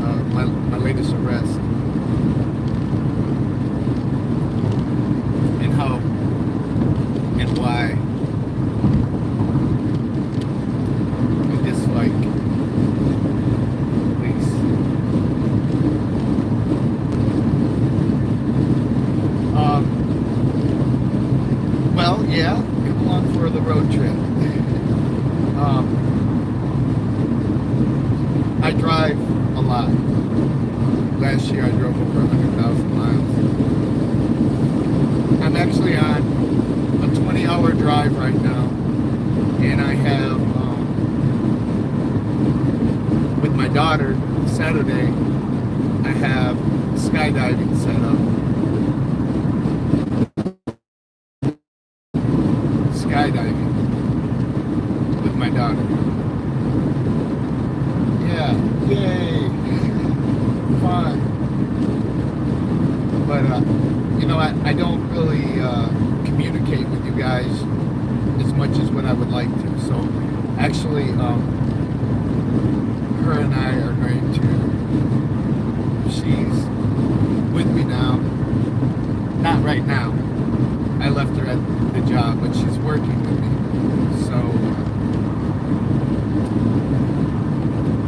my latest arrest, and how and why I dislike police. Well, yeah, come along for the road trip. I drive a lot. Last year I drove over 100,000 miles. I'm actually on a 20-hour drive right now, and I have, with my daughter, Saturday, I have skydiving set up. Skydiving with my daughter. Yeah, yay, fun. But you know, I don't really communicate with you guys as much as what I would like to. So actually, her and I are going to. She's with me now. Not right now. I left her at the job, but she's working with me. So,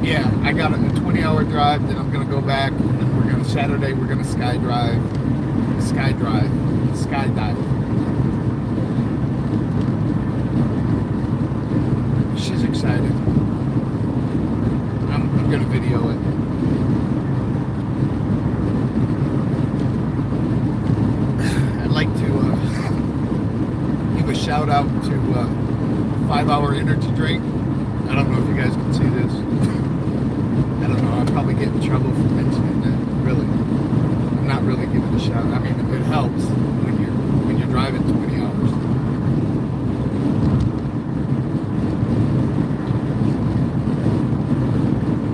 yeah, I got a 20-hour drive, then I'm going to go back, and then Saturday, we're going to skydive. She's excited. I'm going to video it. I'd like to give a shout out to 5 Hour Energy Drink. I don't know if you guys can see this. I don't know. I'll probably get in trouble for mentioning that. Really, I'm not really giving a shout. I mean, it helps when you're driving 20 hours.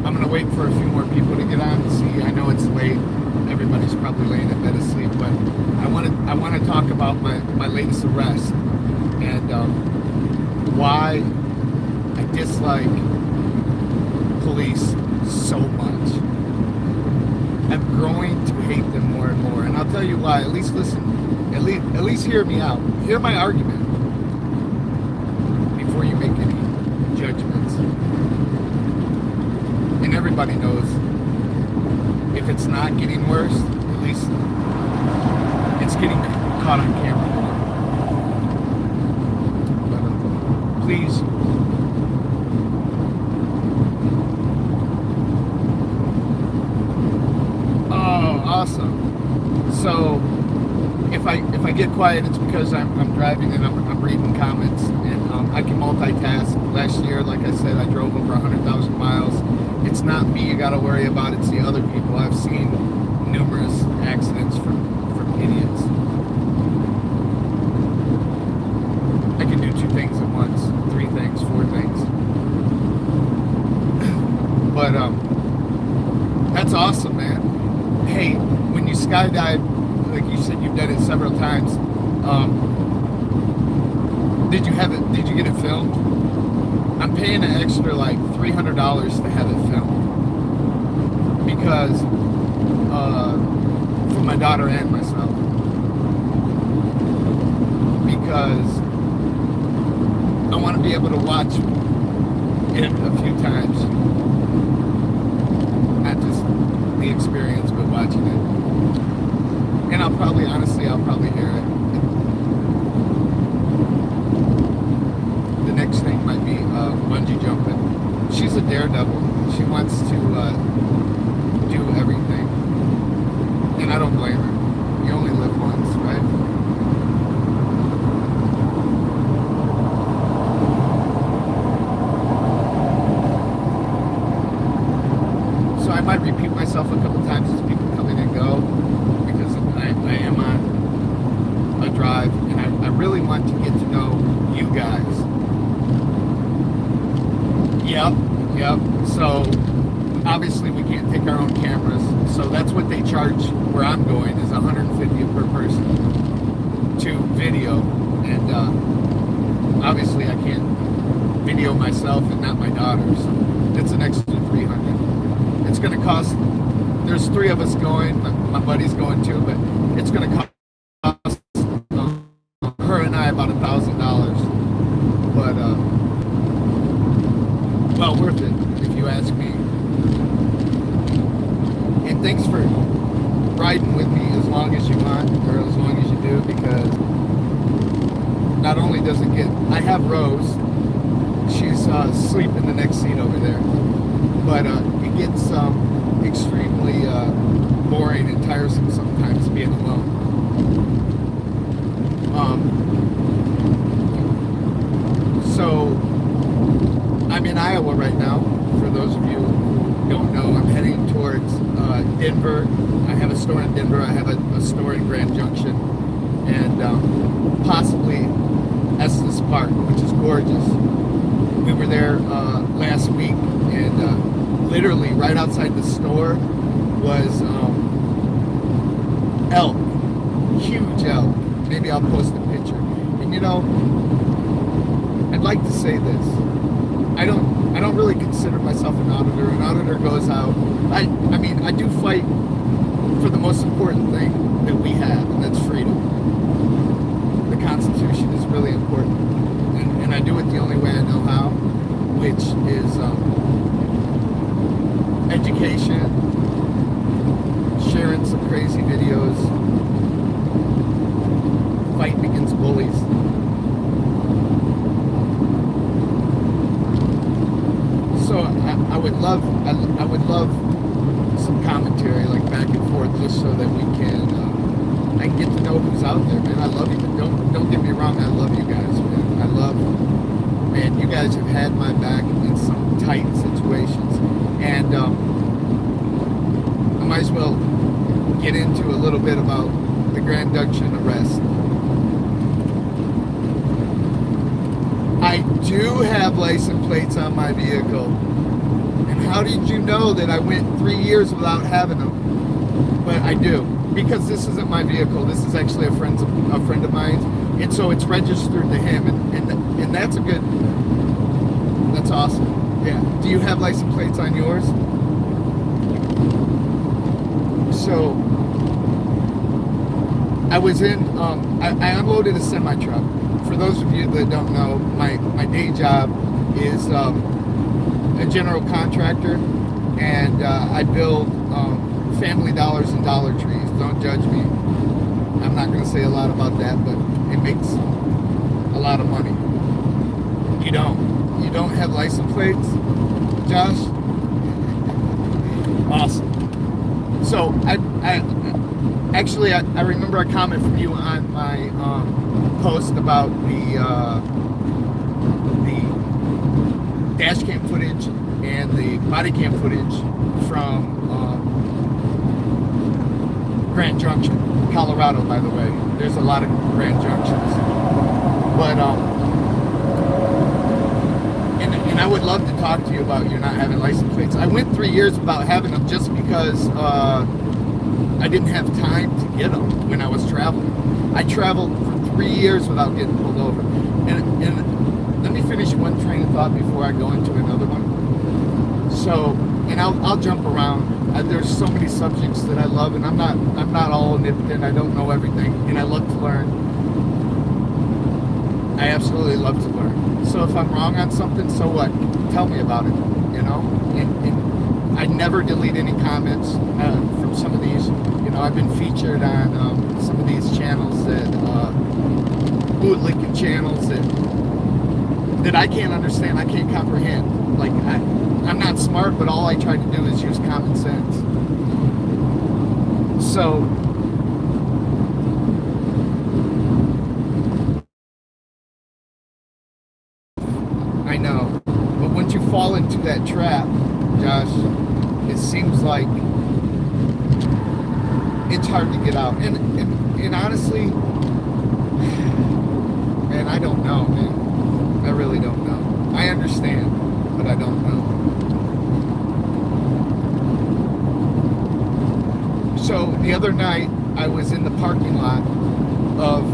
I'm gonna wait for a few more people to get on to see. I know it's late. Everybody's probably laying in bed asleep, but I want to talk about my latest arrest and why I dislike police so much. I'm growing to hate them more and more, and I'll tell you why. At least listen. At least hear me out. Hear my argument before you make any judgments. And everybody knows if it's not getting worse, at least it's getting caught on camera. But please. Awesome. So if I get quiet, it's because I'm driving and I'm reading comments, and I can multitask. Last year, like I said, I drove over 100,000 miles. It's not me you got to worry about. It's the other people. I've seen numerous accidents from idiots. I can do 2 things at once, 3 things, 4 things. But that's awesome, man. Hey, when you skydive, like you said, you've done it several times. Did you get it filmed? I'm paying an extra like $300 to have it filmed because for my daughter and myself. Because I want to be able to watch it a few times, not just the experience, but watching it. And I'll probably hear it. The next thing might be bungee jumping. She's a daredevil. She wants to do everything. And I don't blame her. You only live once, right? So I might repeat myself a couple times as people come in and go, because I am on a drive, and I really want to get to know you guys. Yep. So obviously we can't take our own cameras, so that's what they charge where I'm going, is $150 per person to video. And obviously I can't video myself and not my daughter, so it's an extra $300. It's going to cost, there's 3 of us going, my buddy's going too, but it's going to cost her and I about $1,000. But, well worth it, if you ask me. And thanks for riding with me as long as you want, or as long as you do, because not only does it get, I have Rose, she's asleep in the next seat over there, but it gets extremely boring and tiresome sometimes being alone. So I'm in Iowa right now. For those of you who don't know, I'm heading towards Denver. I have a store in Denver. I have a store in Grand Junction, and possibly Estes Park, which is gorgeous. We were there last week, and literally right outside the store was elk, huge elk. Maybe I'll post a picture. And you know, I'd like to say this. I don't really consider myself an auditor. An auditor goes out. I mean, I do fight for the most important thing that we have, and that's freedom. The Constitution is really important, and I do it the only way I know how, which is education, sharing some crazy videos, fighting against bullies. So I would love some commentary, like back and forth, just so that we can I can get to know who's out there, man. I love you. Don't get me wrong. I love you guys, man. Man, you guys have had my back in some tight situations, and I might as well get into a little bit about the Grand Junction arrest. I do have license plates on my vehicle. And how did you know that I went 3 years without having them? But I do, because this isn't my vehicle. This is actually a friend of mine, and so it's registered to him, and that's that's awesome. Yeah. Do you have license plates on yours? So I was in. I unloaded a semi truck. For those of you that don't know, my day job is a general contractor, and I build Family Dollars and Dollar Trees. Don't judge me. I'm not going to say a lot about that, but it makes a lot of money. You don't have license plates, Josh? Awesome. So I remember a comment from you on my post about the dash cam footage and the body cam footage from Grand Junction, Colorado, by the way. There's a lot of Grand Junctions. But and I would love to talk to you about you not having license plates. I went 3 years without having them just because I didn't have time to get them when I was traveling. I traveled for 3 years without getting pulled over. And let me finish one train of thought before I go into another one. So, and I'll jump around. There's so many subjects that I love, and I'm not all omnipotent. I don't know everything, and I love to learn. I absolutely love to learn. So if I'm wrong on something, so what? Tell me about it, you know? And I never delete any comments from some of these. You know, I've been featured on some of these channels that, bootlicking channels that I can't understand, I can't comprehend. Like, I'm not smart, but all I try to do is use common sense. So, I know, but once you fall into that trap, Josh, it seems like it's hard to get out. And honestly, man, I don't know, man. I really don't know. I understand, but I don't know. So the other night, I was in the parking lot of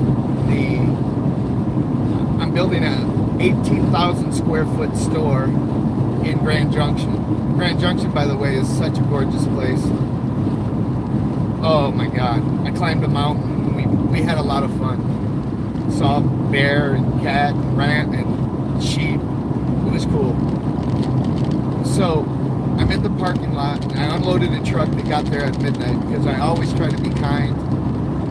I'm building a 18,000 square foot store in Grand Junction. Grand Junction, by the way, is such a gorgeous place. Oh my God. I climbed a mountain. We had a lot of fun. Saw bear and cat and rat and sheep. It was cool. So I'm in the parking lot and I unloaded a truck that got there at midnight because I always try to be kind.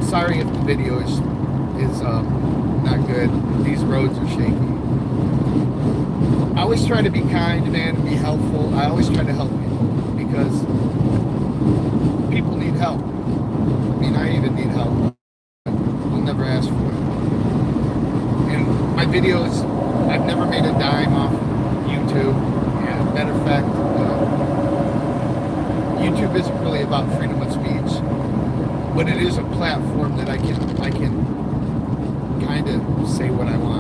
Sorry if the video is not good. These roads are shaky. I always try to be kind, man, and be helpful. I always try to help people because people need help. I mean, I even need help. I'll never ask for it. And my videos, I've never made a dime off YouTube. Yeah, matter of fact, YouTube isn't really about freedom of speech, but it is a platform that I can kind of say what I want.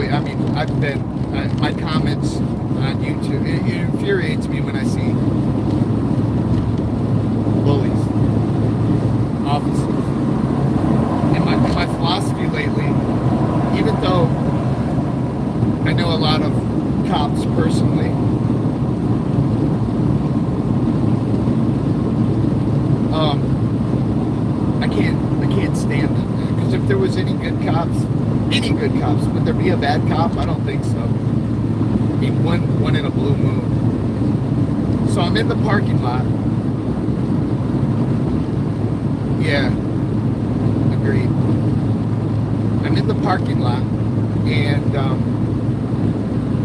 I mean, my comments on YouTube, it infuriates me when I see bullies, officers. And my philosophy lately, even though I know a lot of cops personally, I can't stand them. Because if there was any good cops, would there be a bad cop? I don't think so. I mean, one in a blue moon. So I'm in the parking lot. Yeah, agreed. I'm in the parking lot and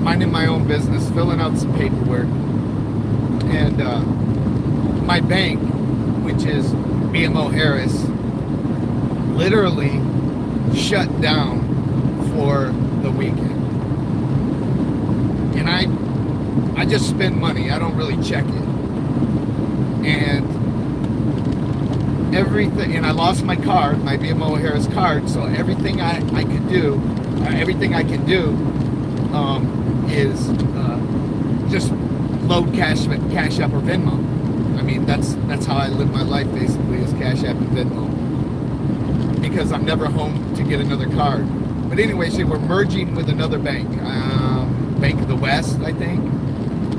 minding my own business, filling out some paperwork. And my bank, which is BMO Harris, literally shut down for the weekend. And I just spend money. I don't really check it. And everything, and I lost my card, my BMO Harris card, so everything I can do is just load Cash App or Venmo. I mean, that's how I live my life basically, is Cash App and Venmo. Because I'm never home to get another card. But anyways, they were merging with another bank, Bank of the West, I think,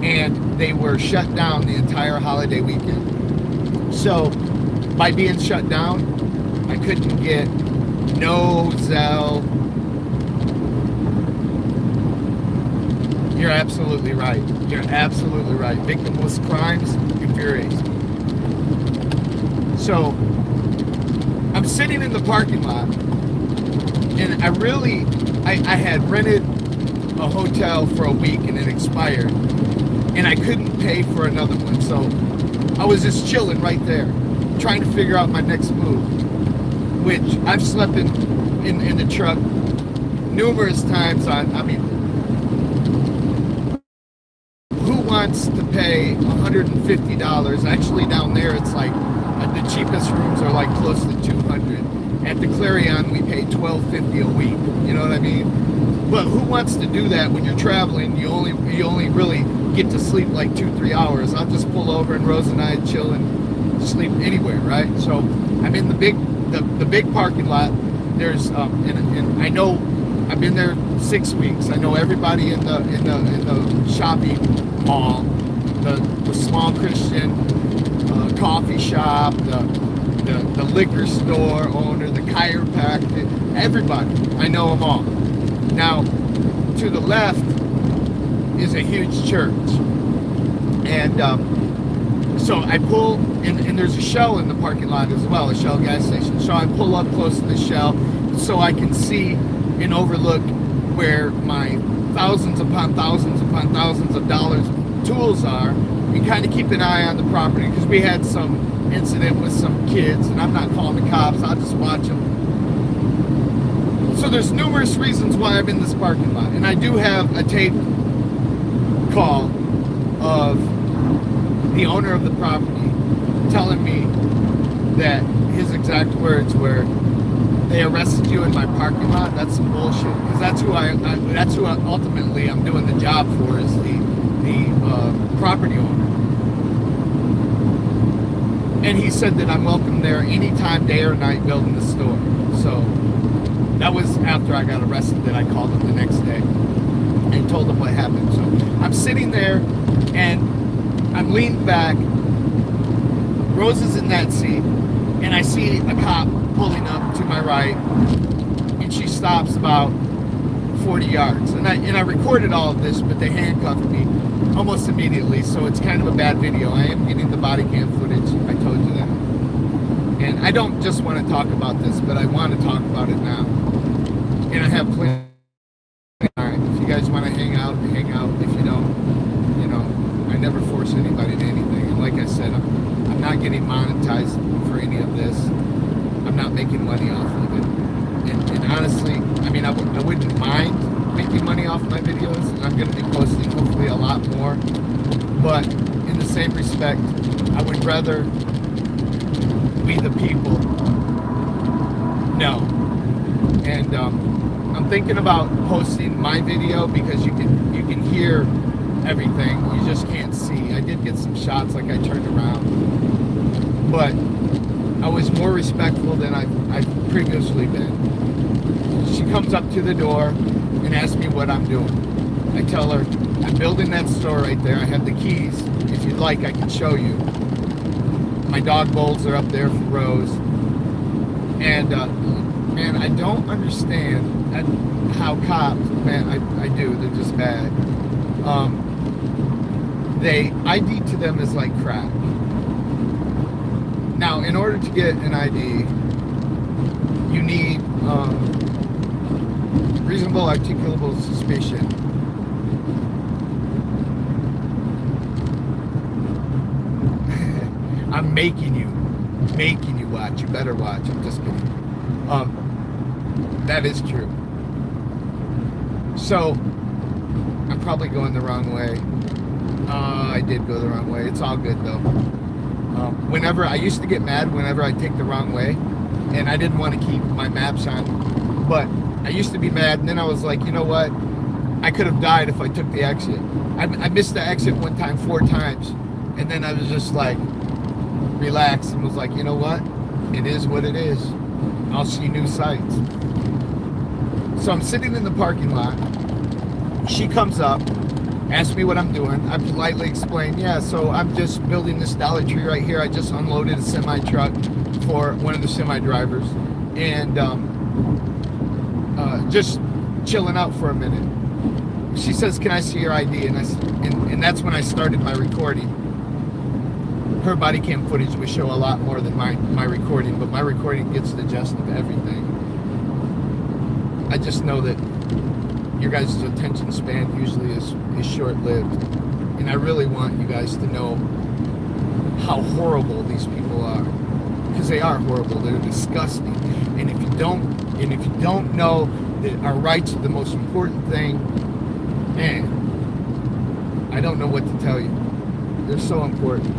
and they were shut down the entire holiday weekend. So by being shut down, I couldn't get no Zelle. You're absolutely right. You're absolutely right. Victimless crimes infuriates me. So I'm sitting in the parking lot, and I had rented a hotel for a week and it expired, and I couldn't pay for another one. So I was just chilling right there, trying to figure out my next move, which I've slept in the truck numerous times on. I mean, who wants to pay $150? Actually, down there it's like the cheapest rooms are like close to $200. At the Clarion, we pay $12.50 a week. You know what I mean? But who wants to do that when you're traveling? You only really get to sleep like 2-3 hours. I'll just pull over and Rose and I chill and sleep anywhere, right? So I'm in the big parking lot. There's and I know I've been there 6 weeks. I know everybody in the shopping mall, the small Christian coffee shop, the liquor store owner, the chiropractor, everybody. I know them all. Now, to the left is a huge church. And so I pull, and there's a Shell in the parking lot as well, a Shell gas station. So I pull up close to the Shell so I can see and overlook where my thousands upon thousands of dollars tools are, and kind of keep an eye on the property, because we had some incident with some kids, and I'm not calling the cops, I'll just watch them. So there's numerous reasons why I'm in this parking lot, and I do have a taped call of the owner of the property telling me that his exact words were, "They arrested you in my parking lot." That's some bullshit, because that's who ultimately I'm doing the job for, is the property owner. And he said that I'm welcome there anytime, day or night, building the store. So that was after I got arrested that I called him the next day. and told them what happened. So I'm sitting there and I'm leaned back. Rose is in that seat, and I see a cop pulling up to my right, and she stops about 40 yards. And I recorded all of this, but they handcuffed me almost immediately, so it's kind of a bad video. I am getting the body cam footage. I told you that. And I don't just want to talk about this, but I want to talk about it now. And I have plenty. All right, if you guys want to hang out, hang out. If you don't, you know, I never force anybody to anything. And like I said, I'm not getting monetized for any of this. I'm not making money off of it. And honestly, I mean, I wouldn't mind making money off my videos, and I'm going to be posting hopefully a lot more. But in the same respect, I would rather we the people know. And I'm thinking about posting my video because you can hear everything. You just can't see. I did get some shots, like I turned around, but I was more respectful than I've previously been. She comes up to the door and asks me what I'm doing. I tell her I'm building that store right there. I have the keys. If you'd like, I can show you. My dog bowls are up there for Rose. And man, I don't understand how cops, man, I do. They're just bad. They ID to them is like crack. Now, in order to get an ID, you need reasonable articulable suspicion. I'm making you watch. You better watch. I'm just kidding. That is true. So, I'm probably going the wrong way. I did go the wrong way. It's all good though. Whenever I used to get mad whenever I take the wrong way, and I didn't want to keep my maps on, but I used to be mad, and then I was like, you know what? I could have died if I took the exit. I missed the exit one time 4 times, and then I was just like, relaxed, and was like, you know what? It is what it is. I'll see new sights. So I'm sitting in the parking lot. She comes up, asks me what I'm doing. I politely explain, yeah, so I'm just building this Dollar Tree right here. I just unloaded a semi truck for one of the semi drivers, and just chilling out for a minute. She says, can I see your ID? And that's when I started my recording. Her body cam footage would show a lot more than my recording, but my recording gets the gist of everything. I just know that your guys' attention span usually is short-lived, and I really want you guys to know how horrible these people are, because they are horrible. They're disgusting. And if you don't know that our rights are the most important thing, man, I don't know what to tell you. They're so important.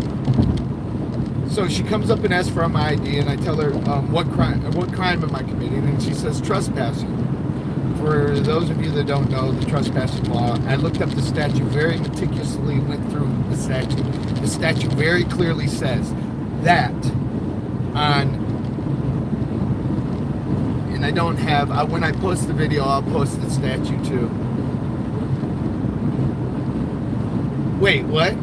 So she comes up and asks for my ID, and I tell her what crime am I committing, and she says trespassing. For those of you that don't know the trespassing law, I looked up the statute very meticulously, went through the statute. The statute very clearly says that and I don't have, when I post the video, I'll post the statute too. Wait, what?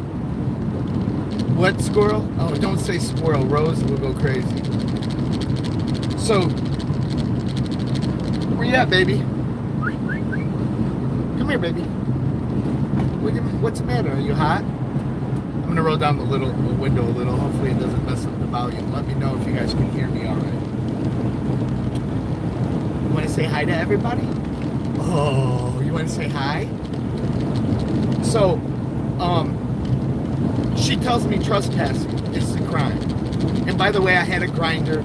What, squirrel? Oh, don't say squirrel. Rose will go crazy. So, where you at, baby? Come here, baby. What's the matter? Are you hot? I'm going to roll down the window a little. Hopefully it doesn't mess up the volume. Let me know if you guys can hear me all right. You want to say hi to everybody? Oh, you want to say hi? So, she tells me trespassing is the crime. And by the way, I had a grinder.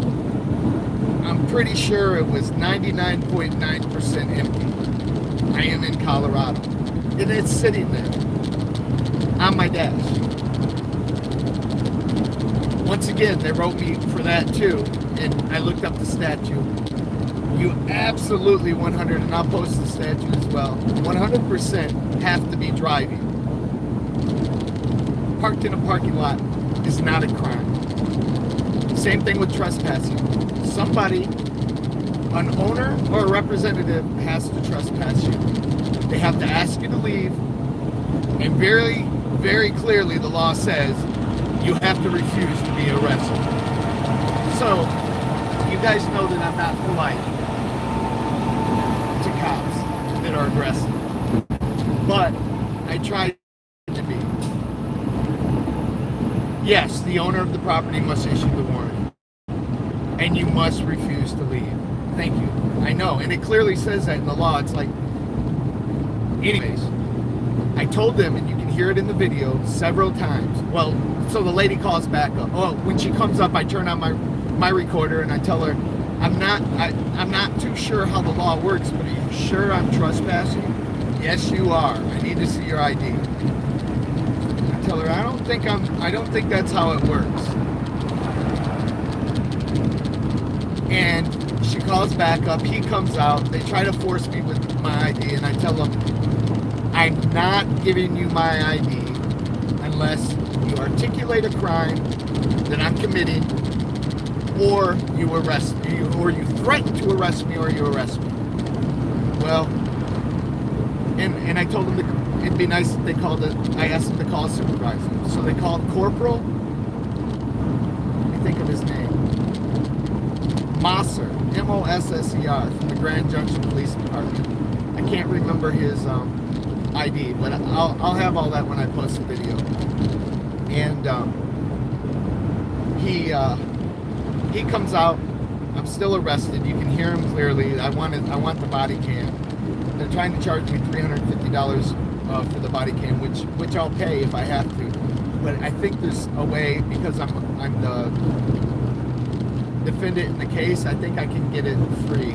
I'm pretty sure it was 99.9% empty. I am in Colorado. And it's sitting there on my desk. Once again, they wrote me for that too. And I looked up the statute. You absolutely 100, and I'll post the statute as well, 100% have to be driving. Parked in a parking lot is not a crime. Same thing with trespassing. Somebody, an owner or a representative, has to trespass you. They have to ask you to leave, and very, very clearly the law says you have to refuse to be arrested. So, you guys know that I'm not polite to cops that are aggressive. But I try to be. Yes, the owner of the property must issue the warrant. And you must refuse to leave. Thank you. I know, and it clearly says that in the law. It's like, anyways, I told them, and you can hear it in the video several times. Well, so the lady calls back up. Oh, when she comes up, I turn on my recorder and I tell her, I'm not too sure how the law works, but are you sure I'm trespassing? Yes, you are. I need to see your ID. I tell her, I don't think that's how it works. And she calls back up, he comes out, they try to force me with my ID, and I tell them, I'm not giving you my ID unless you articulate a crime that I'm committing, or you arrest me, or you threaten to arrest me, or you arrest me. Well, and I told them it'd be nice if they called it, I asked them to call a supervisor. So they called Corporal, let me think of his name, Mosser, M-O-S-S-E-R, from the Grand Junction Police Department. I can't remember his ID, but I'll have all that when I post the video. And he comes out. I'm still arrested. You can hear him clearly. I want the body cam. They're trying to charge me $350 for the body cam, which I'll pay if I have to. But I think there's a way, because I'm the defendant in the case, I think I can get it free.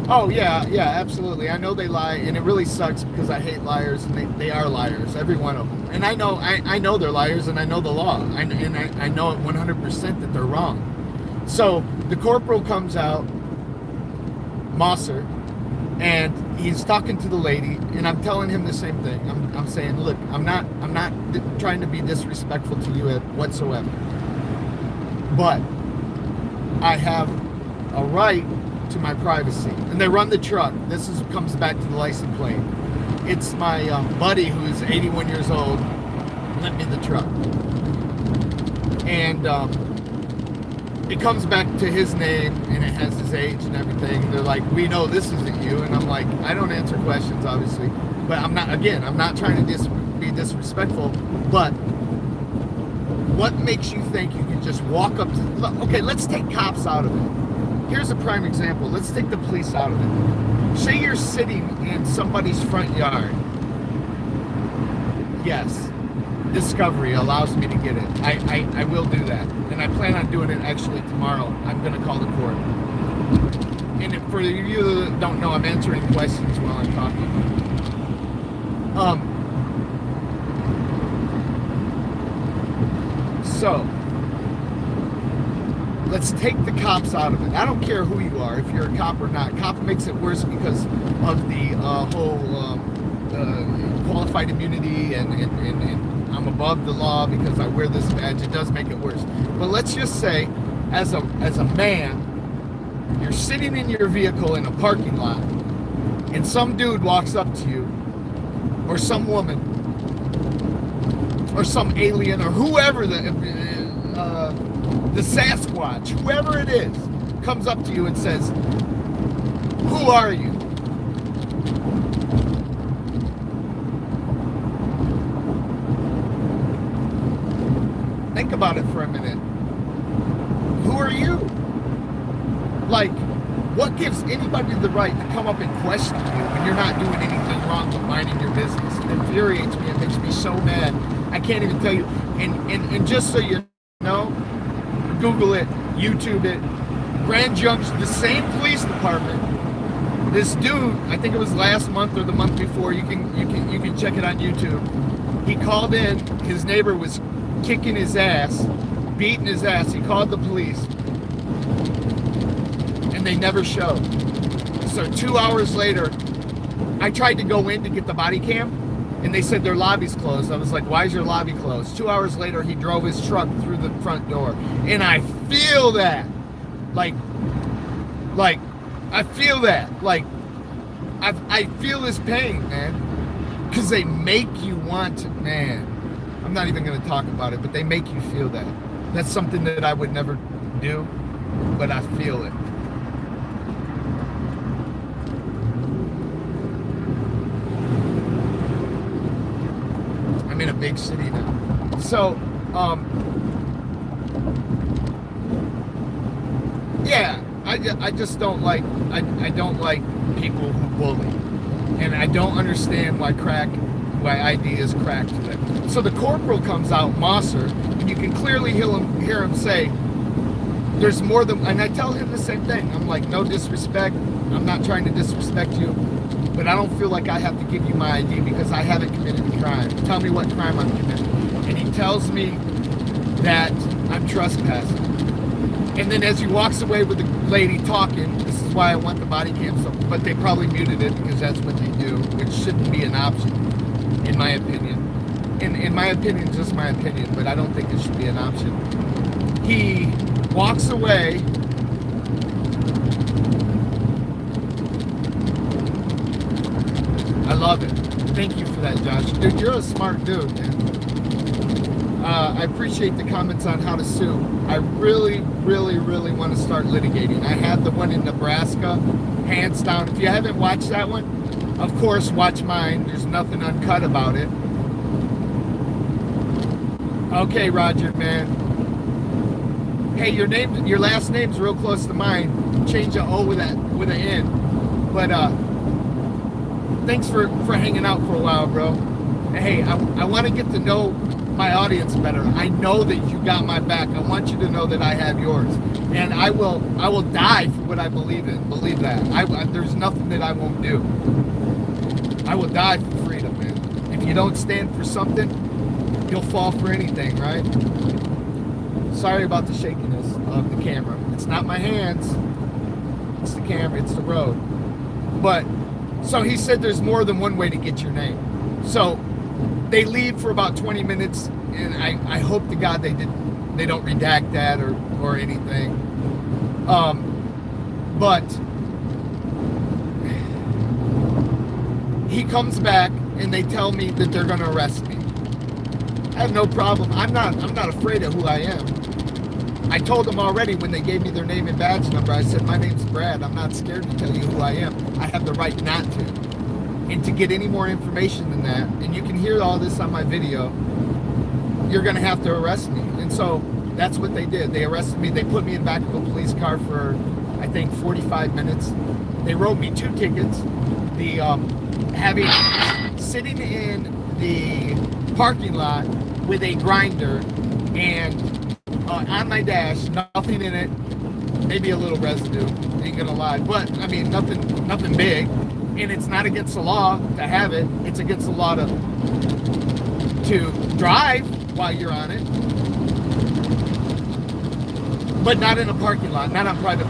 Oh yeah, absolutely. I know they lie, and it really sucks because I hate liars, and they are liars, every one of them. And I know they're liars, and I know the law, and I know it 100% that they're wrong. So the corporal comes out, Mosser, and he's talking to the lady, and I'm telling him the same thing. I'm saying, look, I'm not trying to be disrespectful to you whatsoever, but I have a right to my privacy. And they run the truck. This comes back to the license plate. It's my buddy who's 81 years old lent me the truck, and it comes back to his name, and it has his age and everything. And they're like, we know this isn't you. And I'm like, I don't answer questions, obviously, but I'm not trying to be disrespectful, but what makes you think you can just walk up to, okay, let's take cops out of it. Here's a prime example. Let's take the police out of it. Say you're sitting in somebody's front yard. Yes, discovery allows me to get it. I will do that. And I plan on doing it actually tomorrow. I'm going to call the court. And for you that don't know, I'm answering questions while I'm talking. So, let's take the cops out of it. I don't care who you are, if you're a cop or not. Cop makes it worse because of the whole qualified immunity, and I'm above the law because I wear this badge. It does make it worse. But let's just say, as a man, you're sitting in your vehicle in a parking lot, and some dude walks up to you, or some woman, or some alien, or whoever the Sasquatch, whoever it is, comes up to you and says, who are you? Think about it for a minute. Who are you? Like, what gives anybody the right to come up and question you when you're not doing anything wrong but minding your business? It infuriates me. It makes me so mad. I can't even tell you. And just so you know, Google it, YouTube it. Grand Junction, the same police department. This dude, I think it was last month or the month before. You can check it on YouTube. He called in. His neighbor was kicking his ass, beating his ass. He called the police, and they never showed. So 2 hours later, I tried to go in to get the body cam, and they said their lobby's closed. I was like, why is your lobby closed? 2 hours later, he drove his truck through the front door. And I feel that. Like, I feel that. Like, I feel his pain, man, because they make you want to, man. I'm not even going to talk about it, but they make you feel that. That's something that I would never do, but I feel it. I'm in a big city now. So, yeah, I just don't like, I don't like people who bully. And I don't understand why ID is cracked to them. So the corporal comes out, Mosser, and you can clearly hear him say, there's more than, and I tell him the same thing. I'm like, no disrespect. I'm not trying to disrespect you, but I don't feel like I have to give you my ID because I haven't committed a crime. Tell me what crime I'm committing. And he tells me that I'm trespassing. And then as he walks away with the lady talking, this is why I want the body cam, but they probably muted it because that's what they do, which shouldn't be an option, in my opinion. In my opinion, just my opinion, but I don't think it should be an option. He walks away. I love it. Thank you for that, Josh. Dude, you're a smart dude, man. I appreciate the comments on how to sue. I really, really, really want to start litigating. I had the one in Nebraska, hands down. If you haven't watched that one, of course, watch mine. There's nothing uncut about it. Okay, Roger, man. Hey, your last name's real close to mine. Change a O with an N. But thanks for hanging out for a while, bro. Hey, I want to get to know my audience better. I know that you got my back. I want you to know that I have yours, and I will die for what I believe in. Believe that. There's nothing that I won't do. I will die for freedom, man. If you don't stand for something, you'll fall for anything, right? Sorry about the shakiness of the camera. It's not my hands. It's the camera. It's the road. But so he said there's more than one way to get your name. So they leave for about 20 minutes, and I hope to God they don't redact that or anything. But he comes back, and they tell me that they're going to arrest me. I have no problem. I'm not afraid of who I am. I told them already when they gave me their name and badge number. I said, my name's Brad. I'm not scared to tell you who I am. I have the right not to. And to get any more information than that, and you can hear all this on my video, you're going to have to arrest me. And so that's what they did. They arrested me. They put me in the back of a police car for, I think, 45 minutes. They wrote me 2 tickets. The sitting in the parking lot with a grinder and on my dash, nothing in it, maybe a little residue, ain't gonna lie, but I mean nothing big. And it's not against the law to have it. It's against the law to drive while you're on it. But not in a parking lot, not on private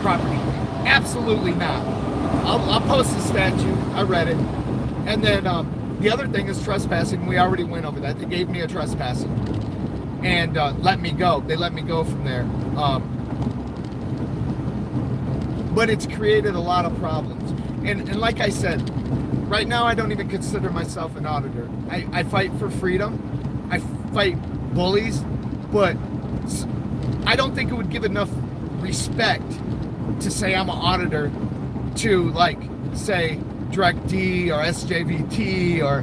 property. Absolutely not. I'll post the statute. I read it. And then the other thing is trespassing. We already went over that. They gave me a trespassing and let me go. They let me go from there. But it's created a lot of problems. And like I said, right now I don't even consider myself an auditor. I fight for freedom. I fight bullies, but I don't think it would give enough respect to say I'm an auditor to, like, say Direct D or SJVT or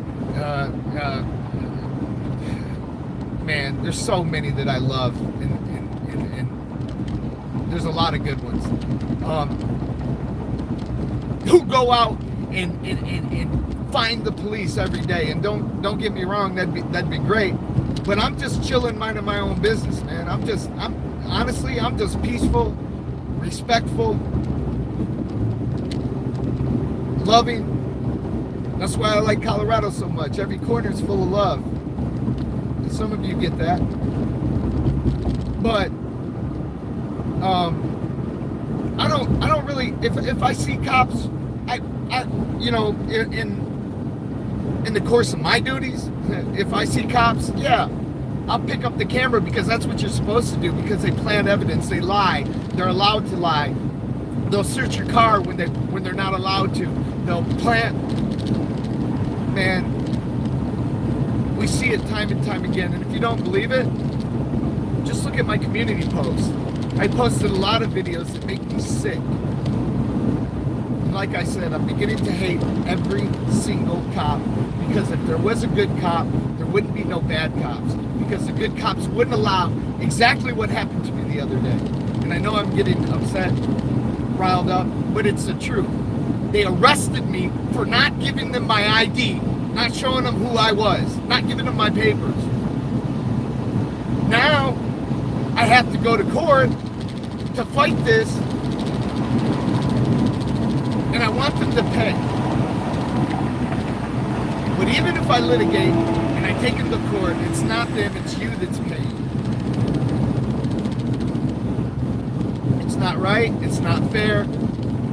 man, there's so many that I love, and there's a lot of good ones. Who go out and find the police every day. And don't get me wrong, that'd be great. But I'm just chilling, minding my own business, man. I'm just peaceful, respectful, loving. That's why I like Colorado so much. Every corner is full of love. And some of you get that. But I don't really, if I see cops, I you know, in the course of my duties, if I see cops, yeah, I'll pick up the camera, because that's what you're supposed to do, because they plant evidence, they lie, they're allowed to lie. They'll search your car when they're not allowed to. They'll plant, man, we see it time and time again. And if you don't believe it, just look at my community posts. I posted a lot of videos that make me sick. And like I said, I'm beginning to hate every single cop, because if there was a good cop, there wouldn't be no bad cops, because the good cops wouldn't allow exactly what happened to me the other day. And I know I'm getting upset, riled up, but it's the truth. They arrested me for not giving them my ID, not showing them who I was, not giving them my papers. Now, I have to go to court to fight this, and I want them to pay. But even if I litigate and I take it to court, it's not them, it's you that's paying. It's not right, it's not fair.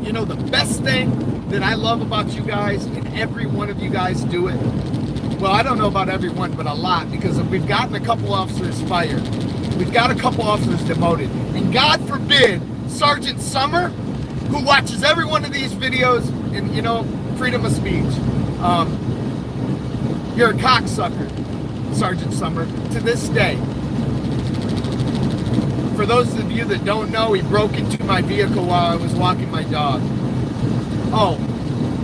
You know, the best thing that I love about you guys, and every one of you guys do it, well, I don't know about everyone, but a lot, because we've gotten a couple officers fired. We've got a couple officers demoted. And God forbid, Sergeant Summer, who watches every one of these videos, and, you know, freedom of speech. You're a cocksucker, Sergeant Summer, to this day. For those of you that don't know, he broke into my vehicle while I was walking my dog. Oh,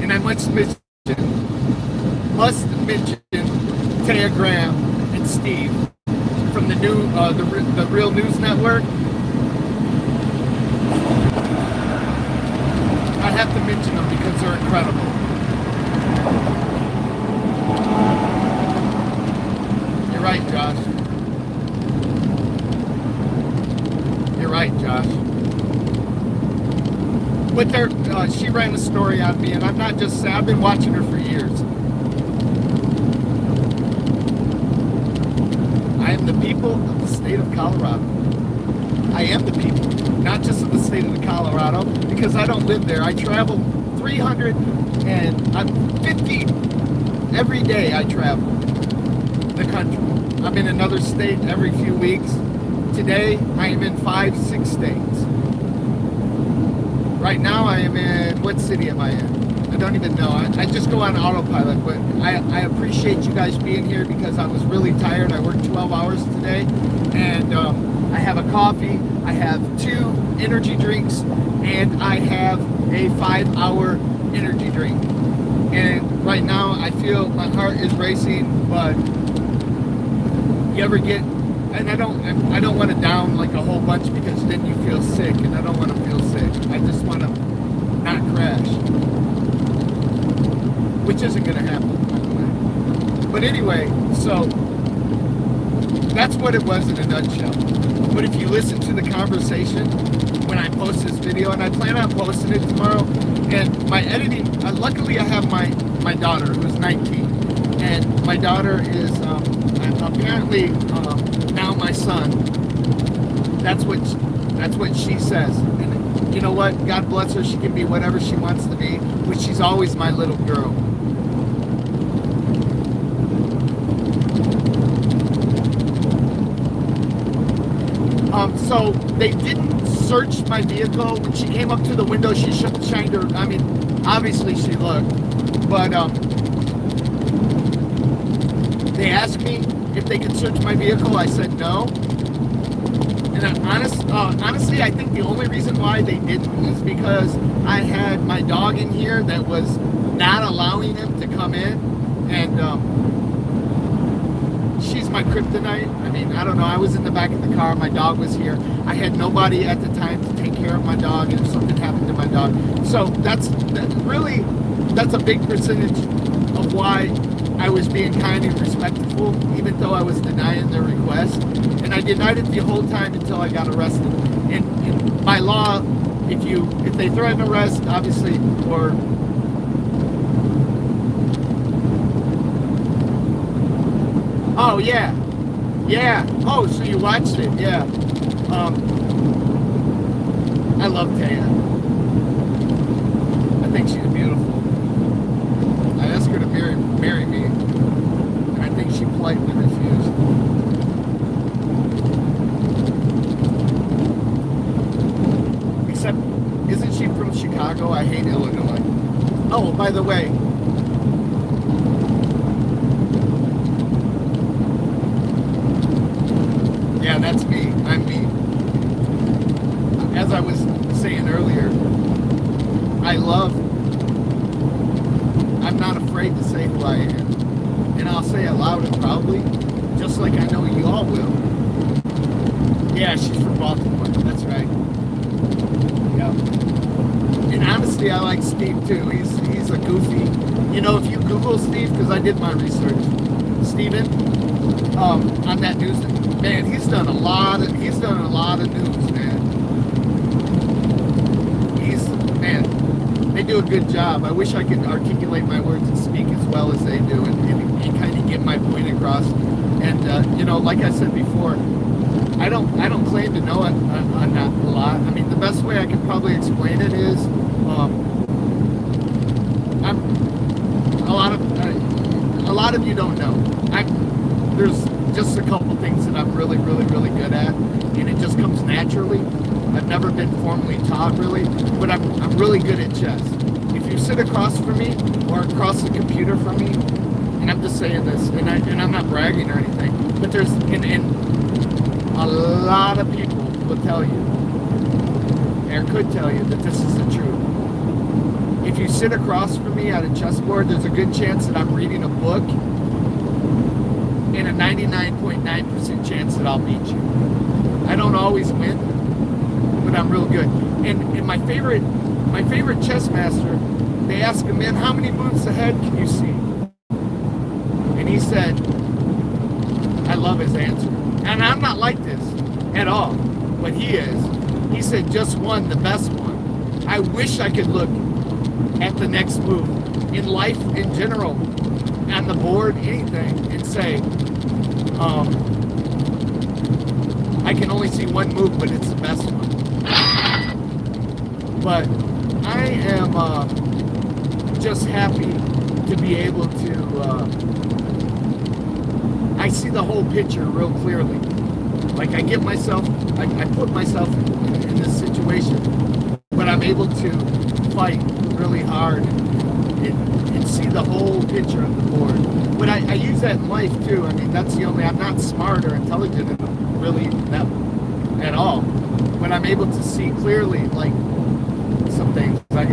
and I must mention Taya Graham and Steve from the new, the Real News Network. I have to mention them because they're incredible. You're right, Josh. You're right, Josh. But she ran a story on me, and I'm not just saying, I've been watching her for years. I am the people of the state of Colorado. I am the people, not just of the state of Colorado, because I don't live there. I travel 350 every day. I travel the country. I'm in another state every few weeks. Today, I am in 5-6 states. Right now, I am in, what city am I in? I don't even know. I just go on autopilot, but I appreciate you guys being here because I was really tired. I worked 12 hours today, and I have a coffee, I have 2 energy drinks, and I have a 5-hour energy drink. And right now, I feel my heart is racing, but you ever get, and I don't want to down like a whole bunch, because then you feel sick, and I don't want to feel sick. I just want to not crash, which isn't going to happen, by the way. But anyway, so that's what it was in a nutshell. But if you listen to the conversation when I post this video, and I plan on posting it tomorrow, and my editing, luckily I have my daughter who's 19, and my daughter is apparently now my son. That's what she says. And you know what? God bless her. She can be whatever she wants to be, but she's always my little girl. So they didn't search my vehicle. When she came up to the window, she shined her, I mean, obviously she looked, but they asked me if they could search my vehicle. I said no. And honestly, I think the only reason why they didn't is because I had my dog in here that was not allowing him to come in, and she's my kryptonite. I mean, I don't know. I was in the back of the car. My dog was here. I had nobody at the time to take care of my dog, and if something happened to my dog. So that's a big percentage of why I was being kind and respectful, even though I was denying their request. And I denied it the whole time until I got arrested. And by law, if they threaten arrest, obviously, or oh yeah. Oh, so you watched it? Yeah. I love Taya. I think she's beautiful. I asked her to marry me, and I think she politely refused. Except, isn't she from Chicago? I hate Illinois. Oh, by the way, yeah, that's me. I'm me. As I was saying earlier, I'm not afraid to say who I am. And I'll say it loud and proudly, just like I know you all will. Yeah, she's from Baltimore. That's right. Yeah. And honestly, I like Steve too. He's a goofy. You know, if you Google Steve, because I did my research, Steven, on that news, man, he's done a lot of news, man. They do a good job. I wish I could articulate my words and speak as well as they do, and kind of get my point across. And you know, like I said before, I don't claim to know it a lot. I mean, the best way I can probably explain it is, I'm a lot of you don't know. There's just a couple things that I'm really good at, and it just comes naturally. I've never been formally taught really, but I'm really good at chess. If you sit across from me or across the computer from me, and I'm just saying this, and I'm not bragging or anything, but there's and a lot of people will tell you, or could tell you, that this is the truth. If you sit across from me at a chessboard, there's a good chance that I'm reading a book, and a 99.9% chance that I'll beat you. I don't always win, but I'm real good. And my favorite chess master, they asked him, man, how many moves ahead can you see? And he said, I love his answer. And I'm not like this at all, but he is. He said, just one, the best one. I wish I could look at the next move in life in general, on the board, anything, and say, I can only see one move, but it's the best one. But I am just happy to be able to, I see the whole picture real clearly. Like I put myself in this situation, but I'm able to fight really hard and see the whole picture on the board. But I use that in life too. I mean, I'm not smart or intelligent really at all. But I'm able to see clearly, like, some things. I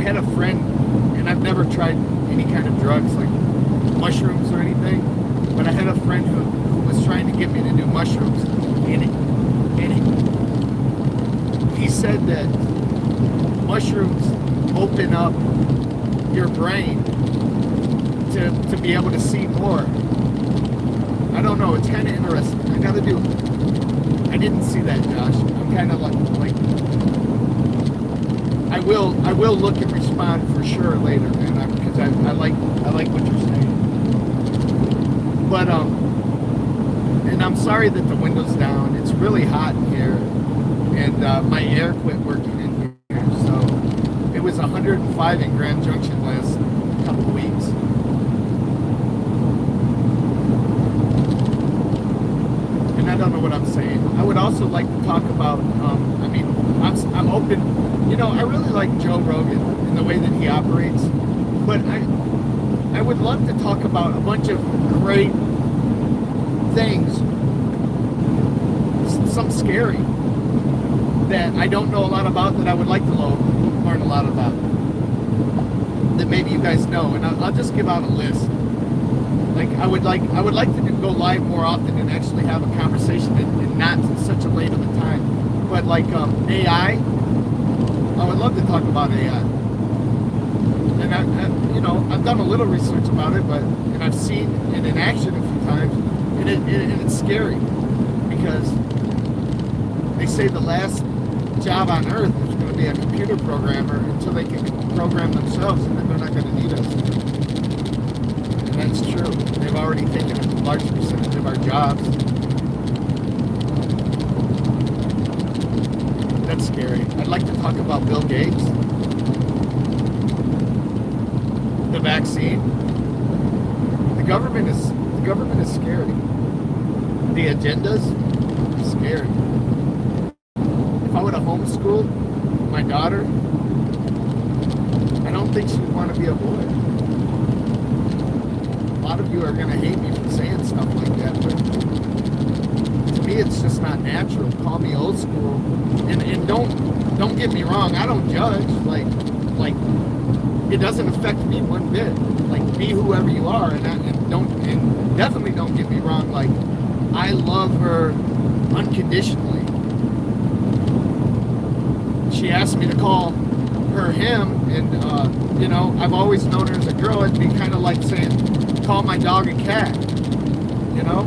had a friend, and I've never tried any kind of drugs, like mushrooms or anything, but I had a friend who was trying to get me to do mushrooms, and he said that mushrooms open up your brain to be able to see more. I don't know, it's kind of interesting. I didn't see that, Josh. I'm kind of like I will look and respond for sure later, man, because I like what you're saying. But and I'm sorry that the window's down. It's really hot in here, and my air quit working in here. So it was 105 in Grand Junction last couple of weeks. And I don't know what I'm saying. I would also like to talk about. I mean, I'm open. You know, I really like Joe Rogan and the way that he operates, but I would love to talk about a bunch of great things, some scary, that I don't know a lot about, that I would like to learn a lot about, that maybe you guys know, and I'll just give out a list. Like I would like to go live more often and actually have a conversation and not such a late of a time. But like AI, I would love to talk about AI. And I've done a little research about it, and I've seen it in action a few times, and it's scary, because they say the last job on Earth is going to be a computer programmer until they can program themselves, and then they're not going to need us. And that's true. They've already taken a large percentage of our jobs. That's scary. I'd like to talk about Bill Gates, the vaccine. The government is scary. The agendas, scary. If I would have homeschooled my daughter, don't think she'd want to be a boy. A lot of you are going to hate me for saying stuff like that, but to me, it's just not natural. Call me old school, and don't get me wrong. I don't judge. Like it doesn't affect me one bit. Like, be whoever you are, and definitely don't get me wrong. Like, I love her unconditionally. She asked me to call her him, and you know, I've always known her as a girl. It'd be kind of like saying, call my dog a cat. You know,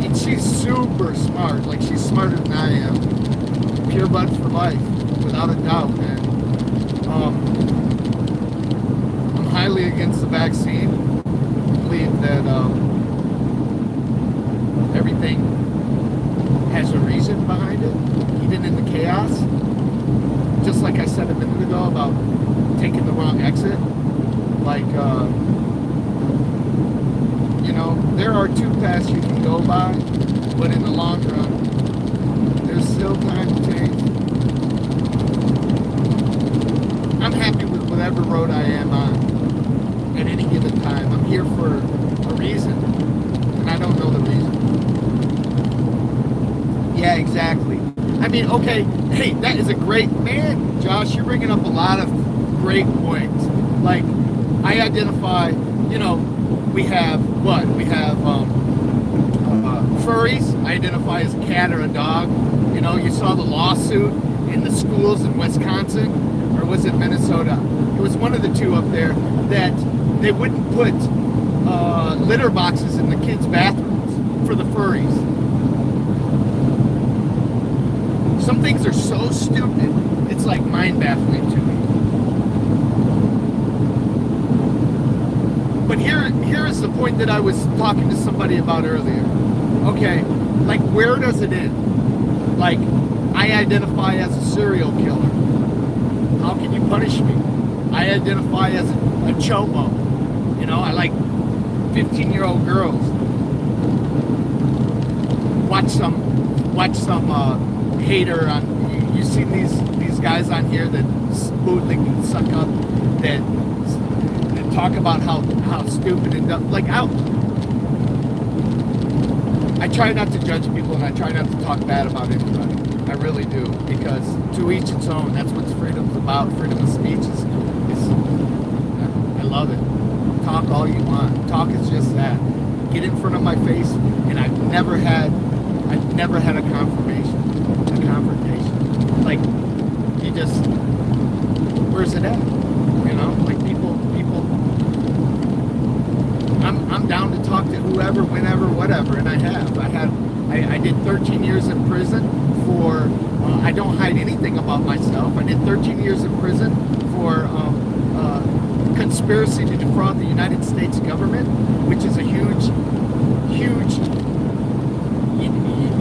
and she's super smart. Like, she's smarter than I am. Pure blood for life, without a doubt, man. I'm highly against the vaccine. I believe that everything has a reason behind it, even in the chaos. Just like I said a minute ago about taking the wrong exit. Like, you know, there are two paths you can go by, but in the long run, there's still time to change. I'm happy with whatever road I am on at any given time. I'm here for a reason, and I don't know the reason. Yeah, exactly. I mean, okay, hey, that is a great, man, Josh, you're bringing up a lot of great points. Like, I identify, you know, we have what? We have furries. I identify as a cat or a dog. You know, you saw the lawsuit in the schools in Wisconsin, or was it Minnesota? It was one of the two up there, that they wouldn't put litter boxes in the kids' bathrooms for the furries. Some things are so stupid, it's like mind-baffling to me. But here is the point that I was talking to somebody about earlier. Okay, like, where does it end? Like, I identify as a serial killer. How can you punish me? I identify as a chomo. You know, I like 15-year-old girls. Watch some hater on. You see these guys on here that bootleg and suck up, that talk about how stupid and dumb. Like, I try not to judge people, and I try not to talk bad about anybody. I really do, because to each its own. That's what freedom's about. Freedom of speech is I love it. Talk all you want. Talk is just that. Get in front of my face, and I've never had a confrontation. Like, you just, where's it at? You know, like, people. I'm down to talk to whoever, whenever, whatever, and I did 13 years in prison for. I don't hide anything about myself. I did 13 years in prison for conspiracy to defraud the United States government, which is a huge.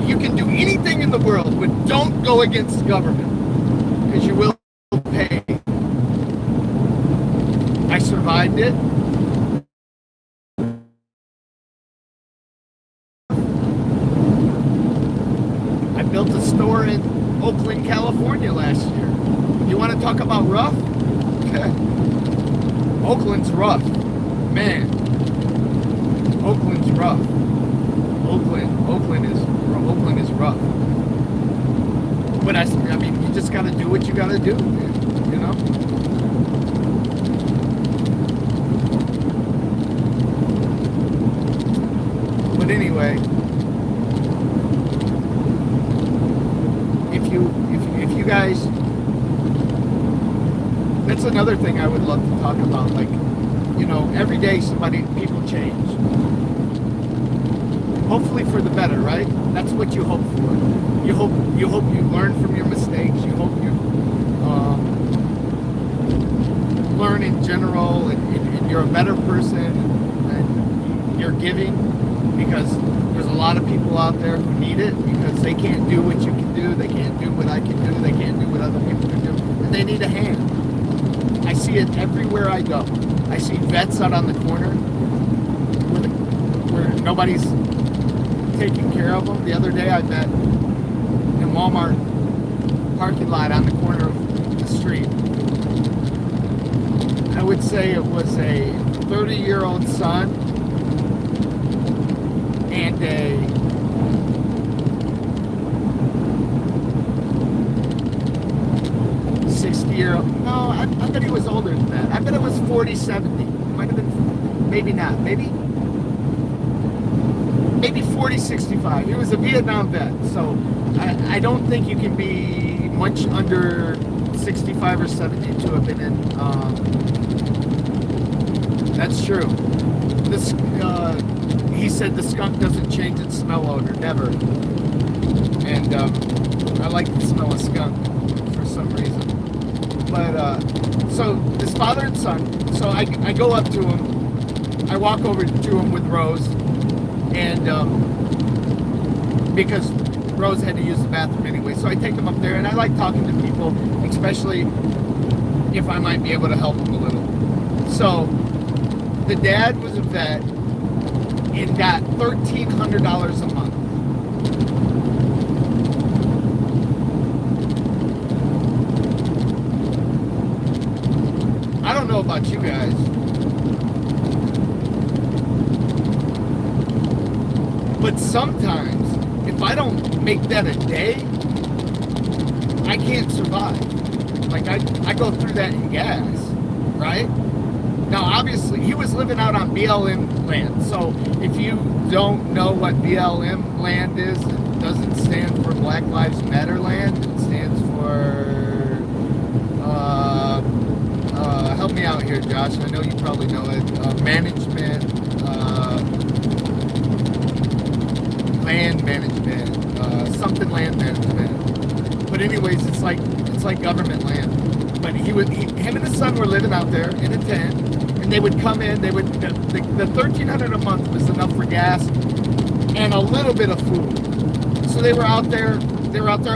You can do anything in the world, but don't go against the government, because you will pay. I survived it. I built a store in Oakland, California last year. You want to talk about rough? Okay. Oakland's rough. Man. Oakland's rough. Oakland is rough. But I mean, you just got to do what you got to do, man, you know? But anyway, if you guys, that's another thing I would love to talk about. Like, you know, every day people change. Hopefully for the better, right? That's what you hope for. You hope you learn from your mistakes. You hope you learn in general, and you're a better person, and you're giving, because there's a lot of people out there who need it, because they can't do what you can do, they can't do what I can do, they can't do what other people can do, and they need a hand. I see it everywhere I go. I see vets out on the corner where nobody's taking care of them. The other day I met in Walmart parking lot on the corner of the street. I would say it was a 30-year-old son and a 60-year-old. No, I bet he was older than that. I bet it was 40, 70. It might have been, maybe not. Maybe 40, 65. He was a Vietnam vet. So I don't think you can be much under 65 or 70 to have been in. That's true. This he said the skunk doesn't change its smell odor, never. And I like the smell of skunk for some reason. But so this father and son. So I go up to him. I walk over to him with Rose, and because Rose had to use the bathroom anyway, so I take him up there, and I like talking to people, especially if I might be able to help them a little. So the dad was a vet and got $1,300 a month. I don't know about you guys, but sometimes if I don't make that a day, I can't survive. Like I go through that in gas, right? Now, obviously, he was living out on BLM land. So if you don't know what BLM land is, it doesn't stand for Black Lives Matter land. It stands for, help me out here, Josh. I know you probably know it. Management, land management, something land management. But anyways, it's like government land. But him and his son were living out there in a tent, and they would come in. The $1,300 a month was enough for gas and a little bit of food. So they were out there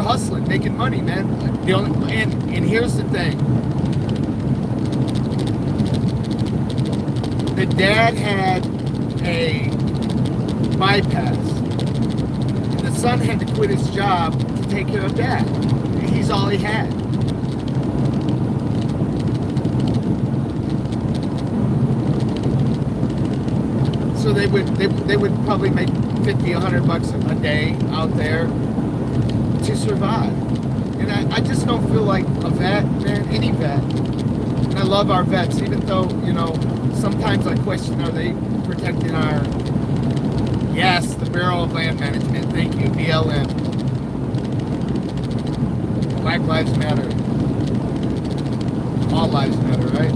hustling, making money, man. And here's the thing: the dad had a bypass, and the son had to quit his job to take care of dad. He's all he had. So they would probably make $50, $100 a day out there to survive. And I just don't feel like a vet, man, any vet. And I love our vets, even though, sometimes I question, are they protecting our, yes, the Bureau of Land Management, thank you, BLM. Black Lives Matter. All lives matter, right?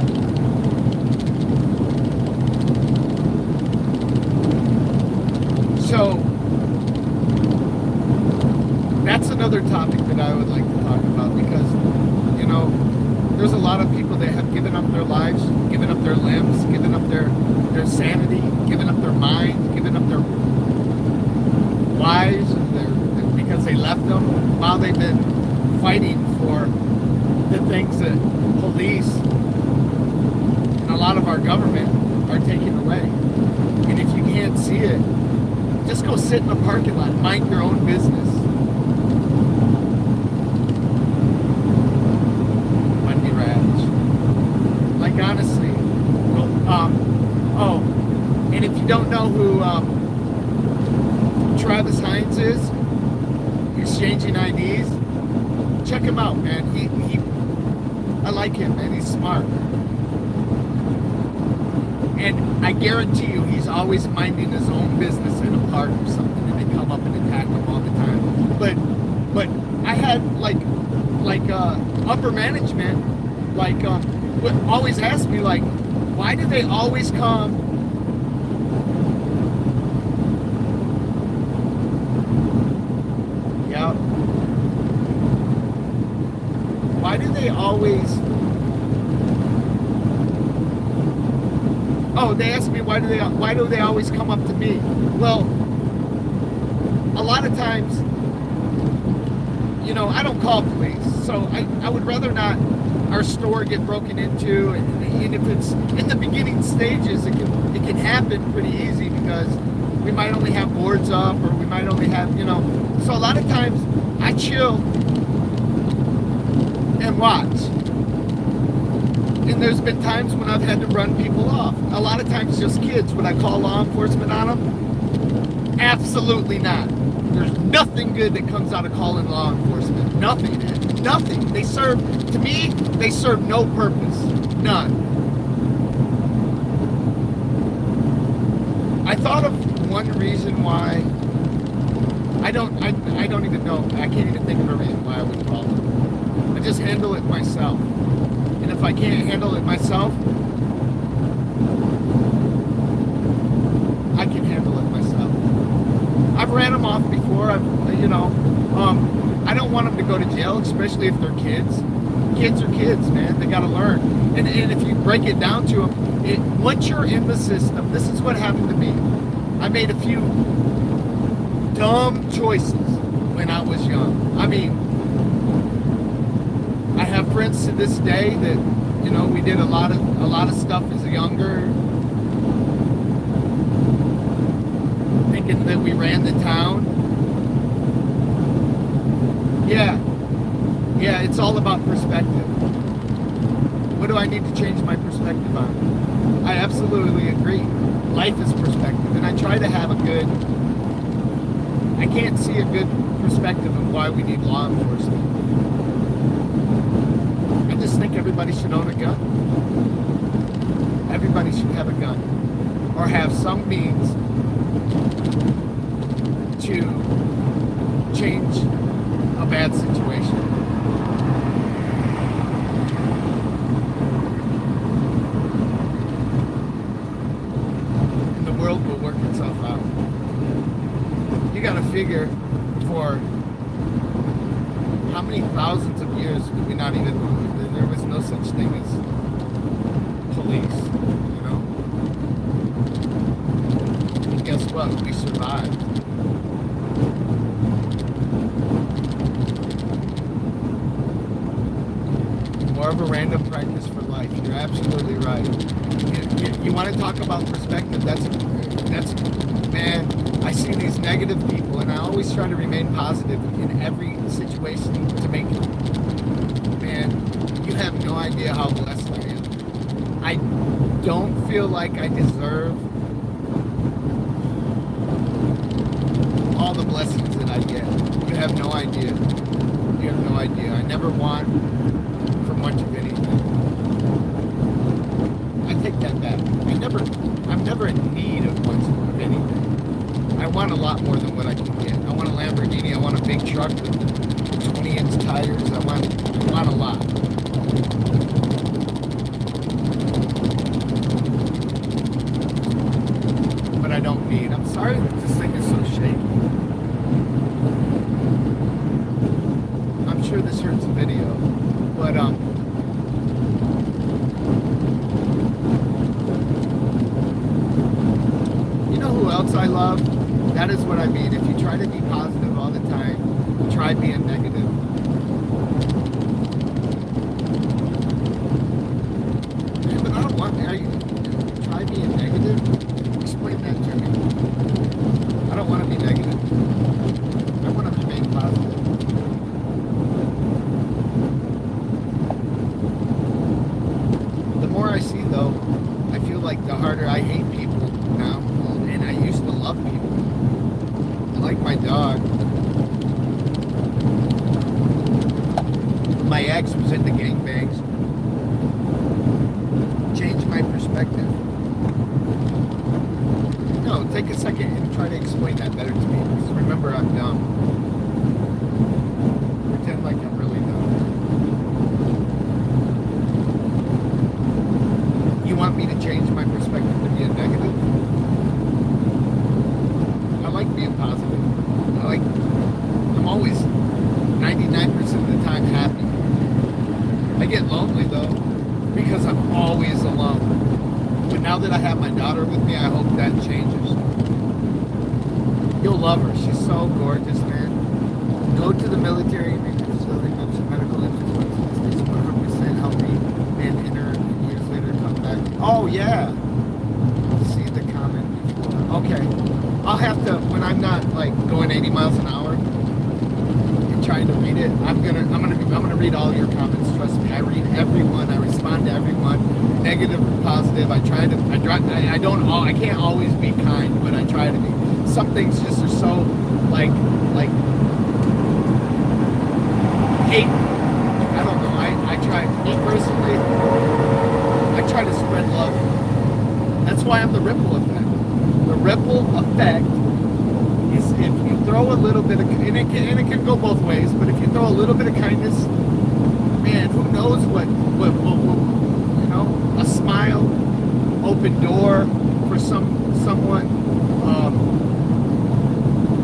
So, that's another topic that I would like to talk about because, there's a lot of people that have given up their lives, given up their limbs, given up their sanity, given up their mind, given up their lives because they left them while they've been fighting for the things that police and a lot of our government are taking away. And if you can't see it, just go sit in the parking lot, mind your own business. Wendy Radich. Like honestly, and if you don't know who Travis Hines is, exchanging IDs, check him out, man. I like him, man. He's smart. And I guarantee you, he's always minding his own business in a park or something, and they come up and attack him all the time. But I had upper management would always ask me why do they always come? Yeah. Why do they always? Oh, they ask me why do they always come up to me? Well, a lot of times, I don't call police, so I would rather not our store get broken into, and if it's in the beginning stages, it can happen pretty easy because we might only have boards up, or we might only have So a lot of times I chill and watch. And there's been times when I've had to run people off. A lot of times just kids. Would I call law enforcement on them? Absolutely not. There's nothing good that comes out of calling law enforcement. Nothing. Nothing. They serve, to me, they serve no purpose. None. I thought of one reason why. I don't even know. I can't even think of a reason why I would call them. I just handle it myself. And if I can't handle it myself, I can handle it myself. I've ran them off before. I don't want them to go to jail, especially if they're kids. Kids are kids, man. They got to learn. And if you break it down to them, once you're in the system, this is what happened to me. I made a few dumb choices when I was young. I mean, I have friends to this day that, we did a lot of stuff as younger, thinking that we ran the town. Yeah, it's all about perspective. What do I need to change my perspective on? I absolutely agree. Life is perspective, and I try to have I can't see a good perspective of why we need law enforcement. I just think everybody should own a gun. Everybody should have a gun. Or have some means to change a bad situation. And the world will work itself out. You gotta figure, for how many thousands of years did we not even, there was no such thing as police, And guess what? We survived. More of a random practice for life. You're absolutely right. You want to talk about perspective? That's man. I see these negative people, and I always try to remain positive in every situation to make it. Man, you have no idea how blessed I am. I don't feel like I deserve all the blessings that I get. You have no idea. You have no idea. I never want for much of anything. I take that back. I'm never in need of much of anything. I want a lot more than what I can get. I want a Lamborghini. I want a big truck with 20-inch tires. I want a lot. But I don't need. I'm sorry that this thing is so shaky. I'm sure this hurts the video, but you know who else I love? That is what I mean. If you try to be positive all the time, try being negative. Yeah, but I don't want. Try being negative? Explain that to me. I don't want to be negative. I want to remain positive. The more I see, though, I feel like the harder I hate people now. And I used to love people. Like my dog. My ex was into gangbangs. Changed my perspective. No, take a second and try to explain that better to me. Because remember, I'm dumb. Pretend like I'm really dumb. You want me to change my perspective to be a negative? I like being positive. I'm always 99% of the time happy. I get lonely though, because I'm always alone. But now that I have my daughter with me, I hope that changes. You'll love her. She's so gorgeous, man. Go to the military and make facility, some medical influence. She's 100% healthy, and years later come back. Oh yeah. See the comment before. Okay. I'll have to, when I'm not like going 80 miles an hour, trying to read it. I'm gonna read all your comments. Trust me, I read everyone. I respond to everyone, negative or positive. I can't always be kind, but I try to be. Some things just are so like hate. I don't know. I try, me personally, I try to spread love. That's why I'm the ripple effect. The ripple effect is if you throw a little bit of, and it can go both ways, but if you throw a little bit of kindness, man, who knows what you know, a smile, open door for someone,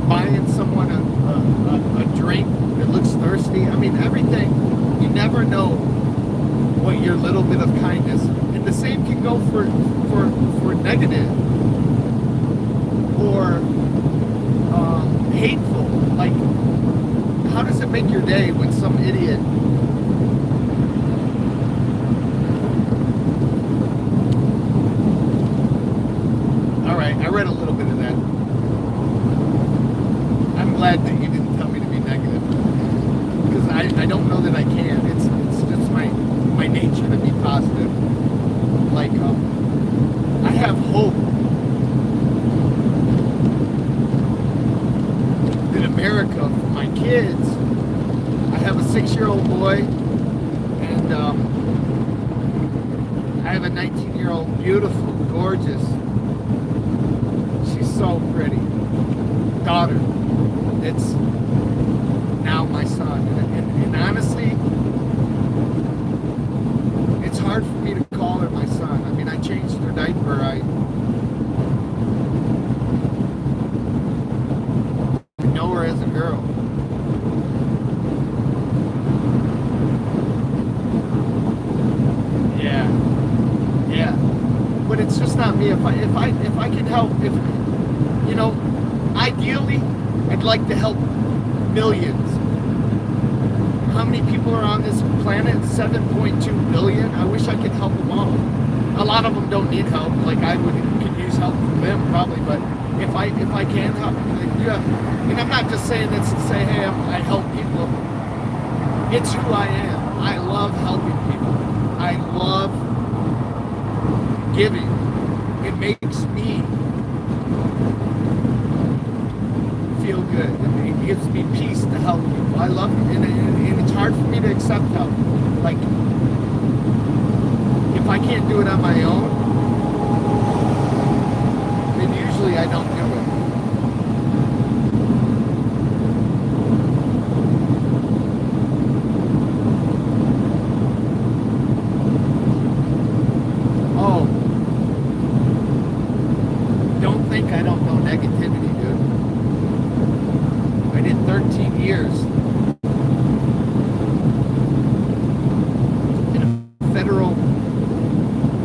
buying someone a drink that looks thirsty. I mean, everything. You never know what your little bit of kindness, and the same can go for negative or hateful. Like, how does it make your day when some idiot all right, I read a little bit of that. I'm glad that you didn't tell me to be negative, because I don't know that I can. It's just my nature to be positive. Like, I have hope in America for my kids. I have a 6-year-old boy, and I have a 19-year-old, beautiful, gorgeous, she's so pretty, daughter. It's now my son, and honestly, it's hard for me to call her my son. I mean, I changed her diaper. I know her as a girl. Yeah. But it's just not me. If I can help, if you know, ideally, I'd like to help millions. How many people are on this planet? 7.2 billion. I wish I could help them all. A lot of them don't need help. Like, could use help from them probably. But if I can help, yeah. And I'm not just saying this to say, hey, I help people. It's who I am. I love helping people. I love giving. It makes me feel good. It gives me peace to help people. I love it, and it's hard for me to accept help. Like, if I can't do it on my own, then usually I don't do it. Oh, don't think I don't know negativity, dude. I did 13 years in a federal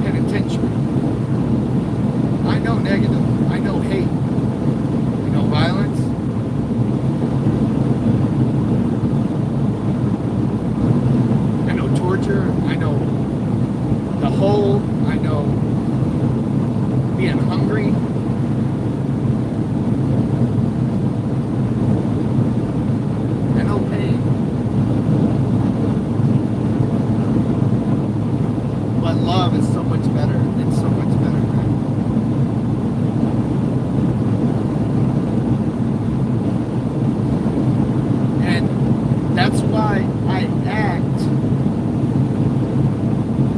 penitentiary. I know negative. I know hate. I know violence. I know torture. I know the hole. I know being hungry. Love is so much better. It's so much better, man. And that's why I act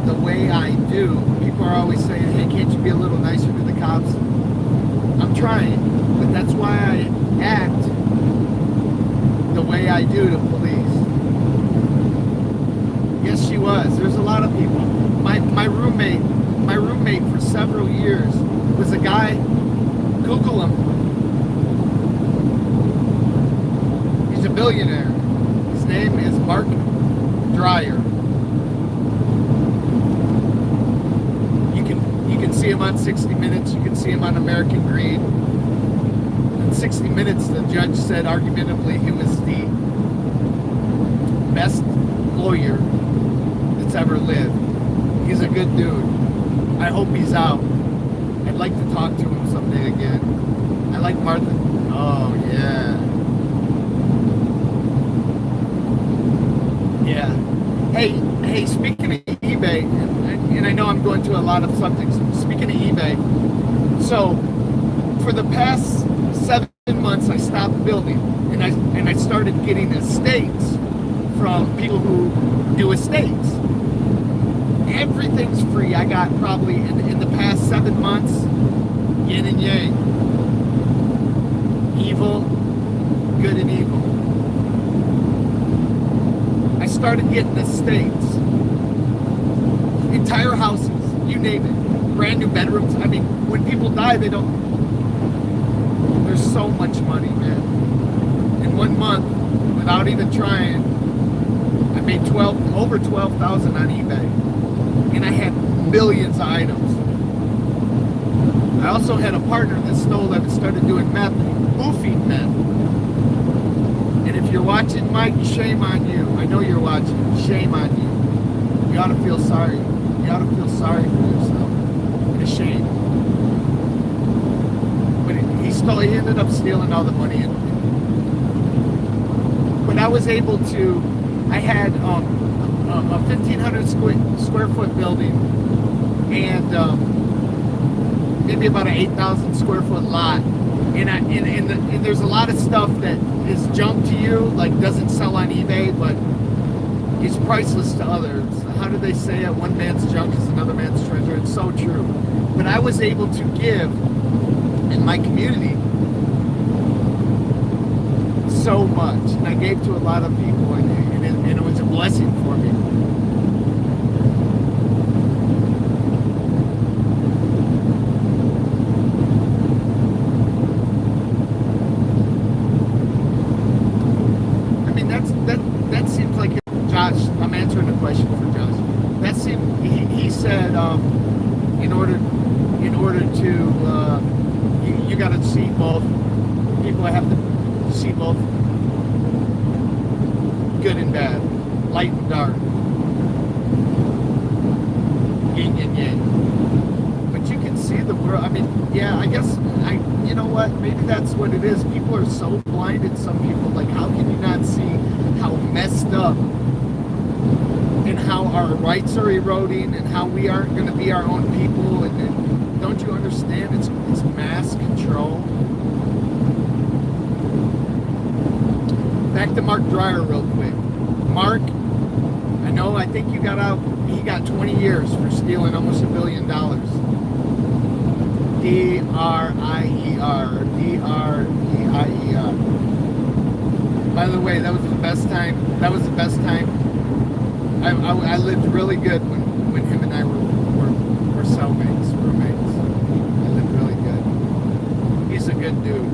the way I do. People are always saying, hey, can't you be a little nicer to the cops? I'm trying, but that's why I act the way I do to police. Yes, she was. There's a lot of people. My roommate for several years was a guy. Google him. He's a billionaire. His name is Mark Dreyer. You can see him on 60 Minutes. You can see him on American Greed. In 60 Minutes, the judge said argumentatively he was the best lawyer that's ever lived. He's a good dude. I hope he's out. I'd like to talk to him someday again. I like Martha. Oh, yeah. Yeah. Hey, speaking of eBay, and I know I'm going to a lot of subjects. Speaking of eBay, so for the past 7 months, I stopped building, and I started getting estates from people who do estates. Everything's free. I got probably in the past 7 months, yin and yang, evil, good and evil. I started getting estates, entire houses, you name it, brand new bedrooms. I mean, when people die, they don't. There's so much money, man. In 1 month, without even trying, I made over 12,000 on eBay, and I had millions of items. I also had a partner that stole them and started doing meth, boofing meth. And if you're watching, Mike, shame on you. I know you're watching. Shame on you. You ought to feel sorry. You ought to feel sorry for yourself. And ashamed. But he ended up stealing all the money. But I was able to. I had a 1,500 square foot building and maybe about an 8,000 square foot lot. And there's a lot of stuff that is junk to you, like doesn't sell on eBay, but is priceless to others. How do they say it? One man's junk is another man's treasure. It's so true. But I was able to give in my community so much, and I gave to a lot of people, and it was a blessing for me. That seems like Josh. I'm answering the question for Josh. That seemed. He said in order to you got to see both. People have to see both good and bad, light and dark, yin and yang. But you can see the world. I mean, yeah. I guess you know what? Maybe that's what it is. People are so blinded. Some people, like, how can you not see how messed up and how our rights are eroding and how we aren't going to be our own people? And don't you understand? It's mass control. Back to Mark Dreyer real quick. Mark, I think you got out. He got 20 years for stealing almost $1 billion. D-R-I-E-R. D-R-E-I-E-R. By the way, that was the best time. I lived really good when him and I were cellmates, roommates. I lived really good. He's a good dude.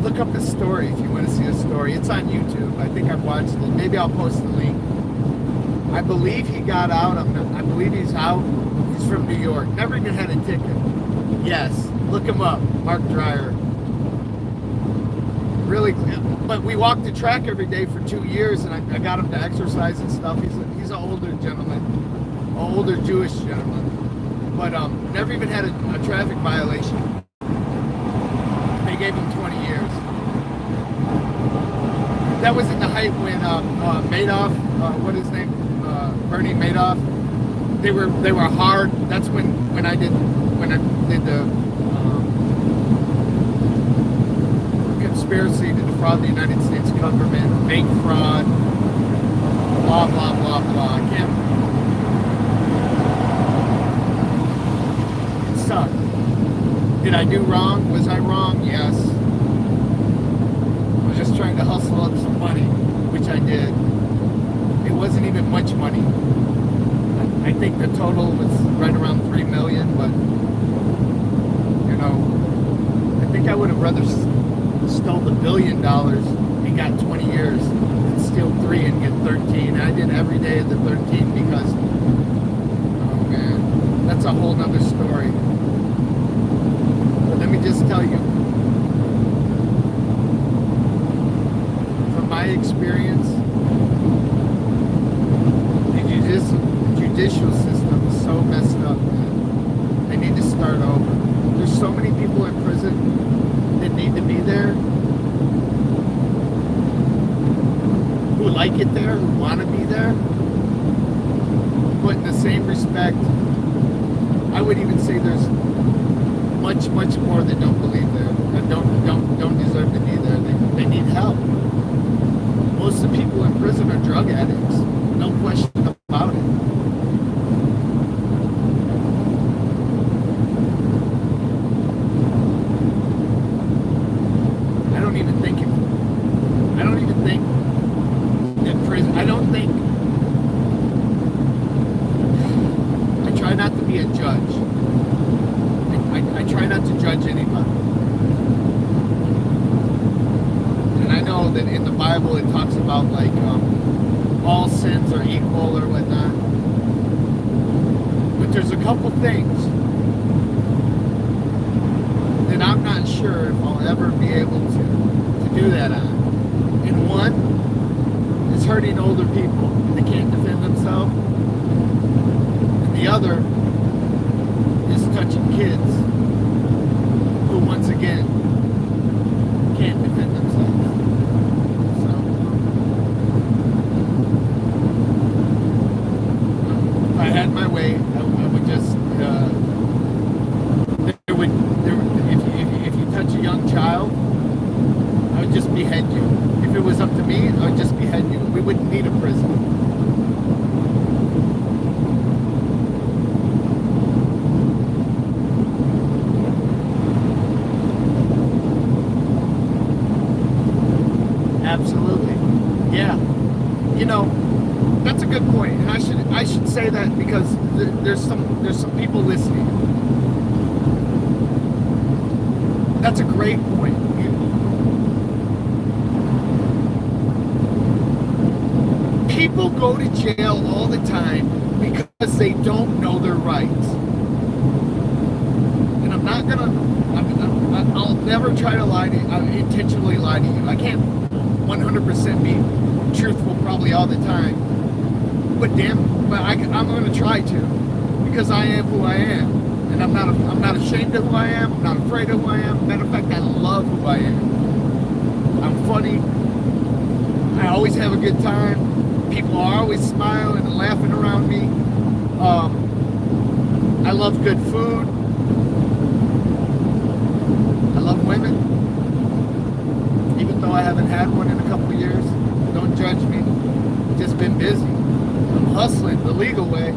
Look up the story if you want to see a story. It's on YouTube. I think I've watched it. Maybe I'll post the link. I believe he got out. I believe he's out. He's from New York. Never even had a ticket. Yes. Look him up. Mark Dreyer. Really, but we walked the track every day for 2 years, and I got him to exercise and stuff. He's an older gentleman, an older Jewish gentleman, but never even had a traffic violation. They gave him 20 years. That was in the height when Madoff, what is his name, Bernie Madoff. They were hard. That's when I did the conspiracy to defraud the United States government, bank fraud, blah blah blah blah. I can't. It sucked. Did I do wrong? Was I wrong? Yes. I was just trying to hustle up some money, which I did. It wasn't even much money. I think the total was right around $3 million, but I think I would have rather stole the $1 billion and got 20 years and steal 3 and get 13. I did every day of the 13 because, oh man, that's a whole nother story. But let me just tell you, from my experience, the judicial system is so messed up, man. They need to start over. There's so many people in prison that need to be there. like it there, who want to be there. But in the same respect, I would even say there's much more that don't believe there, that don't deserve to be there. They need help. Most of the people in prison are drug addicts. No question about it. I don't even think in prison. I try not to be a judge. I try not to judge anybody. And I know that in the Bible it talks about like all sins are equal or whatnot. But there's a couple things that I'm not sure if I'll ever be able to do that on. And one is hurting older people. They can't defend themselves. And the other is touching kids who, once again, can't defend themselves. So, if I had my way, I would just, if you touch a young child, I would just behead you. If it was up to me, I would just behead you. We wouldn't need a prison. Absolutely. Yeah. You know, that's a good point. And I should say that because there's some people listening. That's a great point. People go to jail all the time because they don't know their rights. And I'll never try to lie to you, intentionally lie to you. I can't 100% be truthful probably all the time. But I'm going to try to, because I am who I am. And I'm not ashamed of who I am. I'm not afraid of who I am. Matter of fact, I love who I am. I'm funny. I always have a good time. People are always smiling and laughing around me. I love good food. I love women. Even though I haven't had one in a couple of years. Don't judge me. Just been busy. I'm hustling the legal way.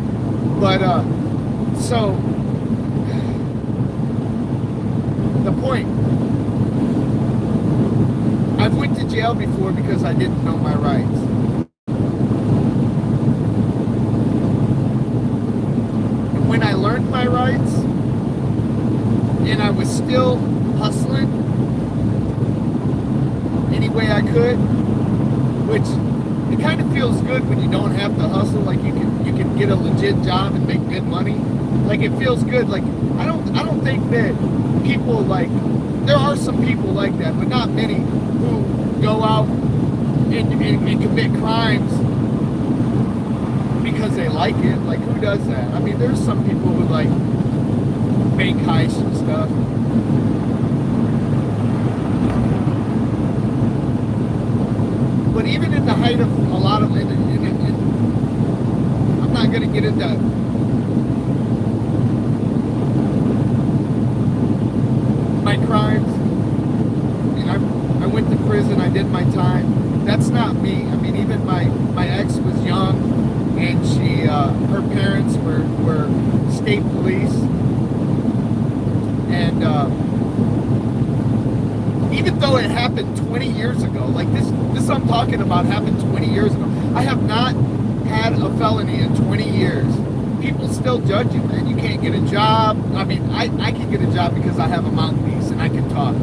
But, so, the point. I've went to jail before because I didn't know my rights. And when I learned my rights, and I was still hustling any way I could, which it kind of feels good when you don't have to hustle. Like you can get a legit job and make good money. Like it feels good. Like I don't think that people like, there are some people like that, but not many, who go out and commit crimes because they like it. Like who does that? I mean, there's some people who like bank heists and stuff. But even in the height of a lot of, I'm not going to get into my crimes. I mean, I went to prison. I did my time. That's not me. I mean, even my ex was young, and her parents were state police, and even though it happened 20 years ago, like this I'm talking about happened 20 years ago. I have not had a felony in 20 years. People still judge you, man. You can't get a job. I mean, I can get a job because I have a mouthpiece and I can talk.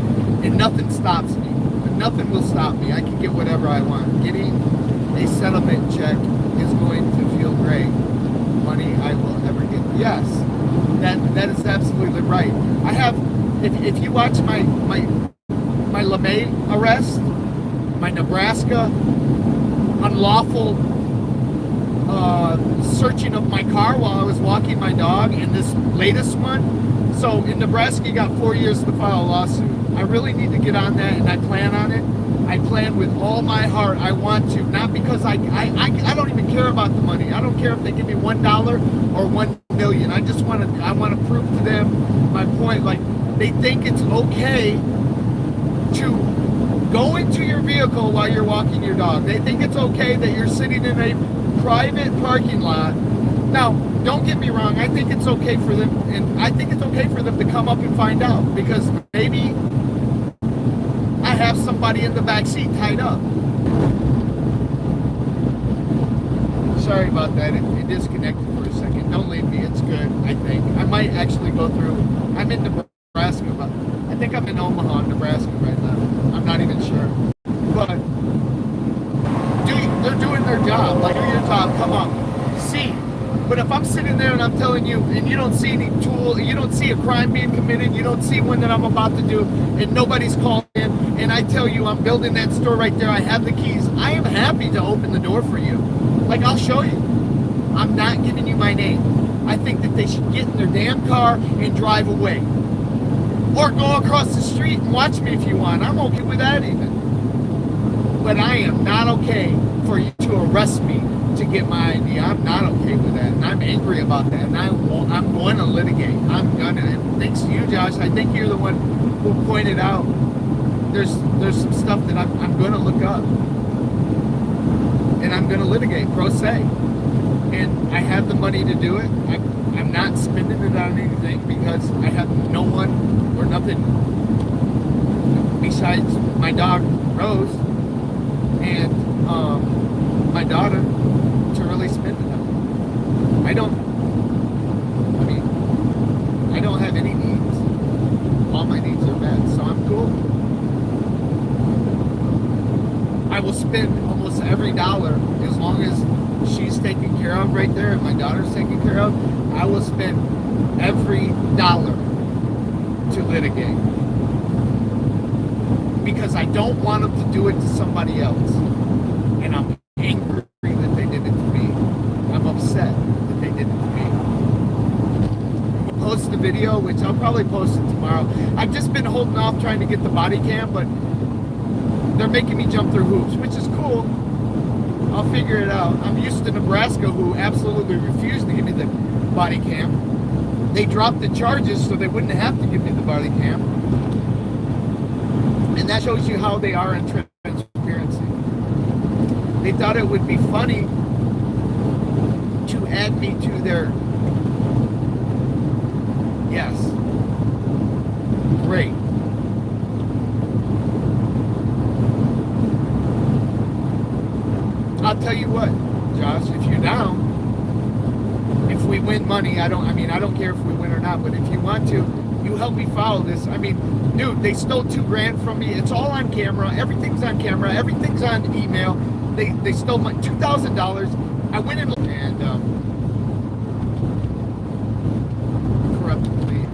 And nothing stops me. Nothing will stop me. I can get whatever I want. Getting a settlement check is going to feel great. Money I will ever get. Yes, that is absolutely right. I have, if you watch my LeMay arrest, my Nebraska unlawful searching of my car while I was walking my dog, and this latest one. So in Nebraska, you got 4 years to file a lawsuit. I really need to get on that, and I plan on it. I plan with all my heart. I want to, not because I don't even care about the money. I don't care if they give me $1 or 1 million. I want to prove to them my point. Like, they think it's okay to go into your vehicle while you're walking your dog. They think it's okay that you're sitting in a private parking lot. Now, don't get me wrong. I think it's okay for them, and I think it's okay for them to come up and find out, because maybe I have somebody in the back seat tied up. Sorry about that. It disconnected for a second. Don't leave me. It's good, I think. I might actually go through. I'm in Nebraska, but I think I'm in Omaha, Nebraska right now. I'm not even sure. But they're doing their job. Like, do your job. Come on. See. But if I'm sitting there and I'm telling you, and you don't see any tool, you don't see a crime being committed, you don't see one that I'm about to do, and nobody's calling in, and I tell you I'm building that store right there, I have the keys, I am happy to open the door for you. Like, I'll show you. I'm not giving you my name. I think that they should get in their damn car and drive away. Or go across the street and watch me if you want. I'm okay with that even. But I am not okay for you to arrest me to get my ID. I'm not okay with that, and I'm angry about that, and I'm going to litigate. Thanks to you, Josh. I think you're the one who pointed out there's some stuff that I'm going to look up, and I'm going to litigate pro se, and I have the money to do it. I'm not spending it on anything because I have no one or nothing besides my dog Rose and my daughter to really spend it on. I don't have any needs. All my needs are met, so I'm cool. I will spend almost every dollar as long as she's taken care of right there and my daughter's taken care of. I will spend every dollar to litigate, because I don't want them to do it to somebody else, and I'm angry that they did it to me. I'm upset that they did it to me. We'll post the video, which I'll probably post it tomorrow. I've just been holding off trying to get the body cam, but they're making me jump through hoops, which is cool. I'll figure it out. I'm used to Nebraska, who absolutely refused to give me the body cam. They dropped the charges so they wouldn't have to give me the body cam. And that shows you how they are in transparency. They thought it would be funny to add me to their... Yes. Great. I'll tell you what, Josh, if you're down, if we win money, I don't care if we win or not, but if you want to, you help me follow this. I mean, dude, they stole $2,000 from me. It's all on camera. Everything's on camera. Everything's on email. They stole my $2,000. I went in and corruptly.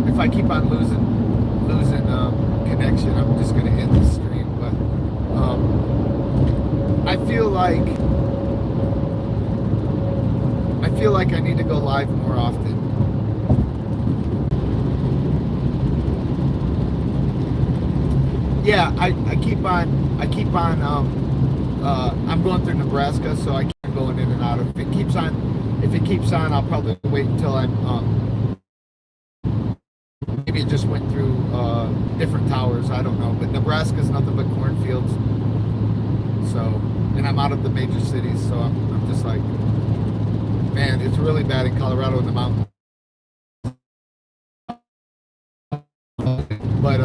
If I keep on losing connection, I'm just gonna end the stream. But I feel like I need to go live more often. Yeah, I keep on I'm going through Nebraska, so I keep going in and out. If it keeps on, I'll probably wait until I'm maybe it just went through different towers, I don't know, but Nebraska's nothing but cornfields. So, and I'm out of the major cities, so I'm just like, man, it's really bad in Colorado in the mountains. But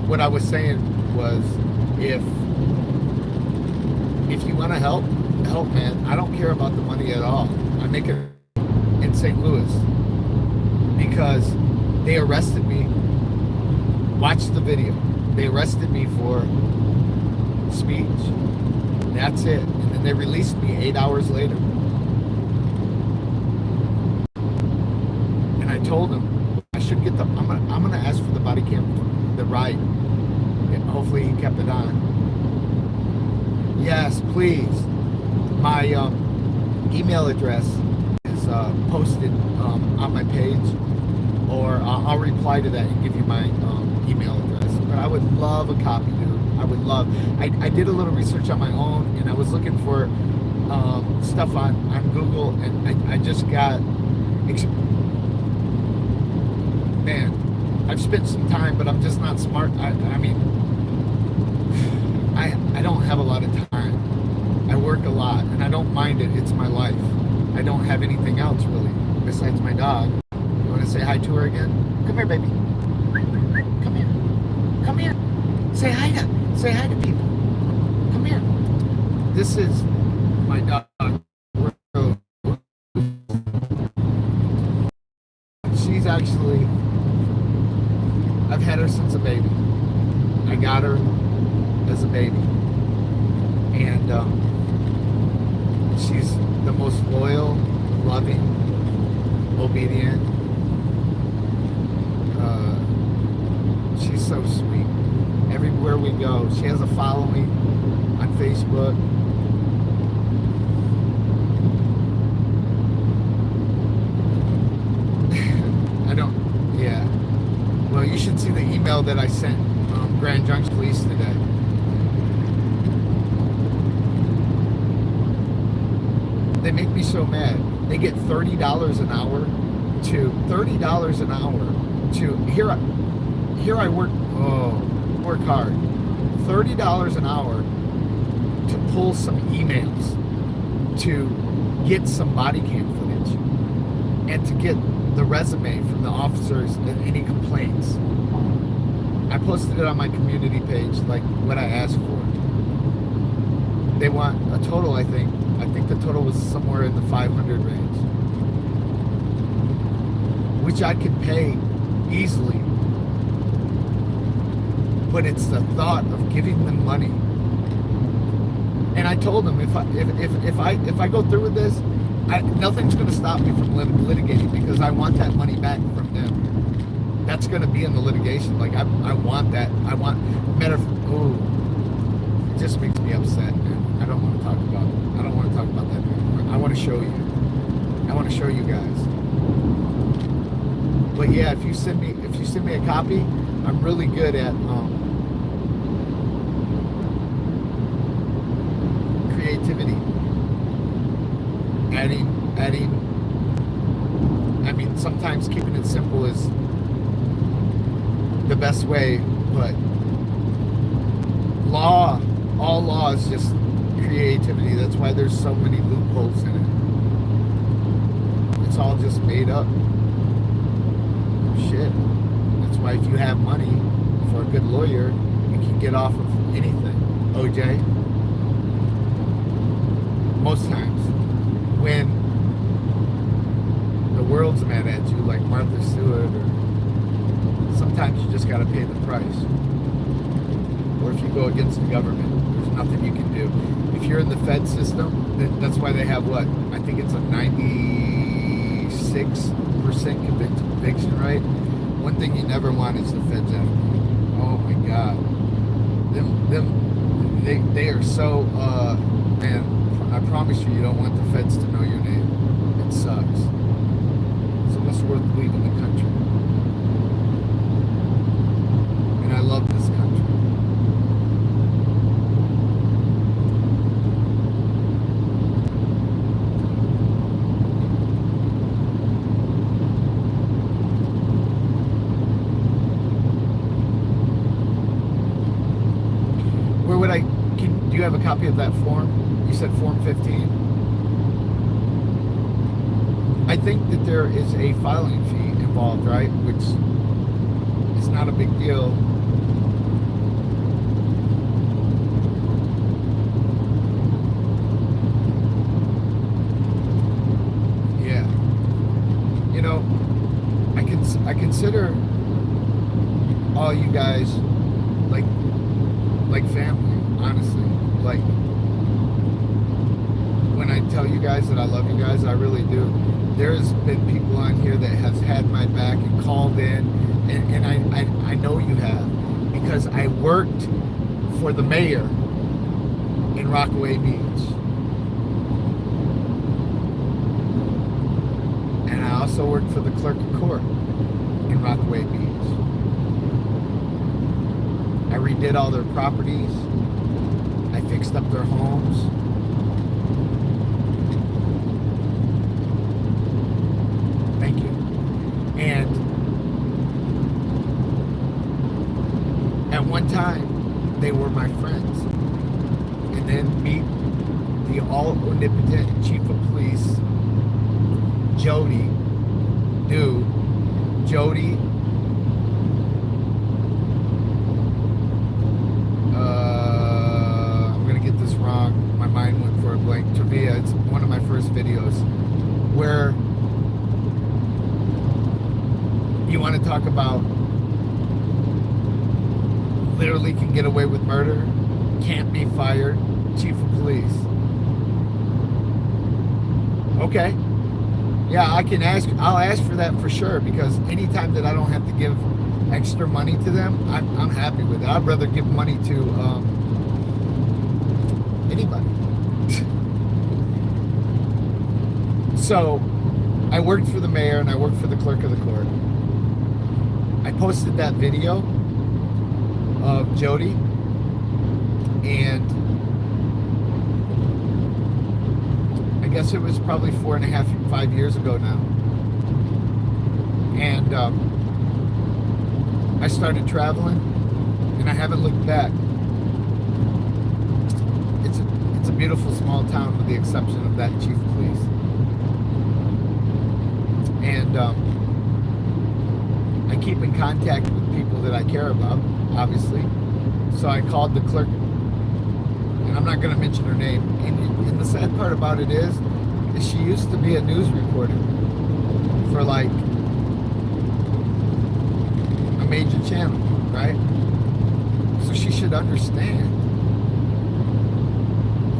what I was saying was, if you want to help, man. I don't care about the money at all. I make it in St. Louis because they arrested me. Watch the video. They arrested me for speech. That's it. And then they released me 8 hours later. And I told them I should get I'm gonna ask for the body cam, the ride. And hopefully he kept it on. Yes, please. My email address is posted on my page, or I'll reply to that and give you my email address. But I would love a copy, dude. I would love. I did a little research on my own, and I was looking for stuff on Google, and I just got. Man, I've spent some time, but I'm just not smart. I mean, I don't have a lot of time. I work a lot, and I don't mind it. It's my life. I don't have anything else really besides my dog. You want to say hi to her again? Come here, baby. Come here. Come here. Say hi to people. Come here. This is my dog. She's actually, I've had her since a baby. I got her as a baby. And she's the most loyal, loving, obedient. She's so sweet. Everywhere we go, she has a following on Facebook. Yeah. Well, you should see the email that I sent Grand Junction Police today. They make me so mad. They get $30 an hour to here I work work hard. $30 an hour to pull some emails, to get some body cam footage, and to get the resume from the officers and any complaints. I posted it on my community page, like what I asked for. They want a total, I think the total was somewhere in the 500 range, which I could pay easily. But it's the thought of giving them money. And I told them if I go through with this, nothing's going to stop me from litigating, because I want that money back from them. That's going to be in the litigation. Like I want that. I want. It just makes me upset, man. I don't want to talk about that anymore. I want to show you. I want to show you guys. But yeah, if you send me a copy, I'm really good at creativity. Adding. I mean, sometimes keeping it simple is the best way, but all law is just creativity. That's why there's so many loopholes in it. It's all just made up shit. That's why if you have money for a good lawyer, you can get off of anything. OJ, most times when the world's mad at you, like Martha Stewart, or sometimes you just got to pay the price. Or if you go against the government, there's nothing you can do. If you're in the Fed system, that's why they have what? I think it's a 96% conviction rate. One thing you never want is the Feds after you. Oh my God. They are so, man, I promise you, you don't want the Feds to know your name. It sucks. It's almost worth leaving the country. And I love this country. Where would do you have a copy of that form? You said Form 15. I think that there is a filing fee involved, right? Which is not a big deal. Yeah. You know, I consider all you guys like family, honestly. Like, when I tell you guys that I love you guys, I really do. There's been people on here that has had my back and called in, and I know you have, because I worked for the mayor in Rockaway Beach. also worked for the clerk of court in Rockaway Beach. I redid all their properties. I fixed up their homes. Thank you. And at one time, they were my friends. And then meet the all-omnipotent chief of police, Jody. Dude, Jody. I'm gonna get this wrong. My mind went for a blank. Trivia. It's one of my first videos where you want to talk about literally can get away with murder, can't be fired, chief of police. Okay. Yeah, I'll ask for that for sure, because anytime that I don't have to give extra money to them, I'm happy with it. I'd rather give money to anybody. So I worked for the mayor and I worked for the clerk of the court. I posted that video of Jody, and I guess it was probably 4.5, 5 years ago now. And I started traveling, and I haven't looked back. It's a beautiful small town, with the exception of that chief of police. And I keep in contact with people that I care about, obviously. So I called the clerk, and I'm not going to mention her name. And the sad part about it is she used to be a news reporter for like a major channel, right? So she should understand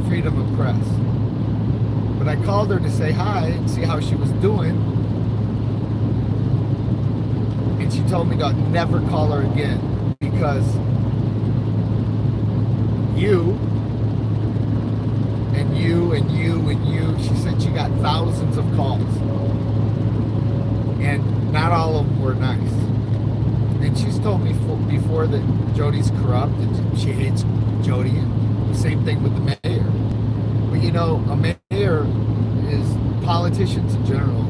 freedom of press. But I called her to say hi and see how she was doing, and she told me to never call her again, because you and you and you and you, she said she got thousands of calls, and not all of them were nice. And she's told me before that Jody's corrupt and she hates Jody, and same thing with the mayor. But you know, a mayor is, politicians in general,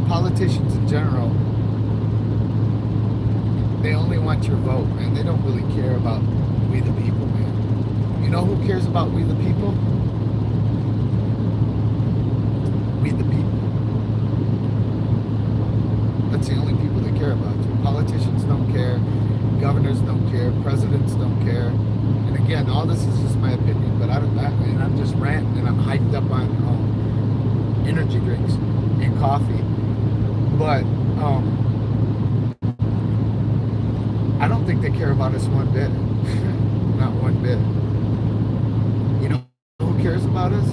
politicians in general, they only want your vote, man. They don't really care about we the people, man. You know who cares about we the people? We the people. That's the only people that care about you. Politicians don't care. Governors don't care. Presidents don't care. And again, all this is just my opinion, but and I'm just ranting, and I'm hyped up on energy drinks and coffee. But I don't think they care about us one bit. Not one bit. You know who cares about us?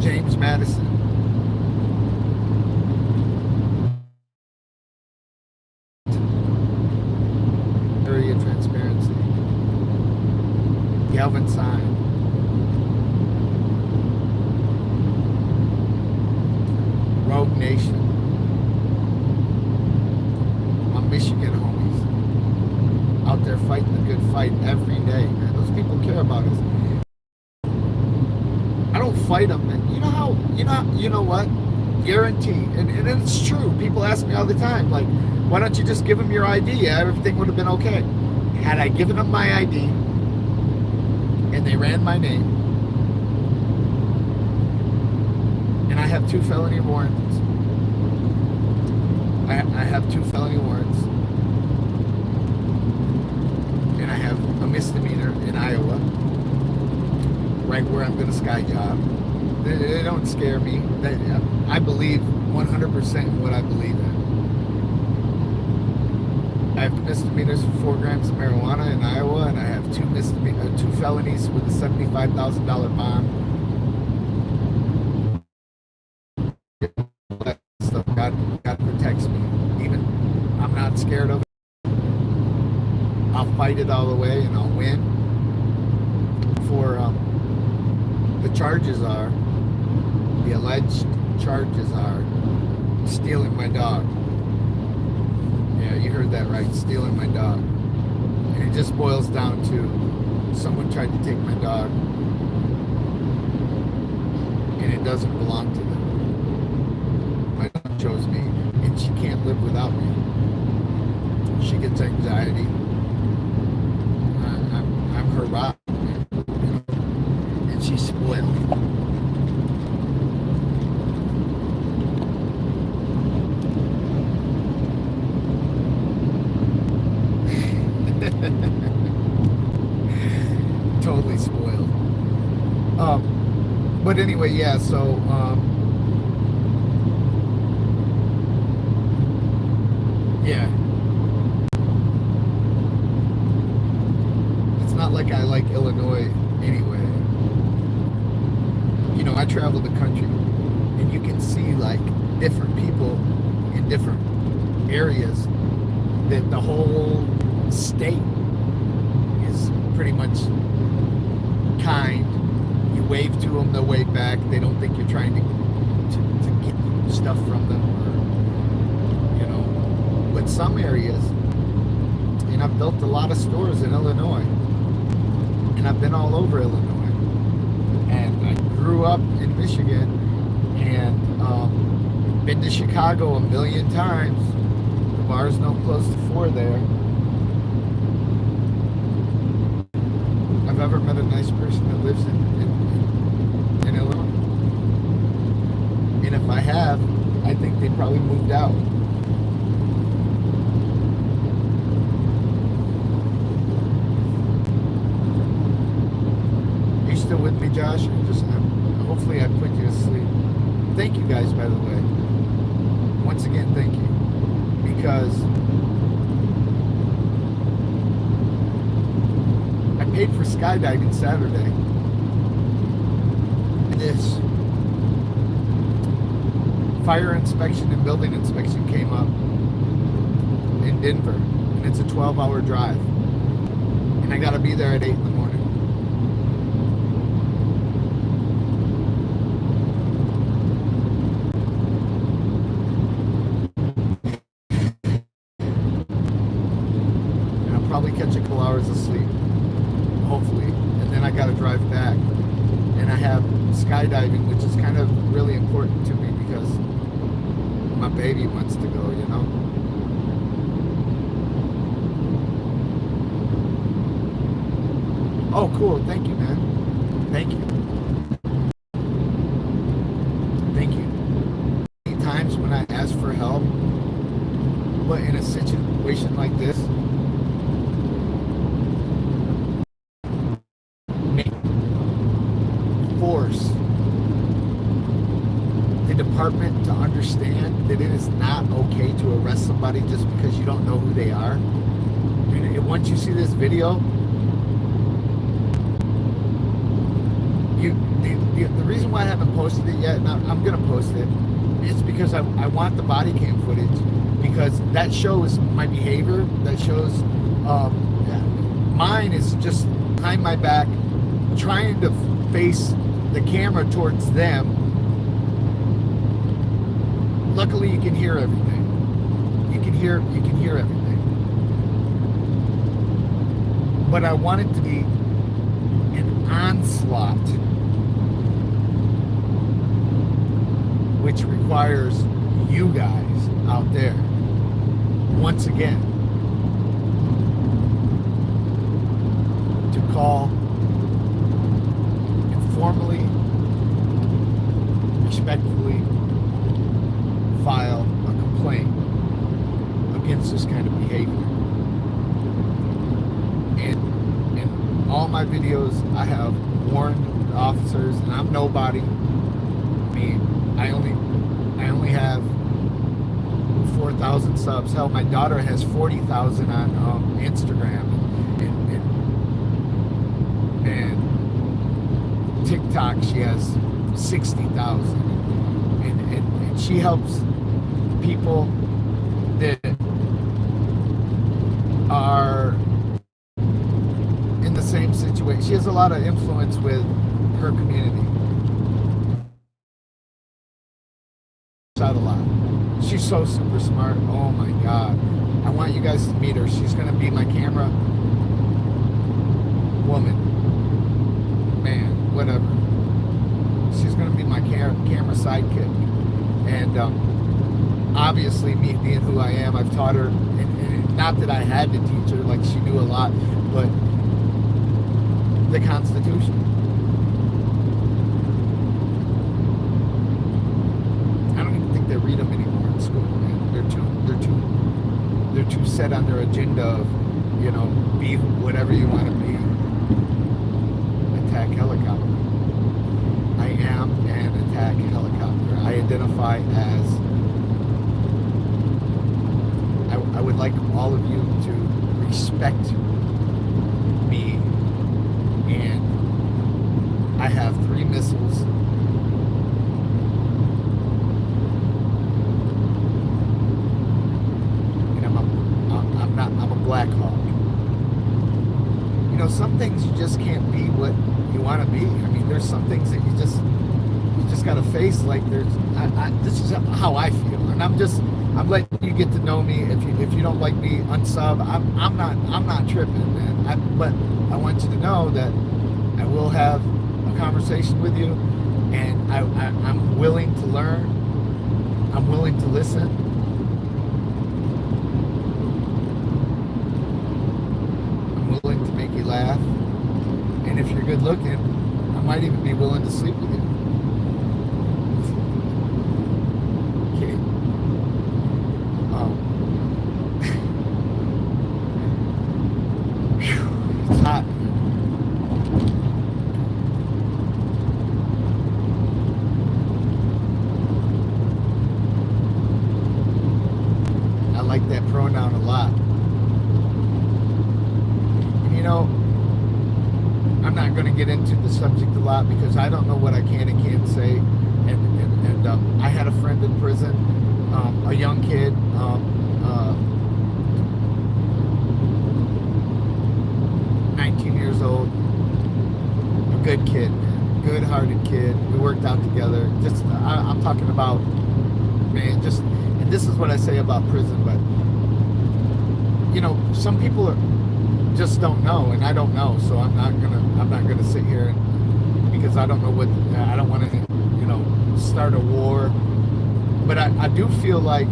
James Madison. Area transparency. Galvin Sign. Rogue Nation. My Michigan homies. Out there fighting the good fight every day, man. Those people care about us. I don't fight them, and you know what? Guarantee, and it's true. People ask me all the time, like, why don't you just give them your ID? Everything would have been okay. Had I given them my ID, and they ran my name, and I have 2 felony warrants. I have 2 felony warrants. And I have a misdemeanor in Iowa, right where I'm going to sky job. They don't scare me. I believe 100% in what I believe in. I have misdemeanors for 4 grams of marijuana in Iowa, and I have 2 felonies with a $75,000 bond. That stuff, God protects me. Even I'm not scared of it. I'll fight it all the way, and I'll win for The charges are, the alleged charges are stealing my dog. Yeah, you heard that right, stealing my dog. And it just boils down to someone tried to take my dog and it doesn't belong to them. My dog chose me and she can't live without me. She gets anxiety. I'm her rock, and she's spoiled. Totally spoiled. But anyway, yeah. So yeah. It's not like I like Illinois anyway. You know, I travel the country and you can see like different people in different areas that the whole state is pretty much kind. You wave to them, they'll wave back. They don't think you're trying to get stuff from them, or, you know. But some areas, and I've built a lot of stores in Illinois, and I've been all over Illinois, and I grew up in Michigan, and been to Chicago a million times. The bars don't close to 4 there. I've ever met a nice person that lives in Illinois. And if I have, I think they probably moved out. Are you still with me, Josh? Or just hopefully I put you to sleep. Thank you guys, by the way. Once again, thank you. Because I paid for skydiving Saturday. This fire inspection and building inspection came up in Denver, and it's a 12-hour drive, and I got to be there at 8 in the morning. And I'll probably catch a couple hours of sleep, hopefully, and then I got to drive back. And I have skydiving, which is kind of really important to me because my baby wants to go, you know. Oh, cool. Thank you, man. Thank you. Thank you. Many times when I ask for help, but in a situation like this, force the department to understand that it is not okay to arrest somebody just because you don't know who they are. And once you see this video, the reason why I haven't posted it yet, and I'm gonna post it, is because I want the body cam footage, because that shows my behavior. That shows mine is just behind my back, trying to face the camera towards them. Luckily, you can hear everything. You can hear everything. But I want it to be an onslaught, which requires you guys out there, once again, to call, formally, respectfully file a complaint against this kind of behavior. And in all my videos, I have warned the officers, and I'm nobody. I mean, I only have 4,000 subs. Hell, my daughter has 40,000 on Instagram, and TikTok, she has 60,000, and she helps people that are in the same situation. She has a lot of influence with her community. Out a lot. She's so super smart. Oh my God. I want you guys to meet her. She's going to be my camera woman. Man, whatever. She's going to be my camera sidekick. And obviously, me being who I am, I've taught her, and not that I had to teach her, like she knew a lot, but the Constitution. I don't even think they read them anymore in school, man. They're too set on their agenda of, you know, be whatever you want to be. Attack helicopter. I am an attack helicopter. I identify as, I would like all of you to respect me, and I have 3 missiles. And I'm a Black Hawk. You know, some things you just can't be what you want to be. I mean, there's some things that you just got to face. Like this is how I feel, and I'm letting you get to know me. If you don't like me, unsub. I'm not tripping, man. But I want you to know that I will have a conversation with you, and I'm willing to learn. I'm willing to listen. I'm willing to make you laugh, and if you're good looking, I might even be willing to sleep with you. It's hot. I like that pronoun a lot. And you know, I'm not going to get into the subject a lot because I don't know what I can and can't say. And I had a friend in prison, a young kid, 19 years old, a good kid, good-hearted kid. We worked out together. I'm talking about, man, and this is what I say about prison, but, you know, some people just don't know, and I don't know, so I'm not gonna sit here because I don't know I don't want to, you know, start a war, but I do feel like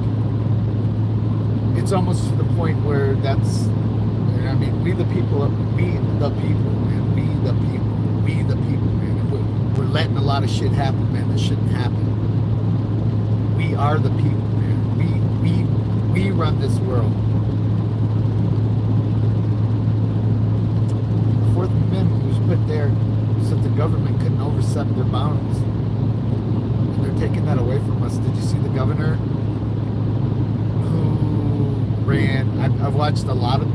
it's almost to the point where that's, I mean, we the people, man, we the people, man, and we're letting a lot of shit happen, man, that shouldn't happen. We are the people, man. We run this world. The Fourth Amendment was put there so that the government couldn't overstep their bounds. And they're taking that away from us. Did you see the governor who ran? I've watched a lot of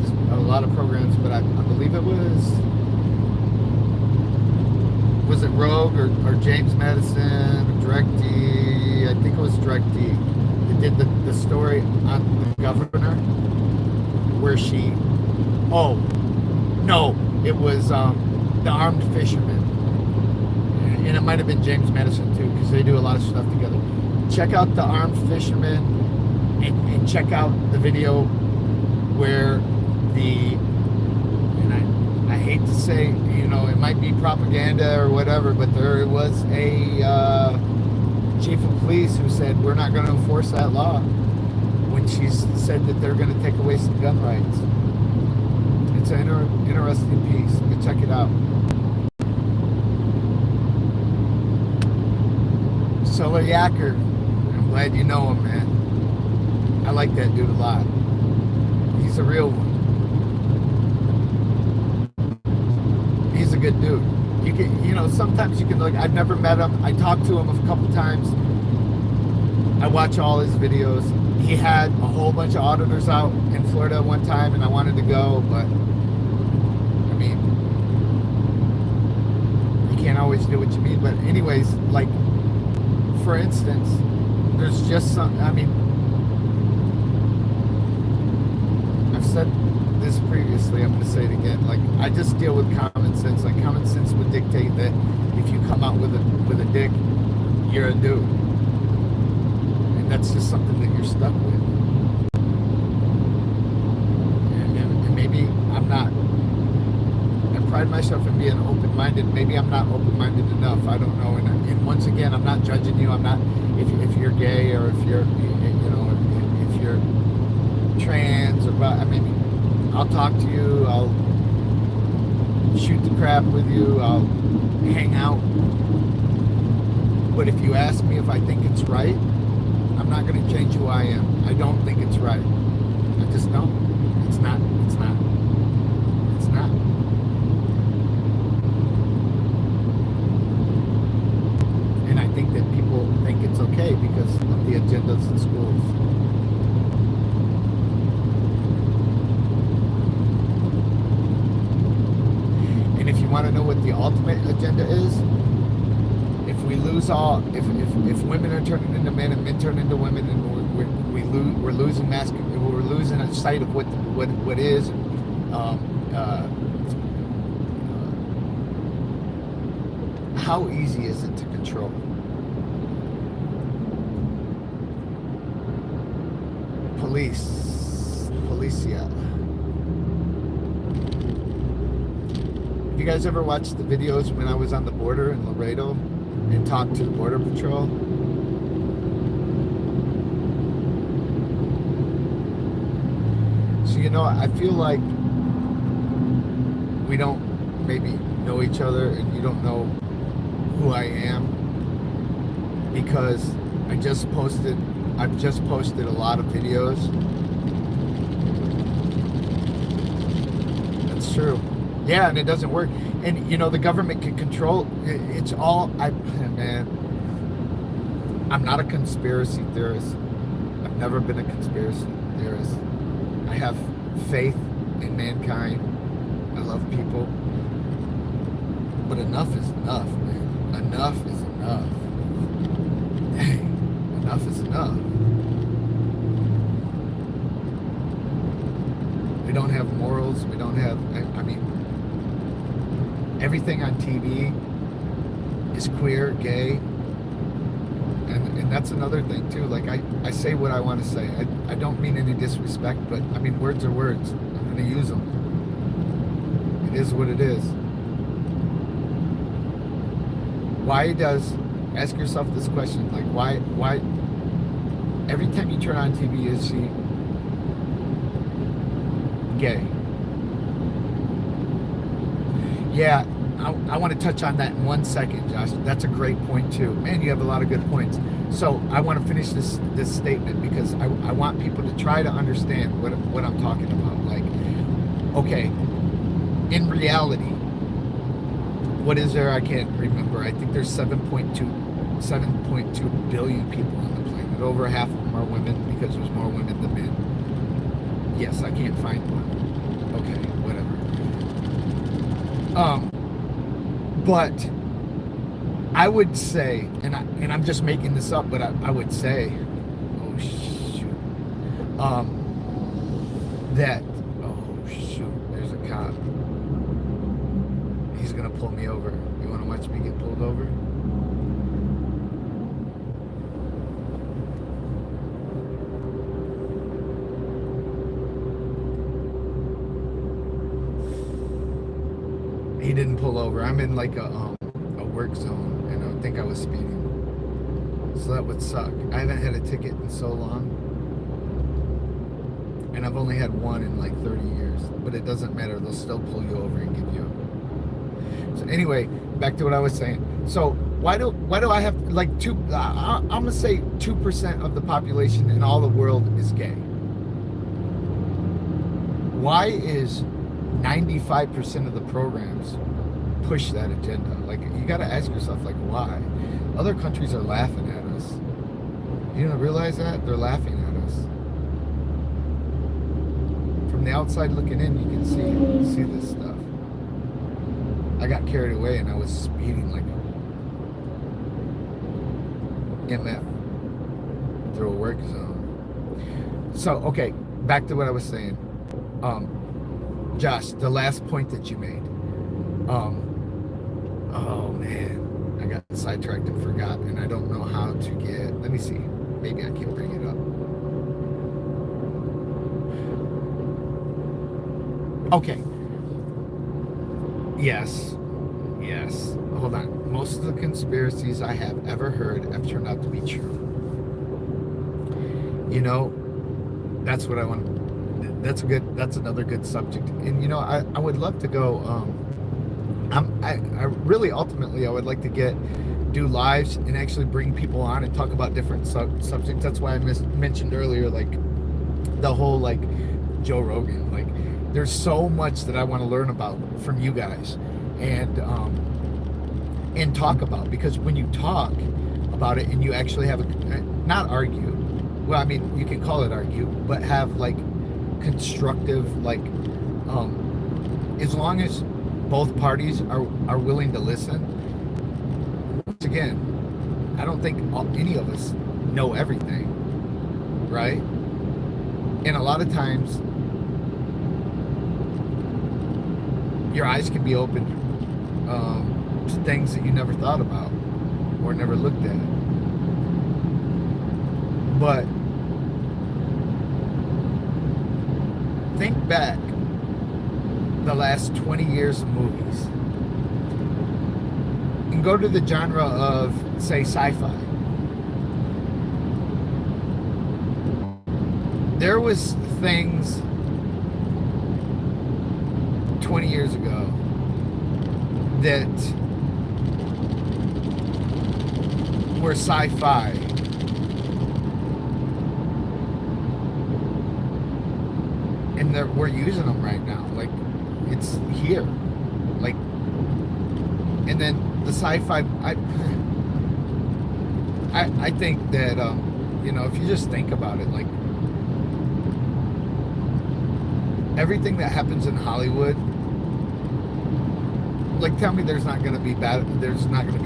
programs, but I believe it was it Rogue or James Madison or Direct D? I think it was Direct D. They did the story on the governor where she, oh no, it was the armed fisherman, and it might have been James Madison too, because they do a lot of stuff together. Check out the armed fisherman, and check out the video where and I hate to say, you know, it might be propaganda or whatever, but there was a chief of police who said we're not going to enforce that law when she said that they're going to take away some gun rights. It's an interesting piece. You can check it out. Sulla Yacker, I'm glad you know him, man. I like that dude a lot. He's a real one. He's a good dude. You can, you know, sometimes you can look. I've never met him. I talked to him a couple times. I watch all his videos. He had a whole bunch of auditors out in Florida one time, and I wanted to go, but I mean, you can't always do what you mean. But anyways, like, for instance, there's just some, I mean, I've said this previously, I'm going to say it again. Like, I just deal with common sense. Like, common sense would dictate that if you come out with a dick, you're a dude, and that's just something that you're stuck with. And maybe I'm not. I pride myself in being open-minded. Maybe I'm not open-minded enough. I don't know. And once again, I'm not judging you. I'm not if you're gay or if you're if you're trans or I mean, I'll talk to you. I'll shoot the crap with you. I'll hang out. But if you ask me if I think it's right, I'm not going to change who I am. I don't think it's right. I just don't. It's not. It's not. It's not. And I think that people think it's okay because of the agendas in schools. And if you want to know what the ultimate agenda is, if we lose all, if women are turning into men and men turn into women, and we're losing we're losing a sight of what is. How easy is it to control? Policia. Have you guys ever watched the videos when I was on the border in Laredo and talked to the Border Patrol? So, I feel like we don't maybe know each other and you don't know who I am because I've just posted a lot of videos. That's true. Yeah, and it doesn't work. And the government can control it's all man. I'm not a conspiracy theorist. I've never been a conspiracy theorist. I have faith in mankind. I love people. But enough is enough, man. Enough is enough. Dang, enough is enough. We don't have morals. We don't have, I mean, everything on TV is queer, gay, and that's another thing too. Like I say what I want to say. I don't mean any disrespect, but I mean words are words. I'm going to use them. It is what it is. Ask yourself this question, like why every time you turn on TV is she gay? Yeah, I want to touch on that in 1 second, Josh. That's a great point too. Man, you have a lot of good points. So I want to finish this statement because I want people to try to understand what I'm talking about. Like, okay, in reality, what is there? I can't remember. I think there's 7.2 billion people on the planet. Over half of them are women because there's more women than men. Yes, I can't find one. Okay, whatever. But I would say, and I'm just making this up, but I would say, oh shoot, there's a cop. He's gonna pull me over. You wanna watch me get pulled over? He didn't pull over. I'm in like a work zone, and I think I was speeding. So that would suck. I haven't had a ticket in so long, and I've only had one in like 30 years. But it doesn't matter. They'll still pull you over and give you. So anyway, back to what I was saying. So why do I have like I'm gonna say 2% of the population in all the world is gay? Why is 95% of the programs push that agenda? Like, you got to ask yourself, like, why? Other countries are laughing at us. You don't realize that? They're laughing at us. From the outside looking in, you can see this stuff. I got carried away and I was speeding like a MF through a work zone. So, okay, back to what I was saying. Josh, the last point that you made. Oh man, I got sidetracked and forgot, and I don't know how to get. Let me see. Maybe I can bring it up. Okay. Yes. Yes. Hold on. Most of the conspiracies I have ever heard have turned out to be true. You know, that's what I want. That's a good. That's another good subject. And I would love to go. I really ultimately I would like to do lives and actually bring people on and talk about different subjects. That's why I mentioned earlier, like the whole like Joe Rogan. Like, there's so much that I want to learn about from you guys, and talk about, because when you talk about it and you actually have not argue. Well, I mean, you can call it argue, but have like constructive, like, as long as both parties are willing to listen. Once again, I don't think any of us know everything, right? And a lot of times your eyes can be opened to things that you never thought about or never looked at. But think back the last 20 years of movies and go to the genre of, say, sci-fi. There was things 20 years ago that were sci-fi and we're using them right now. Like, it's here. Like, and then the sci-fi, I think that if you just think about it, like, everything that happens in Hollywood, like, tell me there's not going to be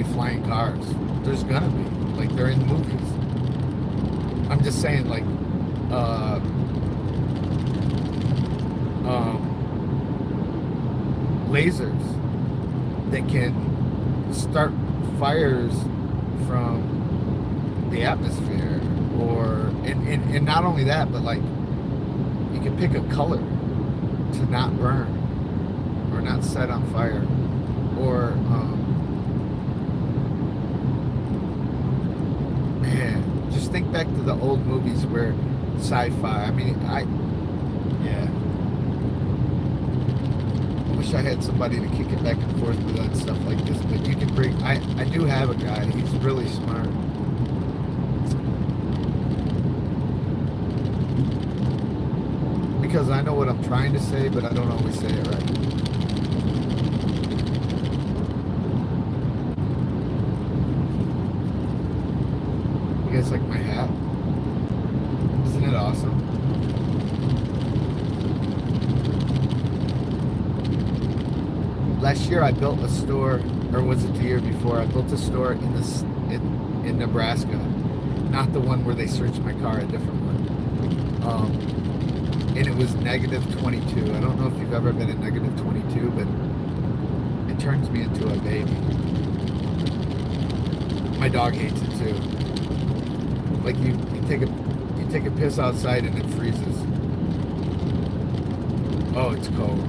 flying cars. There's going to be. Like, they're in movies. I'm just saying, like, lasers that can start fires from the atmosphere, and not only that, but like, you can pick a color to not burn or not set on fire, or man, just think back to the old movies where sci-fi. I mean, yeah. I wish I had somebody to kick it back and forth with on stuff like this, but you can bring. I do have a guy. He's really smart. Because I know what I'm trying to say, but I don't always say it right. You guys like my hat? Isn't it awesome? Last year I built a store, or was it the year before? I built a store in Nebraska, not the one where they searched my car, a different one. And it was negative 22. I don't know if you've ever been in negative 22, but it turns me into a baby. My dog hates it too. Like, you take a piss outside and it freezes. Oh, it's cold.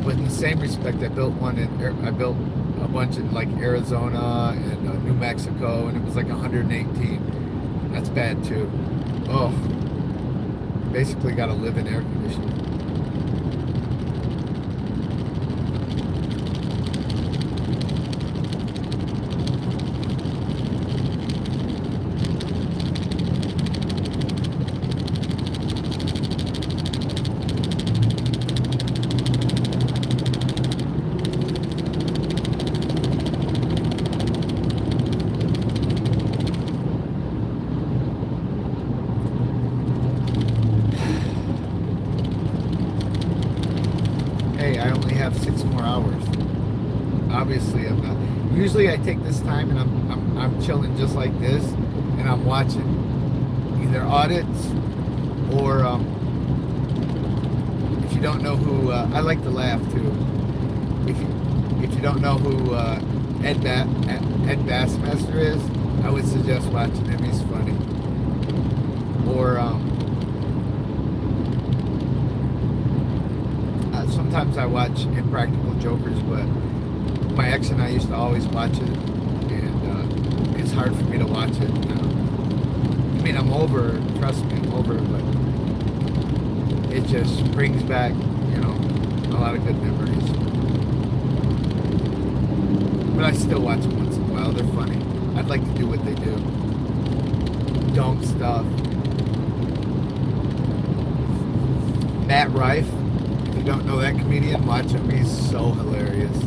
But in the same respect, I built a bunch in like Arizona and New Mexico, and it was like 118. That's bad too. Oh, basically got to live in air conditioning. Hey, I only have 6 more hours. Obviously, I'm not. Usually, I take this time and I'm chilling just like this, and I'm watching either audits or don't know who, I like to laugh too. If you don't know who Ed Bassmaster is, I would suggest watching him. He's funny. Or sometimes I watch Impractical Jokers, but my ex and I used to always watch it, and it's hard for me to watch it now. I mean, I'm over it, trust me, I'm over it, but it just brings back, a lot of good memories. But I still watch them once in a while. They're funny. I'd like to do what they do. Dumb stuff. Matt Rife. If you don't know that comedian, watch him. He's so hilarious.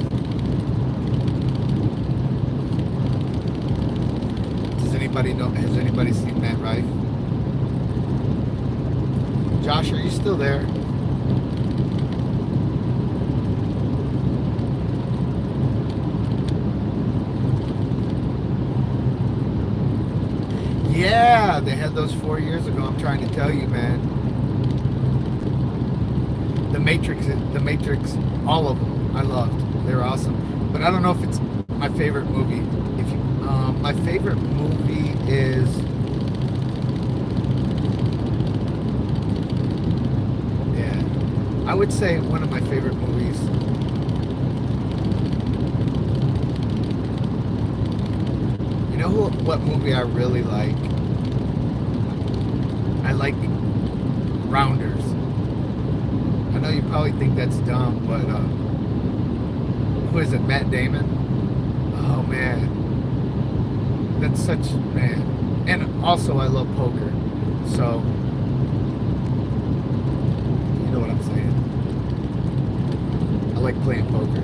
Does anybody know? Has anybody seen Matt Rife? Josh, are you still there? Yeah, they had those 4 years ago. I'm trying to tell you, man. The Matrix, all of them, I loved. They were awesome. But I don't know if it's my favorite movie. My favorite movie is, I would say one of my favorite movies. You know what movie I really like? I like Rounders. I know you probably think that's dumb, but who is it? Matt Damon? Oh man, that's such, man. And also I love poker, so you know what I'm saying. I like playing poker,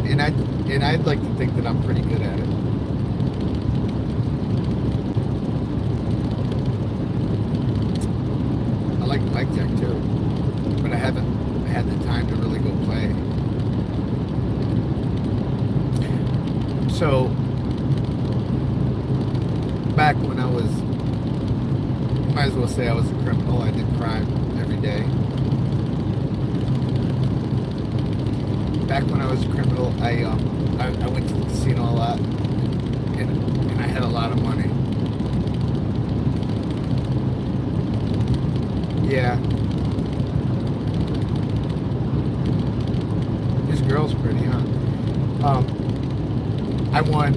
and I'd like to think that I'm pretty good at it. I like blackjack too, but I haven't had the time to really go play. So back when I was, you might as well say I was a criminal. I did crime every day. Back when I was a criminal, I went to the casino a lot, and I had a lot of money. Yeah. This girl's pretty, huh? I won,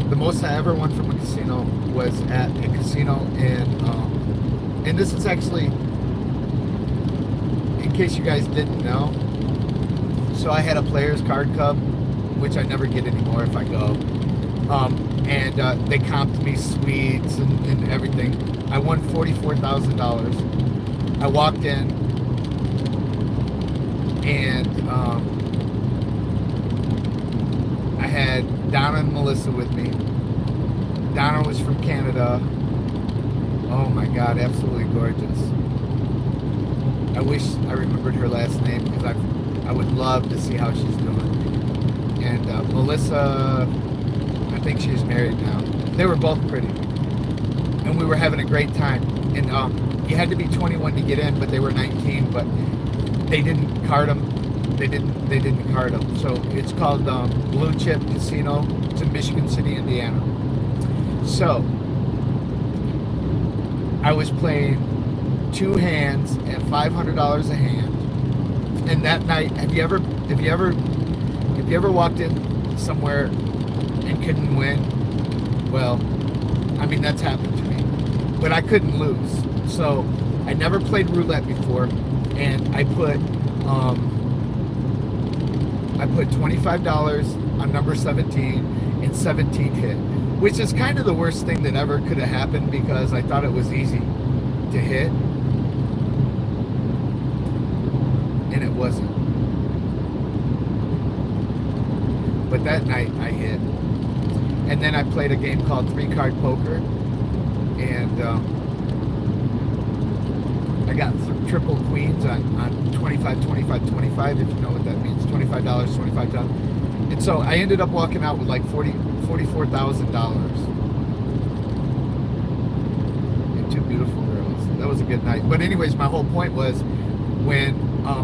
the most I ever won from a casino was at a casino in, and this is actually, in case you guys didn't know, so I had a Players Card Cup, which I never get anymore if I go, and they comped me suites and everything. I won $44,000. I walked in, and I had Donna and Melissa with me. Donna was from Canada. Oh my God, absolutely gorgeous. I wish I remembered her last name, because I would love to see how she's doing. And Melissa, I think she's married now. They were both pretty, and we were having a great time. And you had to be 21 to get in, but they were 19. But they didn't card them. They didn't card them. So it's called Blue Chip Casino. It's in Michigan City, Indiana. So I was playing 2 hands at $500 a hand. And that night, have you ever walked in somewhere and couldn't win? Well, I mean, that's happened to me. But I couldn't lose. So I never played roulette before, and I put $25 on number 17, and 17 hit, which is kind of the worst thing that ever could have happened, because I thought it was easy to hit, and it wasn't. But that night I hit. And then I played a game called 3-card poker, and I got triple queens on 25, 25, 25, if you know what that means. $25, $25. And so I ended up walking out with like $44,000 and 2 beautiful girls. That was a good night. But anyways, my whole point was, When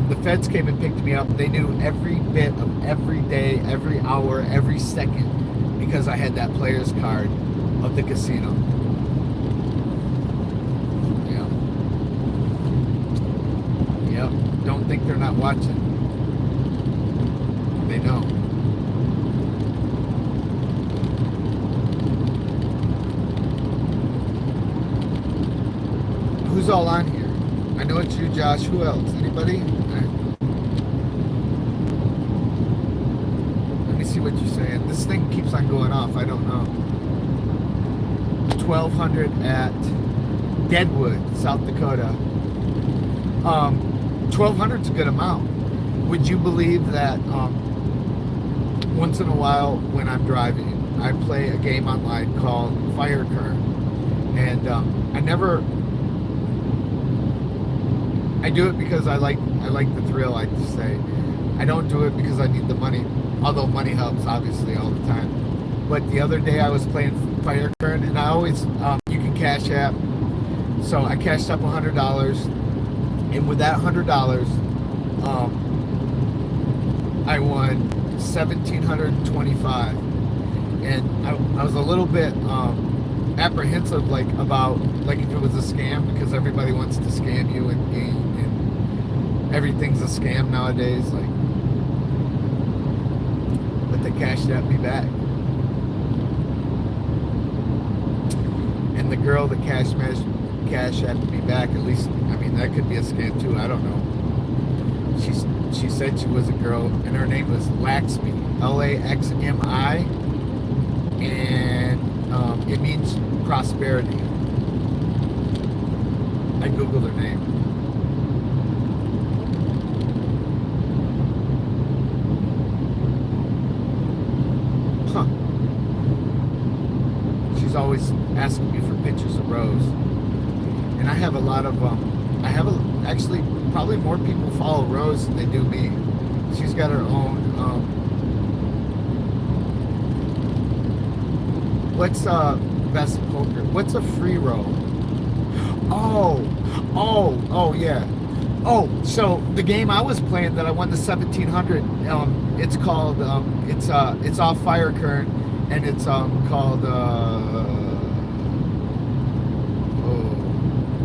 the feds came and picked me up, they knew every bit of every day, every hour, every second, because I had that player's card of the casino. Yeah. Yep. Don't think they're not watching. They know. Who's all on here? I know it's you, Josh. Who else? Anybody? Let me see what you're saying. This thing keeps on going off. I don't know. 1200 at Deadwood, South Dakota. 1200's a good amount. Would you believe that once in a while when I'm driving, I play a game online called Fire Current, and I do it because I like the thrill. I just say I don't do it because I need the money, although money helps obviously all the time. But the other day I was playing Fire Current, and I always you can cash app. So I cashed up $100, and with that $100, I won $1,725, and I was a little bit apprehensive, like about like if it was a scam, because everybody wants to scam you and everything's a scam nowadays. Like, but they cashed at me back, and the girl that cashed at me back, at least, I mean, that could be a scam too. I don't know. She said she was a girl, and her name was Laxmi, Laxmi, and it means prosperity. I googled her name. Huh. She's always asking me for pictures of Rose, and I have a lot of actually probably more people follow Rose than they do me. She's got her own what's best poker, what's a free roll? Oh yeah. Oh, so the game I was playing that I won the 1,700, it's called it's off Fire Current, and it's called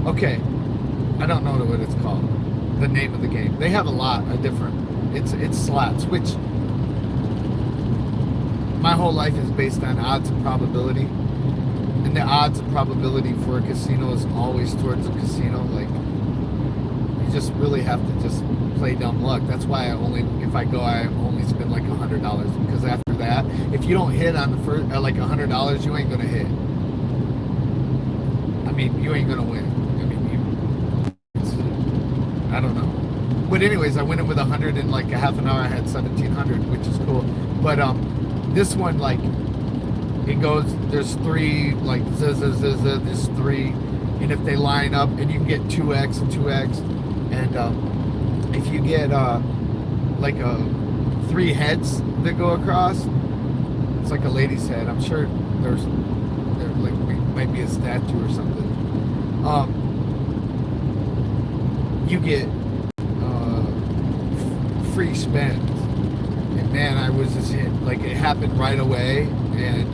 okay, I don't know what it's called, the name of the game. They have a lot of different, it's slots, which my whole life is based on odds and probability, and the odds and probability for a casino is always towards a casino. Like, you just really have to just play dumb luck. That's why I only spend like $100, because after that, if you don't hit on the first like $100, you ain't gonna hit. I mean, you ain't gonna win. I don't know. But anyways, I went in with 100 in like a half an hour. I had 1,700, which is cool. But this one, like, it goes, there's three, like, there's three, and if they line up, and you can get 2x and 2x, and if you get like three heads that go across, it's like a lady's head. I'm sure there like might be a statue or something. You get free spins, and man, I was just hit, like, it happened right away, and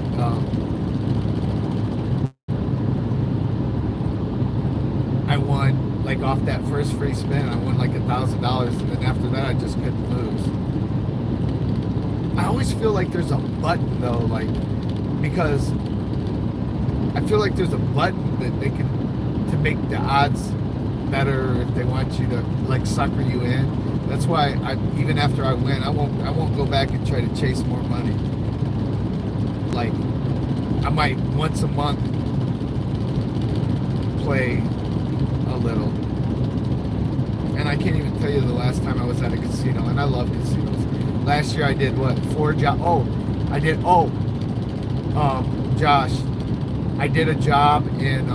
I won, like, off that first free spin, I won like $1,000, and then after that I just couldn't lose. I always feel like there's a button though, like, because I feel like there's a button that they can, to make the odds better if they want you to, like, sucker you in. That's why even after I win, I won't go back and try to chase more money. Like, I might once a month play a little. And I can't even tell you the last time I was at a casino, and I love casinos. Last year I did what? 4 jobs. Josh, I did a job in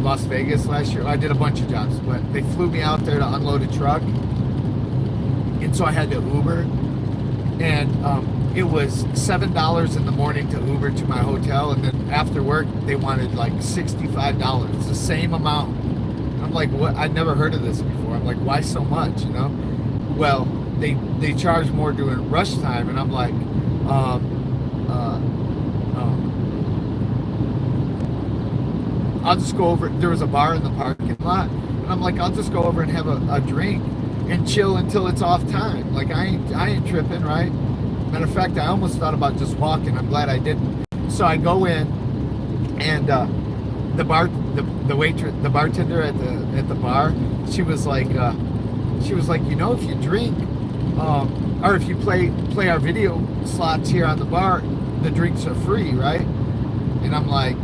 Las Vegas last year. I did a bunch of jobs, but they flew me out there to unload a truck, and so I had to Uber, and it was $7 in the morning to Uber to my hotel, and then after work they wanted like $65, the same amount. I'm I'm like, what? I'd never heard of this before. I'm like, why so much? You know? Well, they charge more during rush time, and I'm like, I'll just go over. There was a bar in the parking lot, and I'm like, I'll just go over and have a drink and chill until it's off time. Like I ain't tripping, right? Matter of fact, I almost thought about just walking. I'm glad I didn't. So I go in, and the bartender at the bar, she was like, you know, if you drink, or if you play our video slots here on the bar, the drinks are free, right? And I'm like,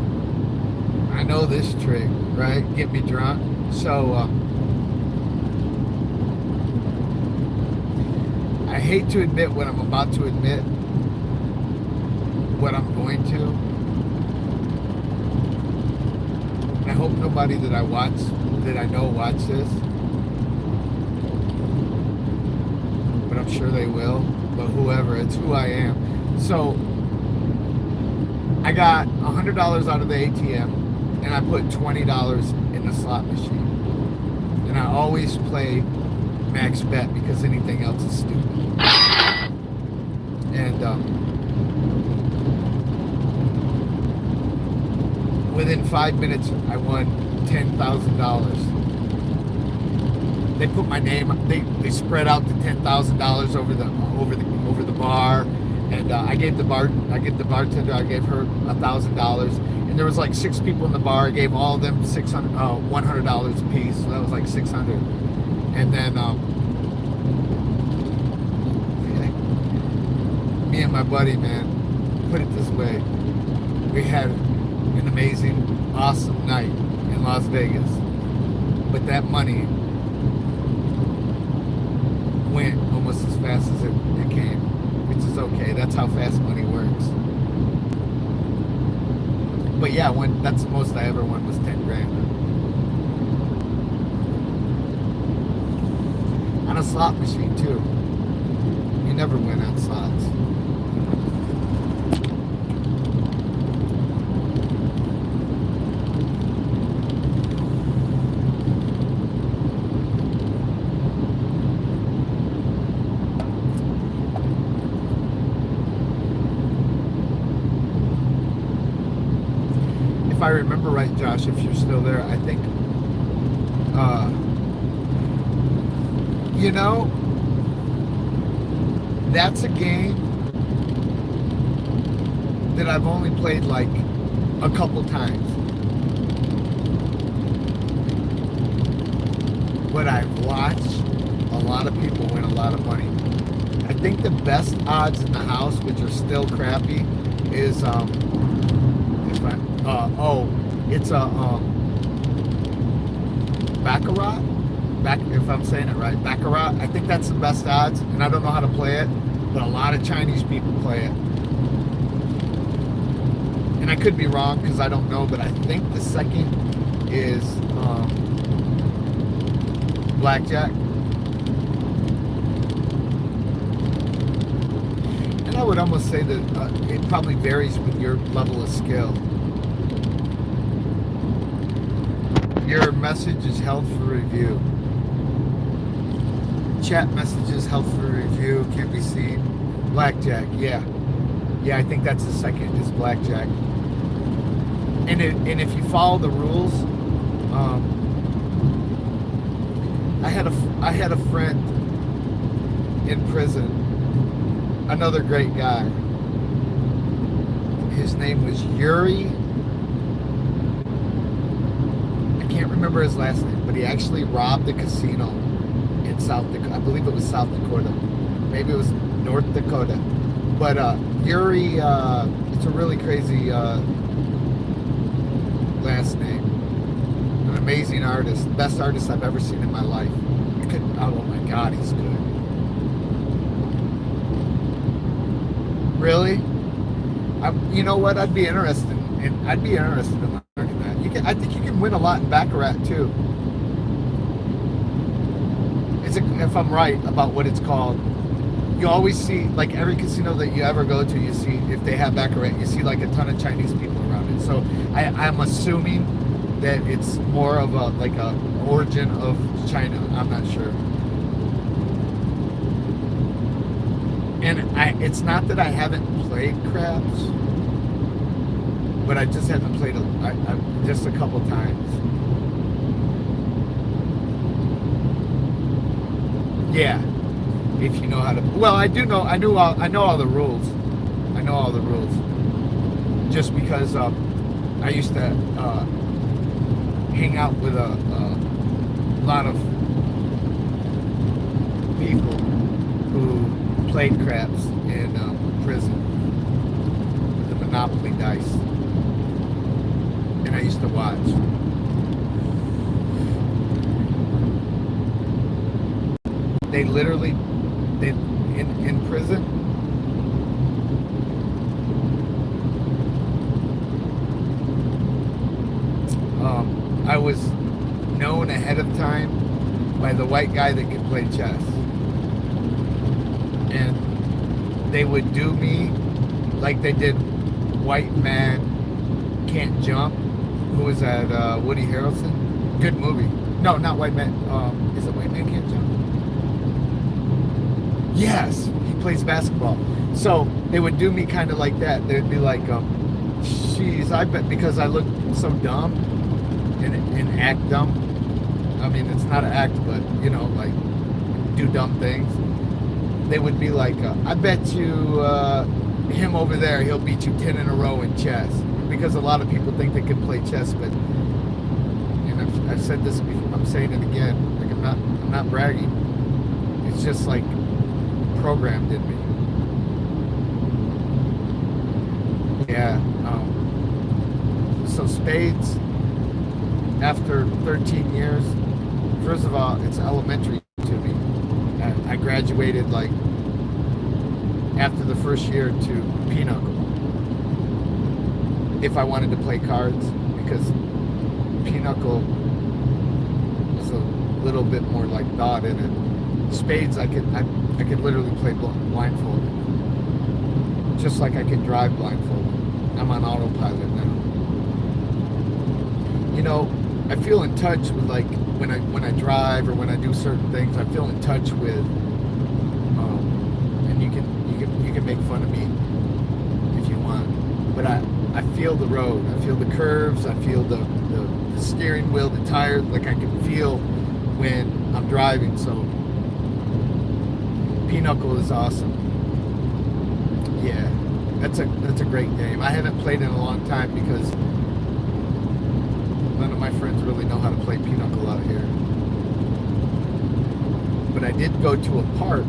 I know this trick, right? Get me drunk. So I hate to admit what I'm about to admit, what I'm going to. And I hope nobody that I know watch this, but I'm sure they will. But whoever, it's who I am. So I got $100 out of the ATM. And I put $20 in the slot machine. And I always play max bet because anything else is stupid. And within 5 minutes, I won $10,000. They put my name. They spread out the $10,000 over the bar. And I gave the bartender. I gave her $1,000. There was like 6 people in the bar. I gave all of them $100 a piece, so that was like $600. And then me and my buddy, man, put it this way: we had an amazing, awesome night in Las Vegas, but that money went almost as fast as it came, which is okay. That's how fast money works. But yeah, that's the most I ever won was 10 grand. On a slot machine too. You never win on slots. If I remember right, Josh, if you're still there, I think, you know, that's a game that I've only played like a couple times. But I've watched a lot of people win a lot of money. I think the best odds in the house, which are still crappy, is it's a baccarat. If I'm saying it right, baccarat. I think that's the best odds, and I don't know how to play it, but a lot of Chinese people play it. And I could be wrong because I don't know, but I think the second is blackjack. And I would almost say that it probably varies with your level of skill. Your message is held for review. Chat messages held for review, can't be seen. Blackjack, yeah. Yeah, I think that's the second, is blackjack. And if you follow the rules, I had a friend in prison, another great guy. His name was Yuri. I can't remember his last name, but he actually robbed a casino in South Dakota. I believe it was South Dakota. Maybe it was North Dakota. But Yuri, it's a really crazy last name. An amazing artist. Best artist I've ever seen in my life. Oh my God, he's good. Really? You know what? I'd be interested in learning that. I think you can win a lot in baccarat too. If I'm right about what it's called, you always see, like every casino that you ever go to, you see, if they have baccarat, you see like a ton of Chinese people around it. So I'm assuming that it's more of a origin of China. I'm not sure. And it's not that I haven't played craps, but I just haven't played just a couple times. Yeah, if you know how to. Well, I do know. I know all the rules. I know all the rules. Just because I used to hang out with a lot of people who played craps in prison with the Monopoly dice, and I used to watch. They literally, in prison. I was known ahead of time by the white guy that could play chess, and they would do me like they did White Man Can't Jump. Who was that? Woody Harrelson. Good movie. No, not White Man. Is it White Man Can't Jump? Yes, he plays basketball. So they would do me kind of like that. They'd be like, "Geez, I bet because I look so dumb and act dumb. I mean, it's not an act, but you know, like do dumb things." They would be like, "I bet you him over there, he'll beat you 10 in a row in chess." Because a lot of people think they can play chess, but and I've said this before. I'm saying it again. Like I'm not bragging. It's just like programmed in me. Yeah. So spades, after 13 years, first of all, it's elementary to me. I graduated like after the first year to pinochle. If I wanted to play cards, because pinochle is a little bit more like thought in it. Spades, I could literally play blindfolded, just like I could drive blindfolded. I'm on autopilot now. You know, I feel in touch with, like, when I drive or when I do certain things, I feel in touch with, and you can make fun of me if you want, but I feel the road, I feel the curves, I feel the steering wheel, the tires, like I can feel when I'm driving. So pinochle is awesome. Yeah, that's a great game. I haven't played in a long time because none of my friends really know how to play pinochle out here. But I did go to a park.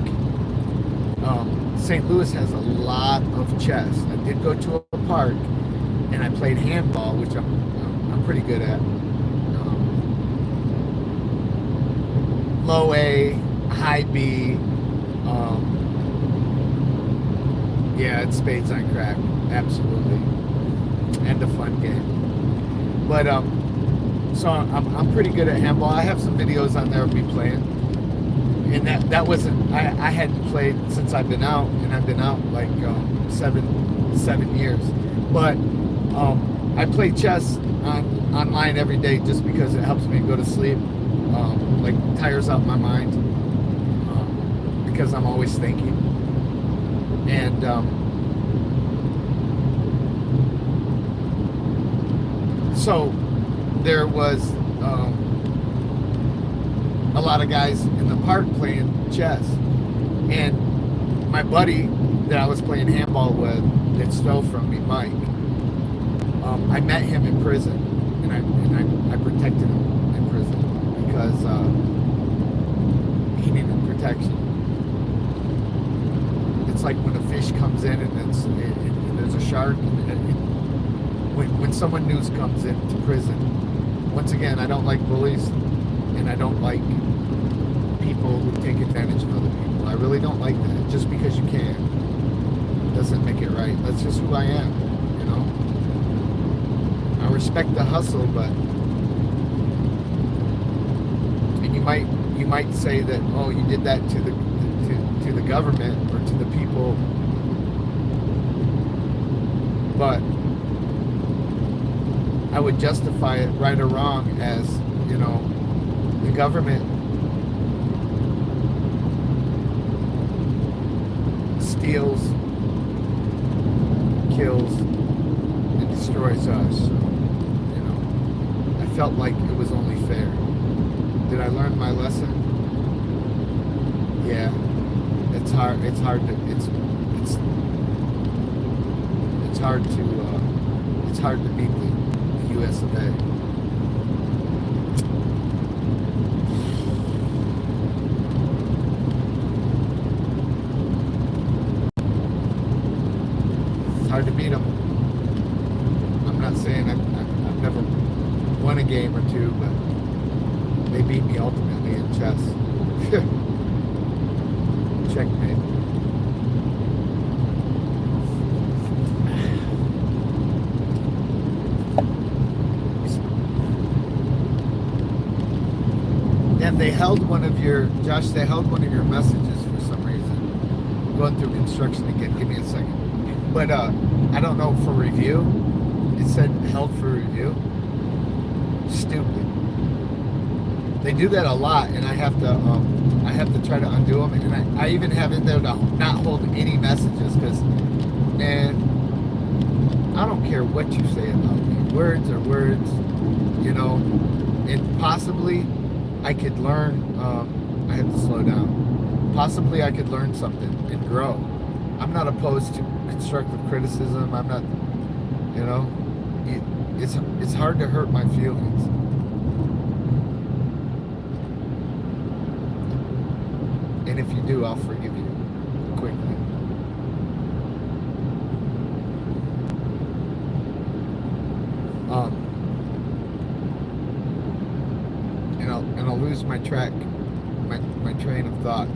St. Louis has a lot of chess. I did go to a park and I played handball, which I'm pretty good at. Low A, high B. Yeah, it's spades on crack, absolutely, and a fun game. But so I'm pretty good at handball. I have some videos on there of me playing, and that wasn't I hadn't played since I've been out, and I've been out like 7 years. But I play chess online every day just because it helps me go to sleep, like tires out my mind, because I'm always thinking. And so there was a lot of guys in the park playing chess, and my buddy that I was playing handball with that stole from me, Mike, I met him in prison, and I protected him in prison because he needed protection. It's like when a fish comes in and there's a shark. When someone new comes into prison, once again, I don't like bullies, and I don't like people who take advantage of other people. I really don't like that. Just because you can doesn't make it right. That's just who I am, you know. I respect the hustle, but and you might say that, oh, you did that to the government or to the people, but I would justify it, right or wrong, as, you know, The government steals, kills, and destroys us. So, I felt like it was only fair. Did I learn my lesson? Yeah. It's hard. It's hard to. It's hard to. It's hard to beat the U.S. of A. It's hard to beat them. I'm not saying I've never won a game or two, but they beat me ultimately in chess. Checkmate. And they held one of your, Josh, they held one of your messages for some reason. I'm going through construction again. Give me a second. But I don't know, for review. It said held for review. Stupid. They do that a lot, and I have to try to undo them. And I even have in there to not hold any messages, because, man, I don't care what you say about me. Words are words, and possibly I could learn. I have to slow down. Possibly I could learn something and grow. I'm not opposed to constructive criticism. I'm not, it's hard to hurt my feelings. And if you do, I'll forgive you quickly. And I'll lose my track, my train of thought.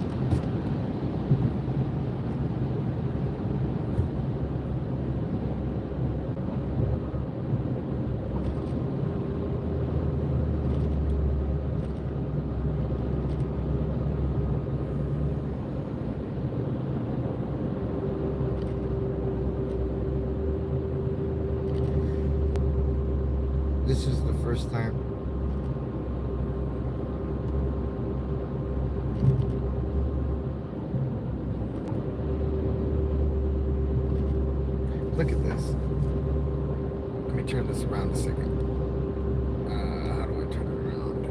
This is the first time. Look at this. Let me turn this around a second. How do I turn it around?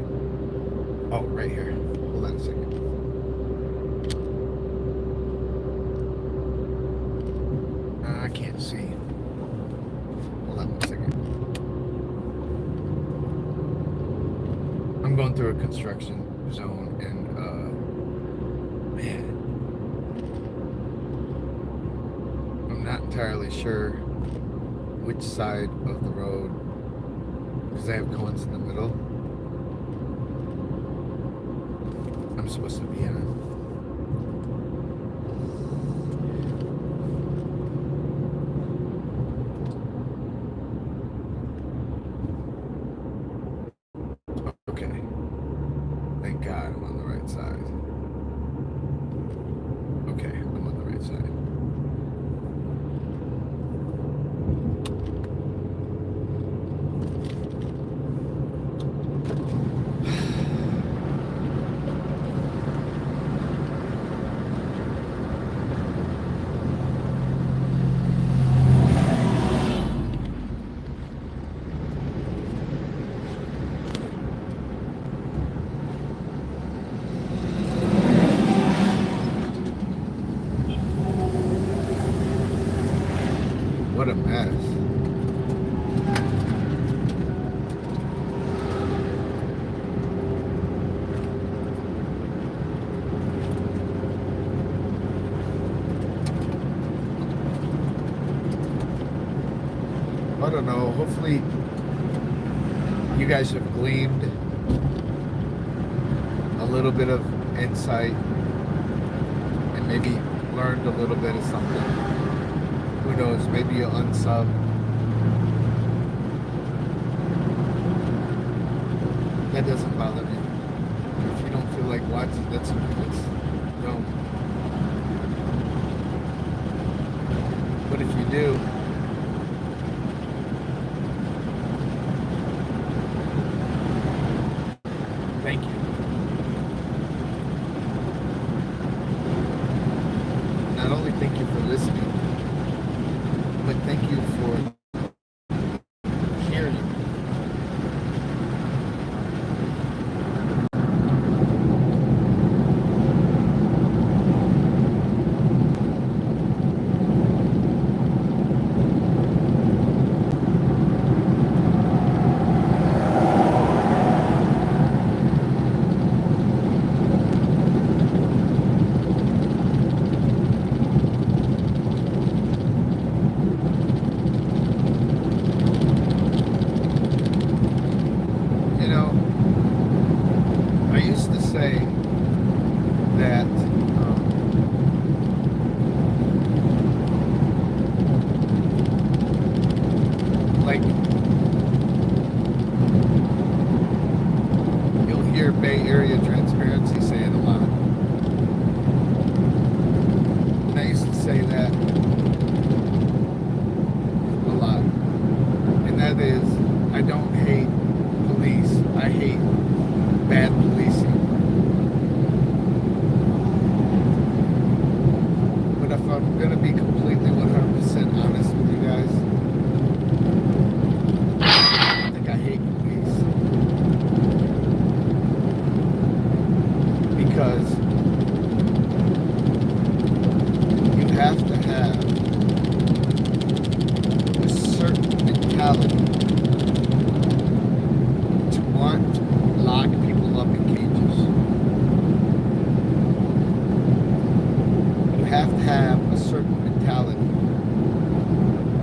Oh, right here. Hold on a second. I can't see. Hold on one second. I'm going through a construction zone, and man, I'm not entirely sure which side of the road, because I have cones in the middle, I'm supposed to be on. Okay. Thank God I'm on the right side. Okay, I'm on the right side. What a mess. I don't know. Hopefully you guys have gleaned a little bit of insight and maybe learned a little bit of something. Who knows? Maybe you'll unsub. That doesn't bother me. If you don't feel like watching, that's don't. But if you do, thank you. thank you for listening. But thank you for caring. You know, I used to say that like you'll hear Bay Area Transparency say it a lot. And I used to say that a lot. And that is, I don't hate police. I hate bad policing. But if I'm going to be completely 100% honest with you guys, I think I hate police. Because you have to have a certain mentality to want to lock people up in cages. You have to have a certain mentality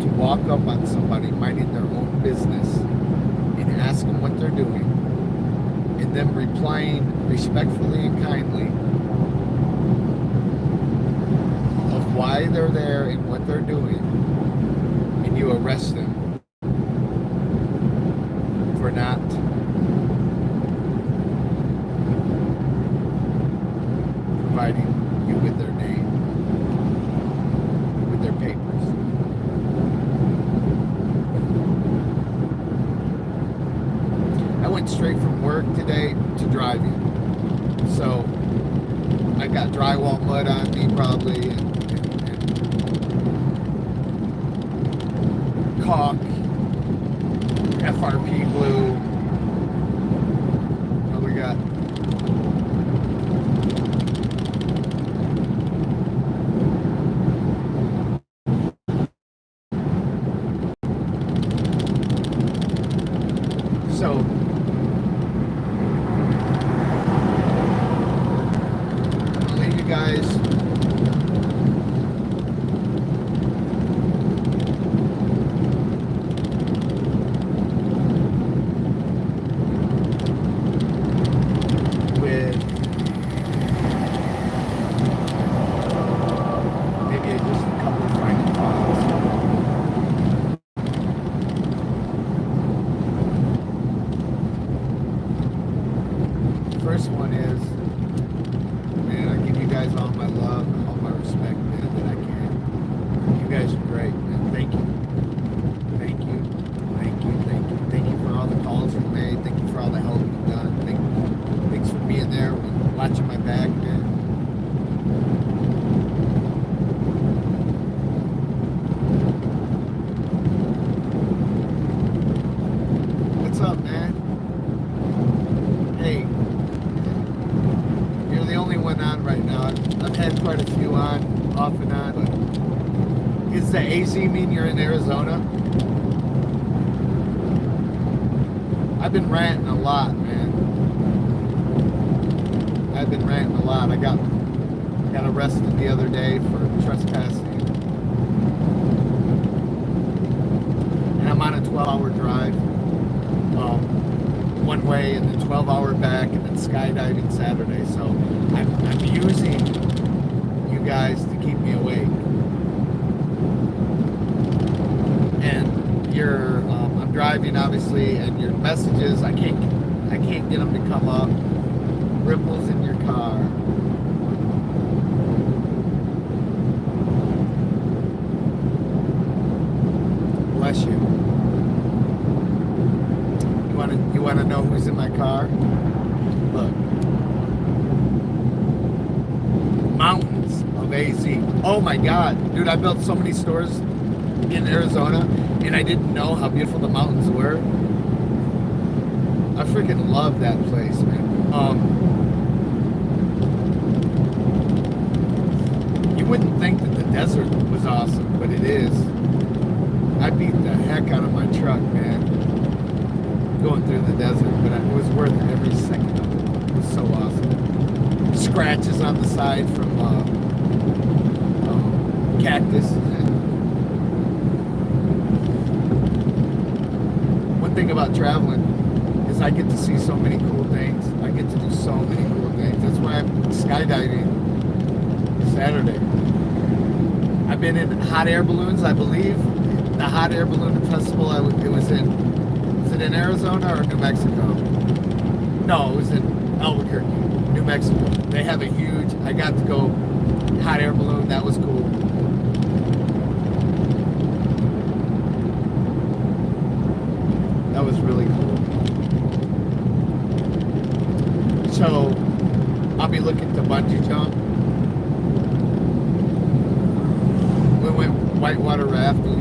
to walk up on somebody minding their own business and ask them what they're doing, and then replying respectfully and kindly of why they're there and what they're doing, and you arrest them for not providing you with their name, with their papers. I went straight from work today to driving. So I got drywall mud on me probably, and caulk, FRP glue. What we got? So I'll leave you guys with maybe just a couple of final thoughts. First one is, man, I give you guys all my love, all my respect, man, that I can. You guys are great, man. Thank you. Thank you. Thank you. Thank you. Thank you for all the calls you've made. Thank you for all the help you've done. Thanks for being there and watching my back, man. What's up, man? Hey, you're the only one on right now. I've had quite a few on, off and on, but does the AZ mean you're in Arizona? I've been ranting a lot, man. I've been ranting a lot. I got arrested the other day for trespassing. And I'm on a 12-hour drive. One way and then 12-hour back and then skydiving Saturday. So I'm using you guys to keep me awake. And I'm driving obviously, and your messages I can't get them to come up. Ripples in your car. Bless you. You want to know who's in my car? Look. Mountains of crazy. Oh my God, dude, I built so many stores in Arizona, and I didn't know how beautiful the mountains were. I freaking love that place, man. You wouldn't think that the desert was awesome, but it is. I beat the heck out of my truck, man, going through the desert, but it was worth every second of it. It was so awesome. Scratches on the side from cactus. One thing about traveling is I get to see so many cool things. I get to do so many cool things. That's why I'm skydiving Saturday. I've been in hot air balloons, I believe. The hot air balloon festival, it was in Arizona or New Mexico? No, it was in Albuquerque, New Mexico. They have a huge, I got to go hot air balloon. That was cool. That was really cool. So I'll be looking to bungee jump. We went whitewater rafting.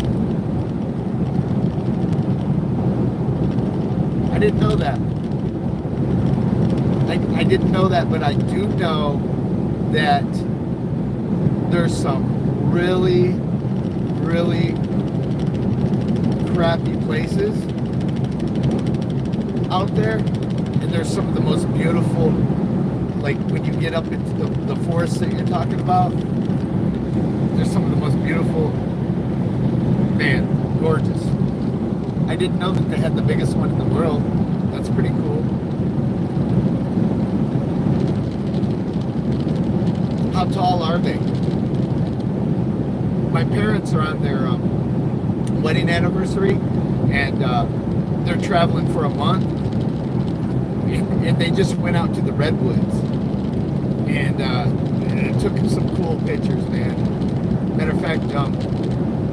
I didn't know that. I didn't know that, but I do know that there's some really, really crappy places out there, and there's some of the most beautiful, like when you get up into the forest that you're talking about, there's some of the most beautiful, man, gorgeous. I didn't know that they had the biggest one in the world. That's pretty cool. How tall are they? My parents are on their wedding anniversary, and they're traveling for a month, and they just went out to the redwoods, and took some cool pictures, man. Matter of fact,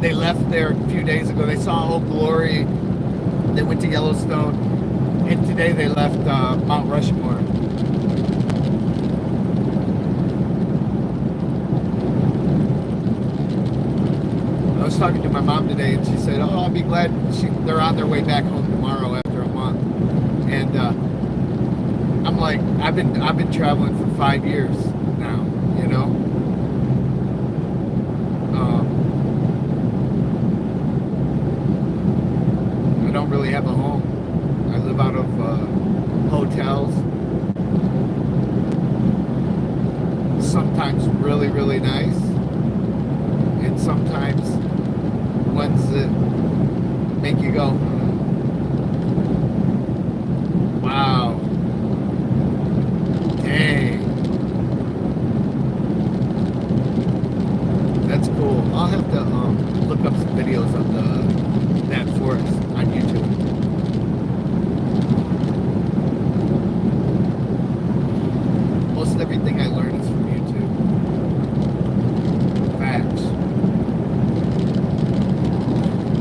they left there a few days ago. They saw Old Glory. They went to Yellowstone, and today they left Mount Rushmore. I was talking to my mom today, and she said, "Oh, I'll be glad." They're on their way back home tomorrow after a month, and I'm like, I've been traveling for 5 years now, you know. I don't really have a home. I live out of hotels. Sometimes really, really nice, and sometimes ones that make you go, wow, dang, that's cool. I'll have to look up some videos of that forest on YouTube. Most everything I learn is from YouTube. Facts.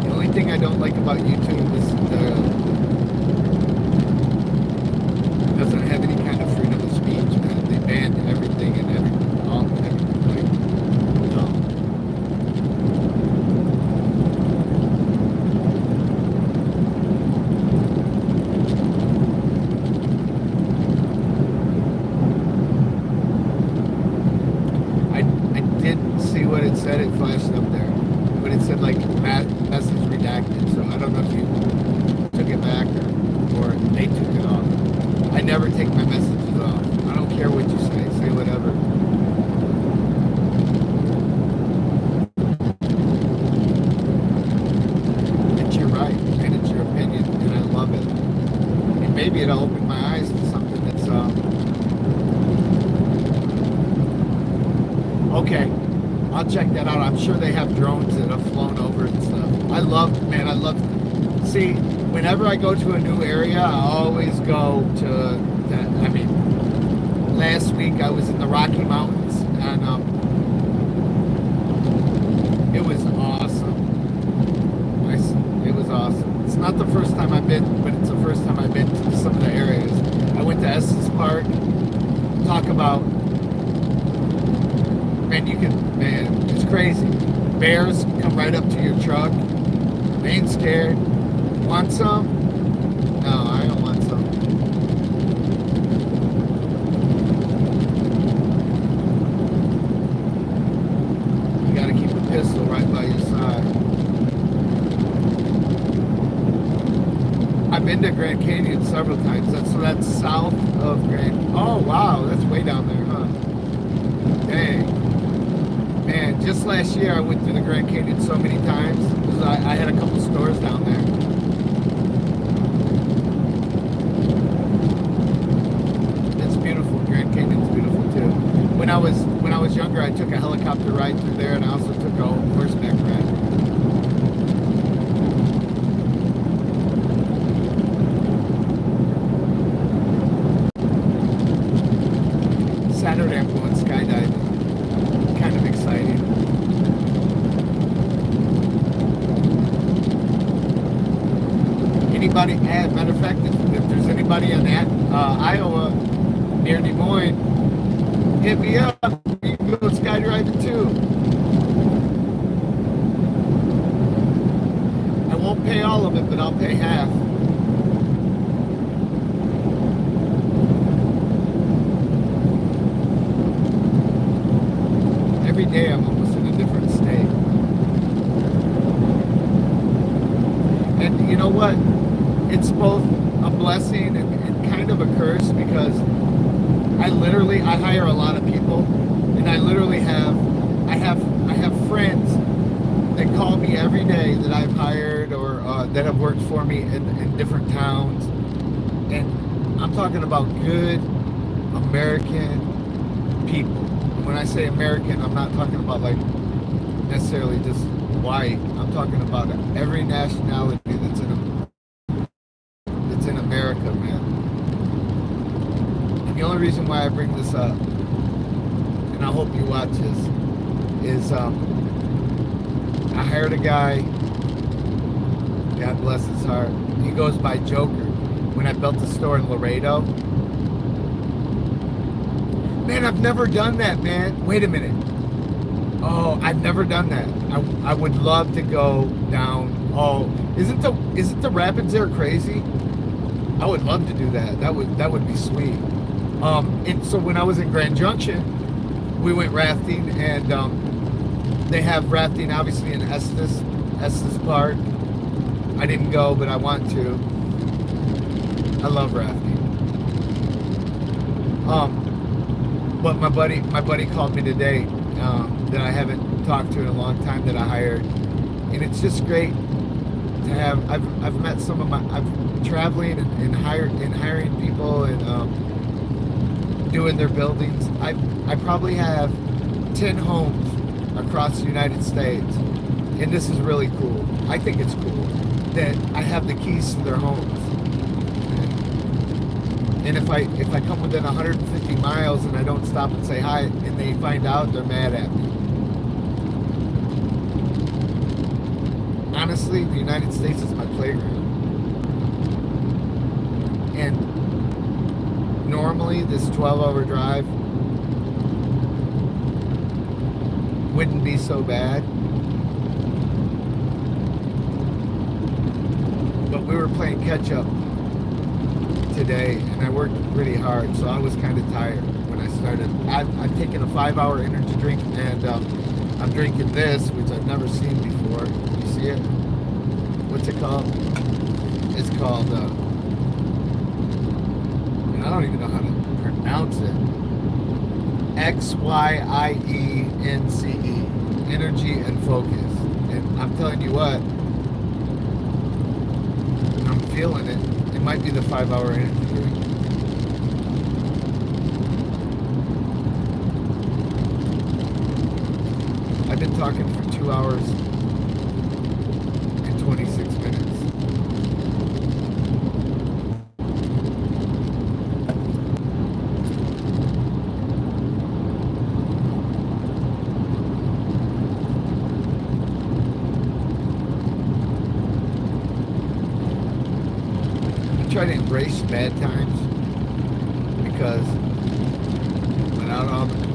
The only thing I don't like about YouTube is it doesn't have any kind of freedom of speech, man. They banned everything and everything, all everything. Like, no. I didn't see what it said. It flashed up there, but it said like message redacted. So I don't know if you took it back or they took it off. I never take my messages off. I don't care what you say. Say whatever. It's your right and it's your opinion, and I love it. And maybe it'll open my eyes to something that's okay. I'll check that out. I'm sure they have drones that have flown over and stuff. I love, see, whenever I go to a new area, I always go to last week I was in the Rocky Mountains, and it was awesome. It was awesome. It's not the first time I've been, but it's the first time I've been to some of the areas. I went to Estes Park, talk about Man, it's crazy. Bears come right up to your truck. They ain't scared. Want some? No, I don't want some. You gotta keep a pistol right by your side. I've been to Grand Canyon several times. That's south of Grand. Oh wow, that's way down there, huh? Dang. Man, just last year I went through the Grand Canyon so many times because I had a couple stores down there. It's beautiful. Grand Canyon's beautiful too. When I was younger, I took a helicopter ride through there, and I also took a horseback ride. Saturday I'm going skydiving. Kind of exciting. Anybody, matter of fact, if there's anybody in that Iowa near Des Moines, hit me up. You can go skydiving too. I won't pay all of it, but I'll pay half. Every day I'm almost in a different state. And you know what? It's both a blessing and kind of a curse because I hire a lot of people, and I have friends that call me every day that I've hired or that have worked for me in different towns, and I'm talking about good American people. When I say American, I'm not talking about like necessarily just white. I'm talking about every nationality that's in America, man. And the only reason why I bring this up, and I hope you watch this, is I hired a guy, God bless his heart, he goes by Joker. When I built the store in Laredo, man, I've never done that, man. Wait a minute. Oh, I've never done that. I would love to go down. Oh, isn't the rapids there crazy? I would love to do that. That would be sweet. And so when I was in Grand Junction, we went rafting, and they have rafting obviously in Estes Park. I didn't go, but I want to. I love rafting. But my buddy called me today that I haven't talked to in a long time that I hired, and it's just great to have. I've met some of I'm traveling and hiring people and doing their buildings. I probably have 10 homes across the United States, and this is really cool. I think it's cool that I have the keys to their homes. And if I come within 150 miles and I don't stop and say hi, and they find out, they're mad at me. Honestly, the United States is my playground. And normally this 12-hour drive wouldn't be so bad. But we were playing catch up today, and I worked pretty hard, so I was kind of tired when I started. I've taken a 5-hour energy drink, and I'm drinking this, which I've never seen before. You see it? What's it called? It's called, I don't even know how to pronounce it. XYIENCE, Energy and Focus. And I'm telling you what, I'm feeling it. It might be the 5-hour energy drink. I've been talking for 2 hours and 26 minutes. Try to embrace bad times, because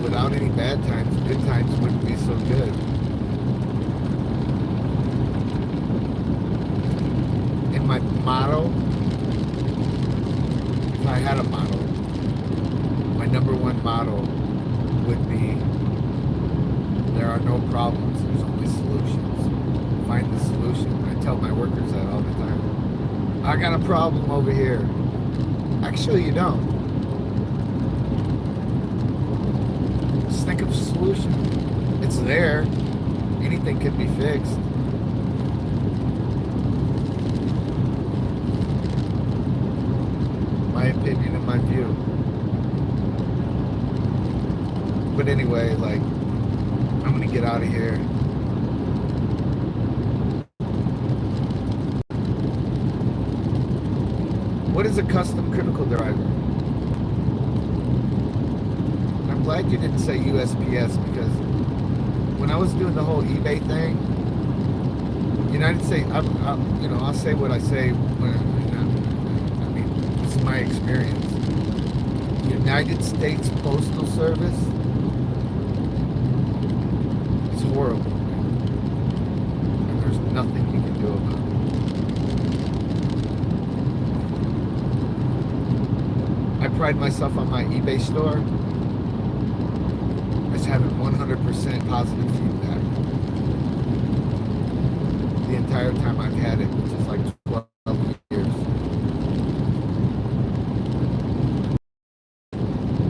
without any bad times, good times wouldn't be so good. And my motto, if I had a motto, my number one motto would be, there are no problems, there's only solutions. Find the solution. I tell my workers that all the time. I got a problem over here. Actually, you don't. Just think of a solution. It's there. Anything can be fixed. My opinion and my view. But anyway, like, I'm gonna get out of here. What is a custom critical driver? I'm glad you didn't say USPS, because when I was doing the whole eBay thing, United States, I'll say what I say when, I mean, this is my experience. United States Postal Service is horrible, and there's nothing you can do about it. I pride myself on my eBay store as having 100% positive feedback the entire time I've had it, which is like 12 years.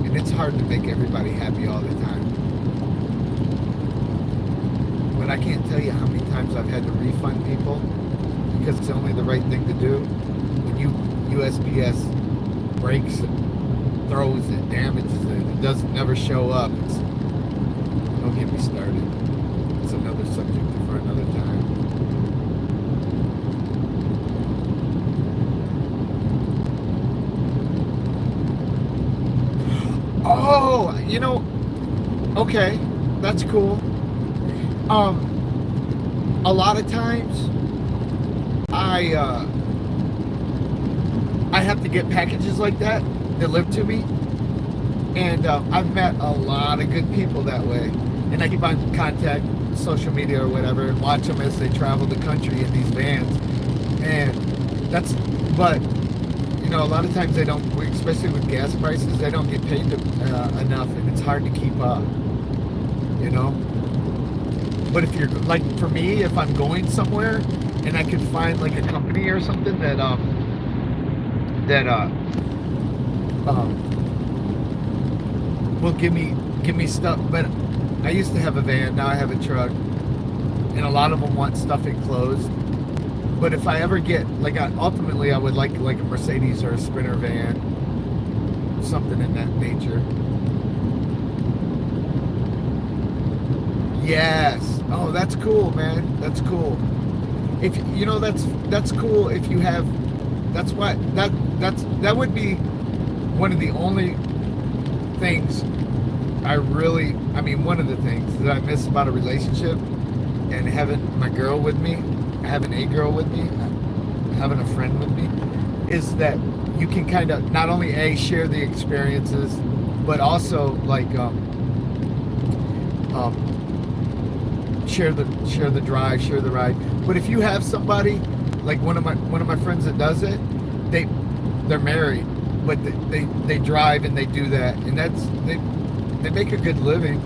And it's hard to make everybody happy all the time. But I can't tell you how many times I've had to refund people because it's only the right thing to do. When USPS breaks it, throws it, damages it, it doesn't never show up. Don't get me started. It's another subject for another time. Oh, okay, that's cool. A lot of times I have to get packages like that delivered to me, and I've met a lot of good people that way, and I keep on contact, social media or whatever, and watch them as they travel the country in these vans. And but a lot of times they don't, especially with gas prices, they don't get paid enough, and it's hard to keep up, But if you're, like, for me, if I'm going somewhere and I can find like a company or something that will give me stuff. But I used to have a van, now I have a truck, and a lot of them want stuff enclosed. But if I ever get, like, ultimately I would like a Mercedes or a Sprinter van, something in that nature. Yes. Oh, that's cool, man. That's cool. If that's cool. If you have, that would be one of the only things one of the things that I miss about a relationship, and having my girl with me, having a girl with me, having a friend with me, is that you can kind of not only share the experiences, but also like share the drive, share the ride. But if you have somebody like one of my friends that does it, they're married, but they drive and they do that, and they make a good living,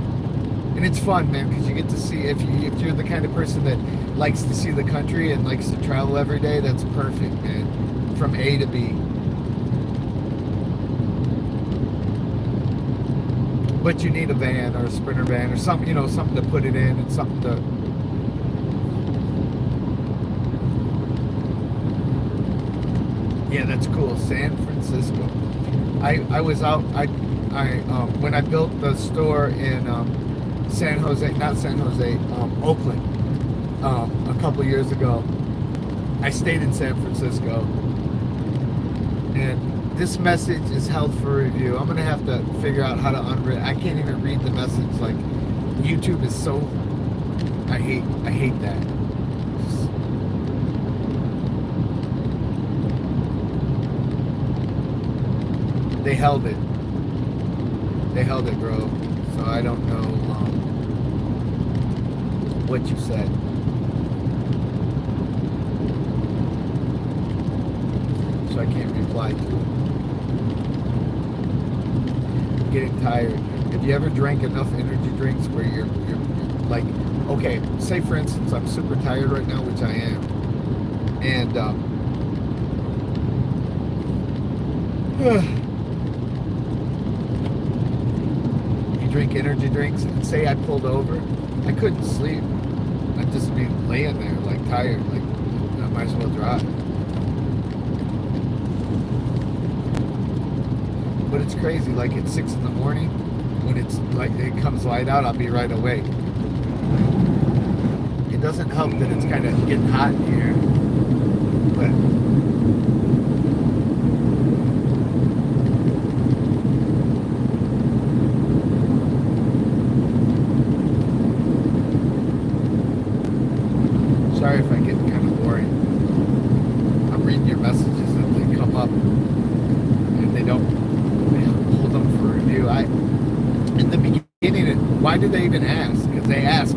and it's fun, man, because you get to see, if you're the kind of person that likes to see the country and likes to travel every day, that's perfect, man, from A to B. But you need a van or a Sprinter van or something, something to put it in, and something to. Yeah, that's cool. San Francisco. I was out. When I built the store in Oakland, a couple of years ago, I stayed in San Francisco, and this message is held for review. I'm gonna have to figure out how to unread. I can't even read the message. Like, YouTube is so. I hate that. They held it, bro. So I don't know. what you said. So I can't reply to it. I'm getting tired. Have you ever drank enough energy drinks where you're like, okay, say for instance, I'm super tired right now, which I am, and you drink energy drinks, and say I pulled over, I couldn't sleep. I'd just be laying there like tired, like I might as well drive. But it's crazy, like at 6 in the morning, when it's like it comes light out, I'll be right awake. It doesn't help that it's kind of getting hot in here, but sorry if I get kind of boring. I'm reading your messages and they come up and they hold them for review. In the beginning, why do they even ask? Because they ask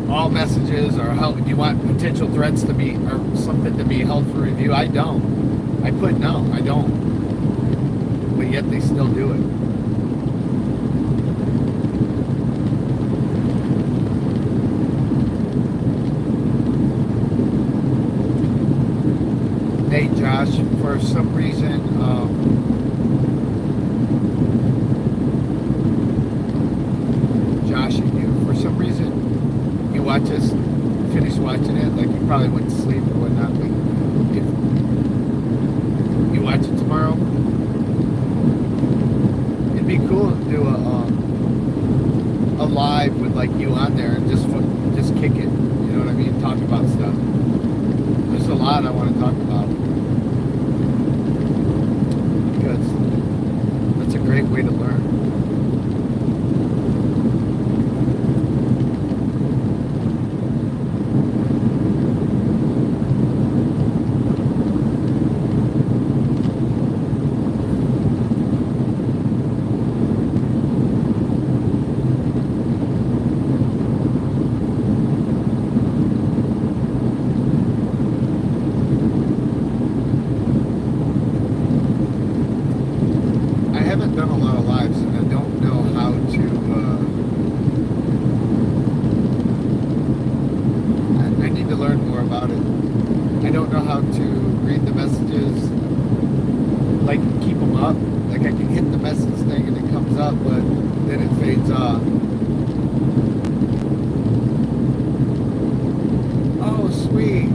all messages, or how do you want potential threats to be, or something to be held for review? I don't. I put no, I don't. But yet they still do it. Hey Josh, for some reason, Josh and you, for some reason, you watch us, finish watching it, like you probably went to sleep or whatnot, but if you watch it tomorrow, it'd be cool to do a live with like you on there and just kick it, you know what I mean, talk about stuff. There's a lot I want to talk about, because that's a great way to learn. Done a lot of lives, and I don't know how to I need to learn more about it. I don't know how to read the messages, like keep them up, like I can hit the message thing and it comes up, but then it fades off. Oh sweet,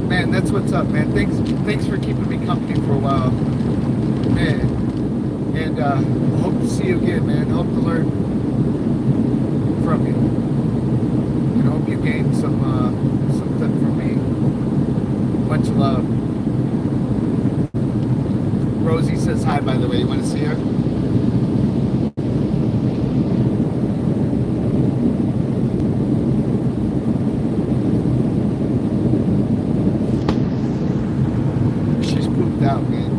man, that's what's up, man. Thanks for keeping me company for a while, man. And hope to see you again, man. Hope to learn from you, and hope you gain something from me. Much love. Rosie says hi, by the way. You want to see her? Out, man.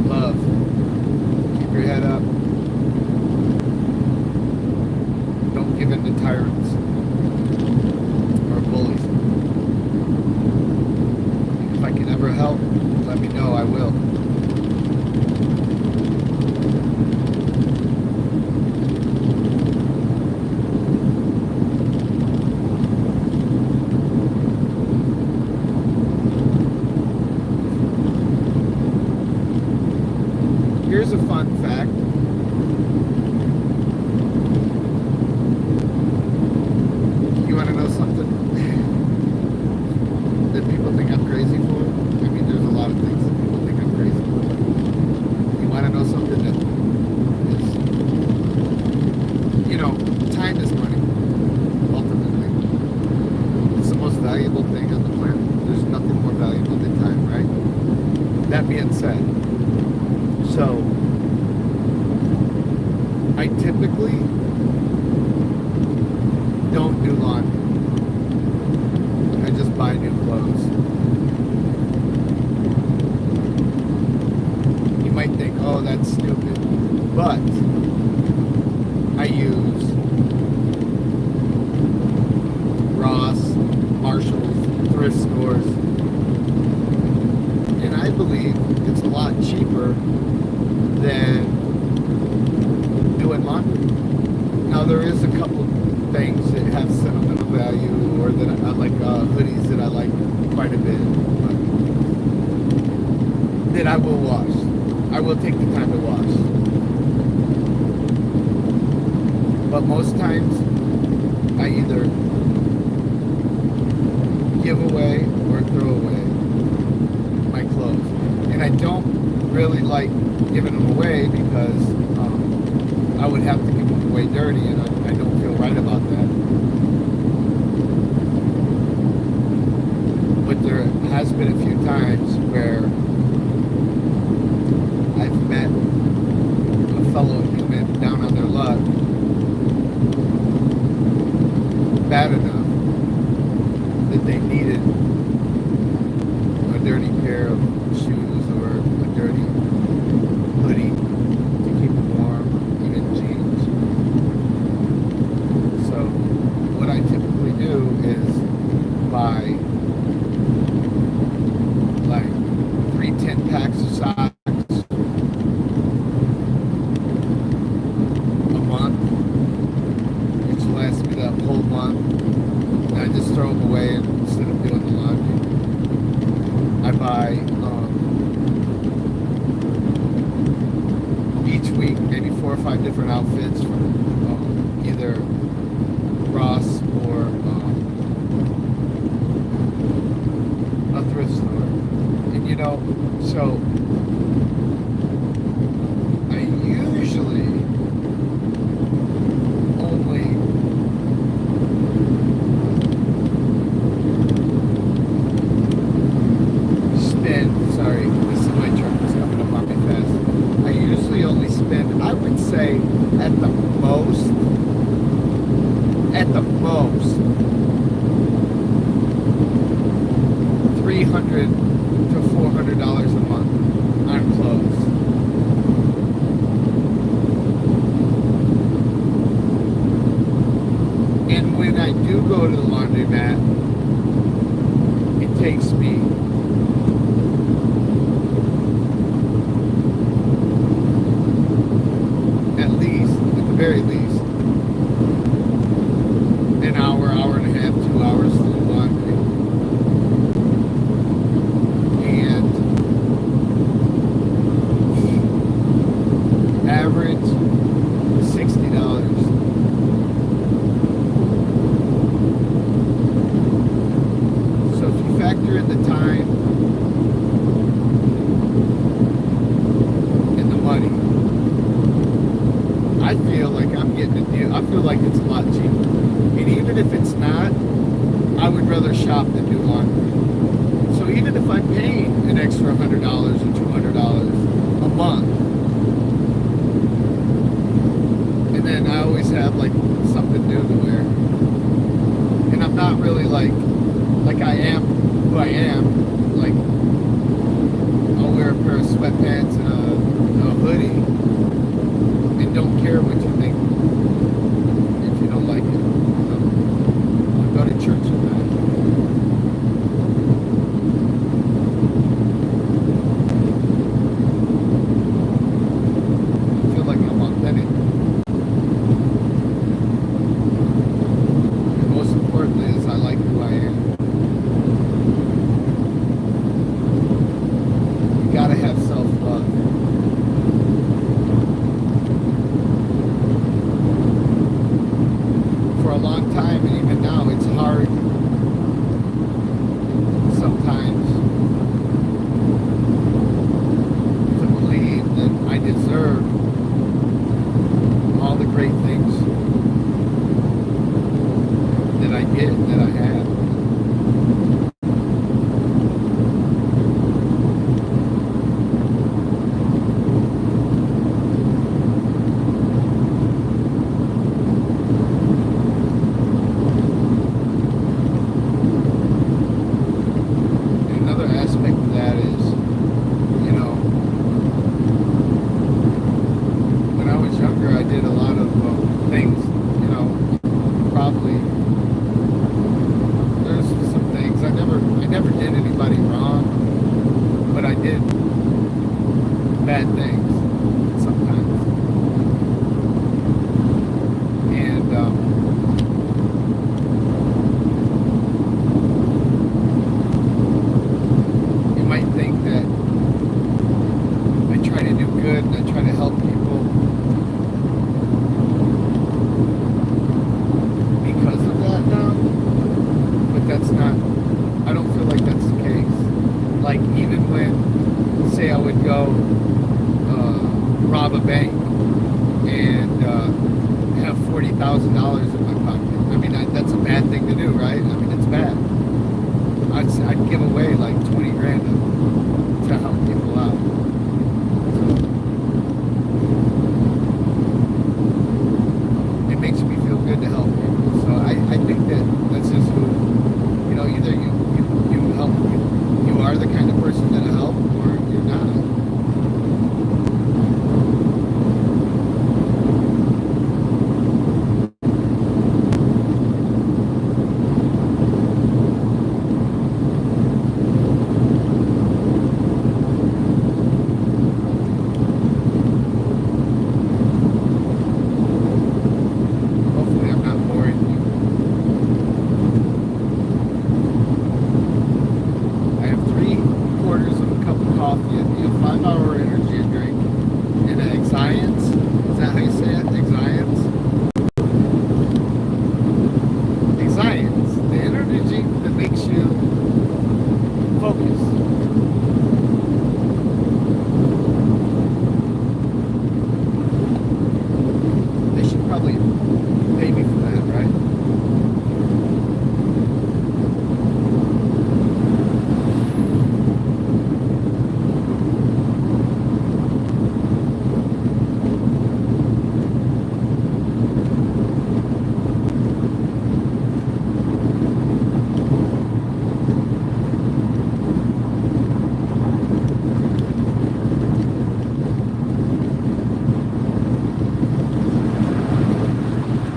Love. Keep your head up. Don't give in to tyrants or bullies. If I can ever help, let me know. I will. Here's a fun fact. You want to know something that people think I'm crazy for? I mean, there's a lot of things that people think I'm crazy for. You want to know something that is, you know, time is money, ultimately. It's the most valuable thing on the planet. There's nothing more valuable than time, right? That being said, so I typically don't do laundry. I just buy new clothes. You might think, oh, that's stupid. But I use Ross, Marshalls, thrift stores, and I believe it's a lot cheaper than doing laundry. Now there is a couple things that have sentimental value, or that I like, hoodies that I like quite a bit, but that I will wash. I will take the time to wash. But most times I either give away or throw away my clothes. And I don't really like giving them away because I would have to give them away dirty, and I don't feel right about that. But there has been a few times where I've met a fellow human down on their luck bad enough that they needed a dirty pair of shoes or a dirty hoodie to keep them warm, even jeans. So what I typically do is buy like 3 10-packs of socks a month, which lasts me that whole month. And I just throw them away instead of doing the laundry. I buy each week maybe 4 or 5 different outfits from either Ross or a thrift store. And you know, so I usually only spend, sorry, this is my truck that's coming up on me fast. I usually only spend, I would say, at the most, $300 to $400 a month on clothes. And when I do go to the laundromat, it takes me at least, at the very least, an hour, hour and a half, 2 hours to do laundry. And average $60. So if you factor in the time and the money, I feel like I'm getting a deal. I feel like it's a lot cheaper. And even if it's not, I would rather shop than do laundry. So even if I'm paying an extra $100 or $200 a month, and then I always have like something new to wear, and I'm not really like I am who I am. Like I'll wear a pair of sweatpants and a hoodie, and don't care what you think if you don't like it. I'll go to church at night. I feel like I'm authentic. And most importantly is I like who I am. did bad things sometimes. And you might think that I try to do good and I try to help people because of that now, but that's not, I don't feel like that's the case. Like even when, say I would go rob a bank and have $40,000 in my pocket. I mean, that's a bad thing to do, right? I mean, it's bad. I'd give away like 20 grand to help people out. So it makes me feel good to help people. So I think that that's just who, you know, either you help, you are the kind of person that'll help, or you're not. Hopefully I'm not boring you. I have 3/4 of a cup of coffee, a 5-hour energy drink, and an Exiance. Is that how you say it? Exiance? Exiance. The energy that makes you focus. They should probably pay me for that, right?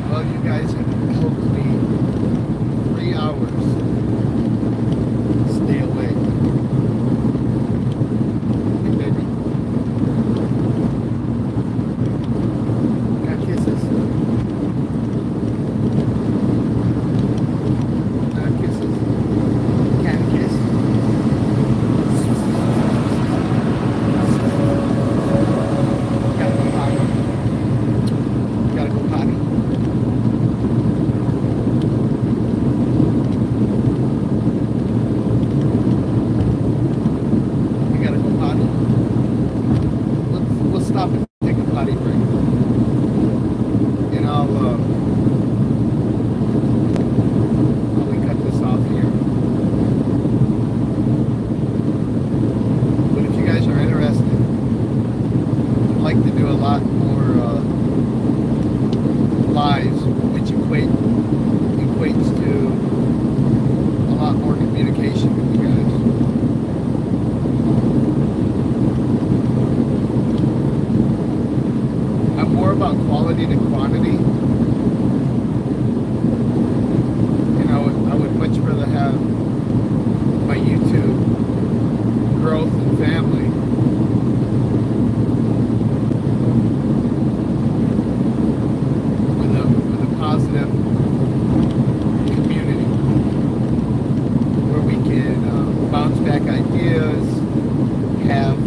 Well, you guys have helped me 3 hours stay awake. Hey, baby. Got kisses? Got kisses? Cat kiss? Gotta go potty. Gotta go potty. You gotta go potty. We'll stop and take a potty break. And I'll cut this off here. But if you guys are interested, I'd like to do a lot more lives, which equates to a lot more communication with you guys. I'm more about quality than quantity. And I would much rather have my YouTube growth and family with a positive community where we can bounce back ideas, have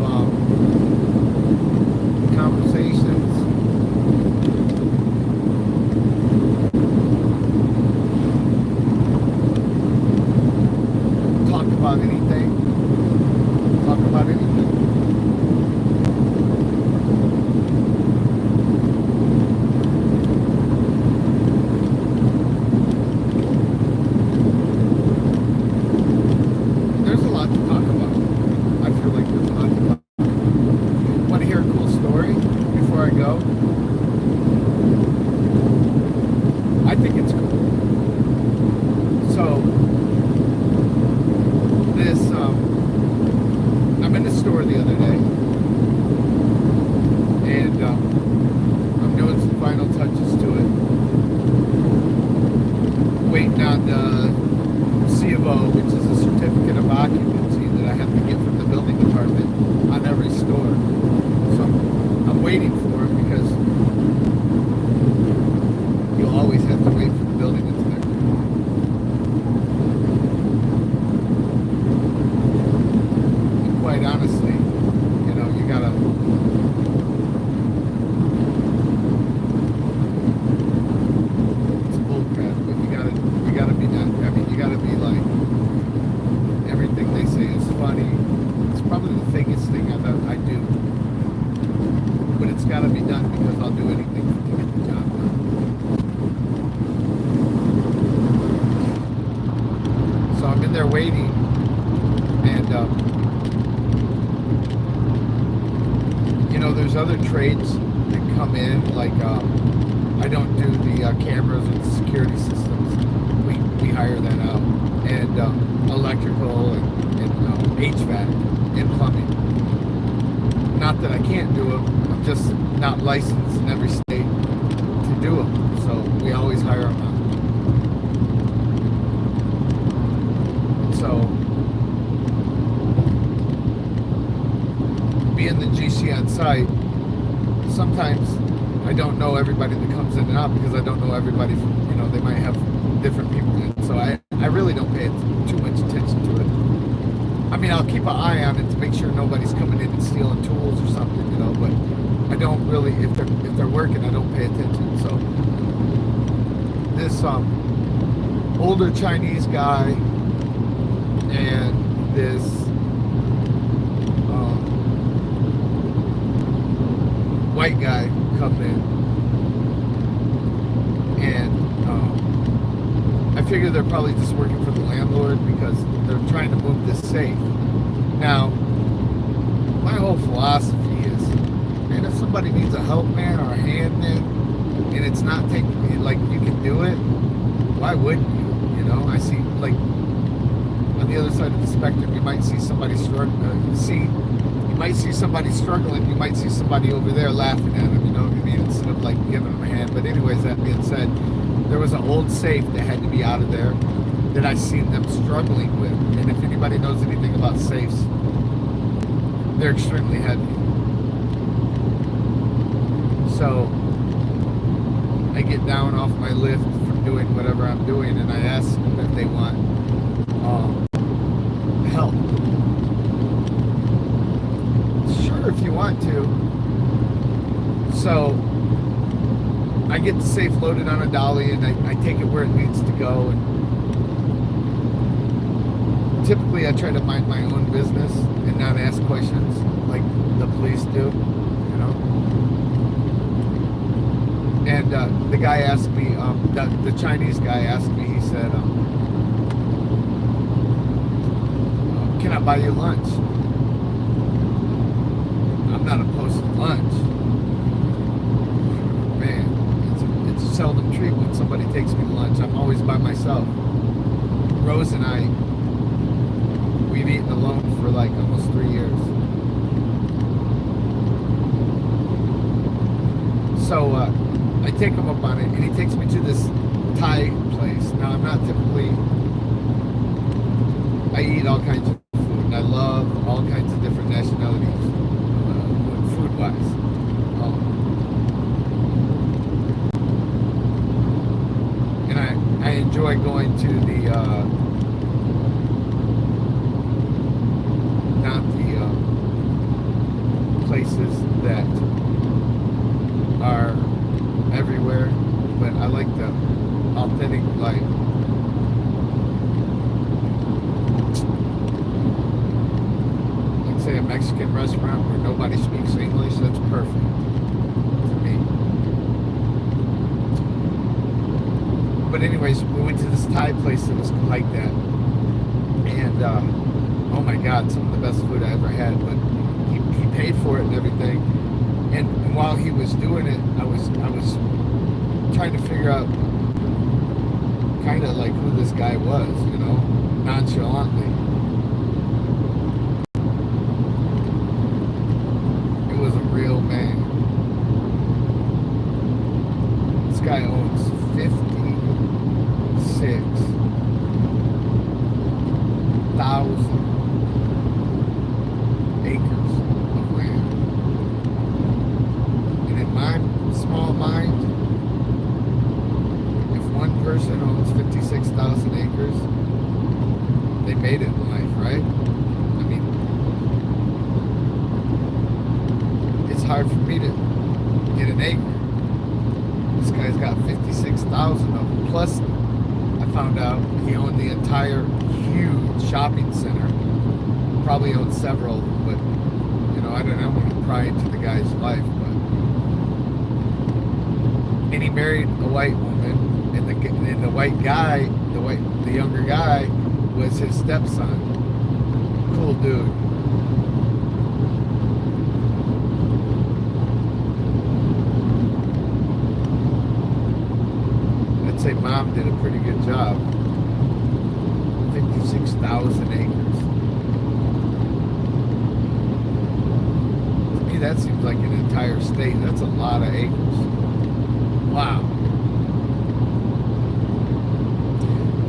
conversations. Talk about anything. Talk about anything. There's a lot to talk about. I feel like there's a lot to talk about. Want to hear a cool story before I go? I think it's cool. So, this, I'm in the store the other day, and I'm doing some final touches to it. Waiting on the C of O, which is a certificate of occupancy that I have to get from the building department. waiting for him because you'll always have to wait for the building inspector. And quite honestly, you know, you gotta. It's bullcrap, but you gotta be done. I mean, you gotta be like, everything they say is funny. It's probably the fakest thing I do. But it's got to be done because I'll do anything to get the job done. So I'm in there waiting, and you know, there's other trades that come in. Like I don't do the cameras or the security systems. We hire that out, and electrical and HVAC and plumbing. Not that I can't do them. I'm just not licensed in every state to do them. So we always hire them out. And so being the GC on site, sometimes I don't know everybody that comes in and out because I don't know everybody from, you know, they might have different people in. So I really don't pay too much attention to it. I mean, I'll keep an eye on it to make sure nobody's coming in and stealing tools or something, you know, but I don't really, if they're working, I don't pay attention. So this older Chinese guy and this white guy come in, and I figure they're probably just working for the landlord because they're trying to move this safe. Now, my whole philosophy is, man, if somebody needs a helpman or a handman, and it's not taking, like, you can do it, why wouldn't you? You know, I see, like, on the other side of the spectrum, you might see somebody struggling. You might see somebody struggling. You might see somebody over there laughing at them. You know what I mean? Instead of like giving them a hand. But anyways, that being said, there was an old safe that had to be out of there that I seen them struggling with. And if anybody knows anything about safes, they're extremely heavy. So I get down off my lift from doing whatever I'm doing, and I ask them if they want help. Sure, if you want to. So I get the safe loaded on a dolly, and I take it where it needs to go. And typically I try to mind my own business and not ask questions like the police do, you know. And the guy asked me, the Chinese guy asked me, he said, can I buy you lunch? I'm not opposed to lunch. Man, it's a seldom treat when somebody takes me to lunch. I'm always by myself. Rose and I, we've eaten alone for like almost 3 years. So I take him up on it, and he takes me to this Thai place. Now, I'm not typically, I eat all kinds of food, and I love all kinds of different nationalities, food-wise. And I enjoy going to the, not the places that are everywhere, but I like the authentic, like, let's say a Mexican restaurant where nobody speaks English. That's perfect to me. But anyways, we went to this Thai place that was like that, and oh my God, some of the best food I ever had. But he paid for it and everything. And while he was doing it, I was trying to figure out kind of like who this guy was, you know, nonchalantly. It was a real man. This guy owns 56,000 acres of land. hard for me to get an acre. This guy's got 56,000 of them. Plus, I found out he owned the entire huge shopping center. Probably owned several, but you know, I don't want to pry into the guy's life. But and he married a white woman, and the white guy, the younger guy, was his stepson. Cool dude. I'd say mom did a pretty good job. 56,000 acres. To me, that seems like an entire state. That's a lot of acres. Wow.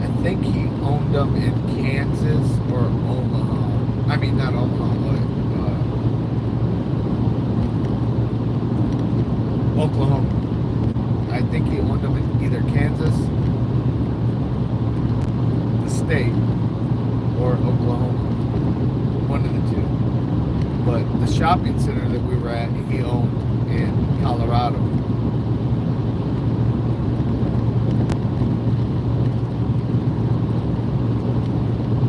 I think he owned them in Kansas or Omaha. I mean, not Omaha, but Oklahoma. I think he owned them in either Kansas, the state, or Oklahoma. One of the two. But the shopping center that we were at, he owned in Colorado.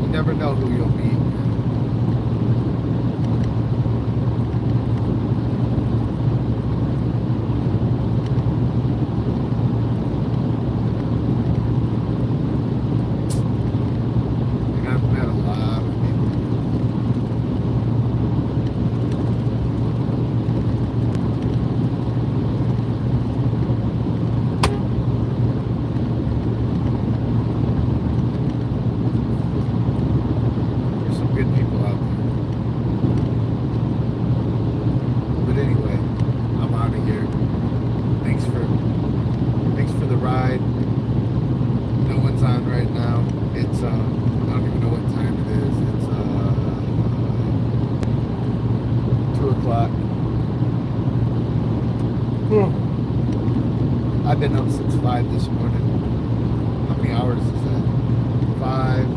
You never know who you'll meet. I've been up since 5 this morning. How many hours is that? 5, 6,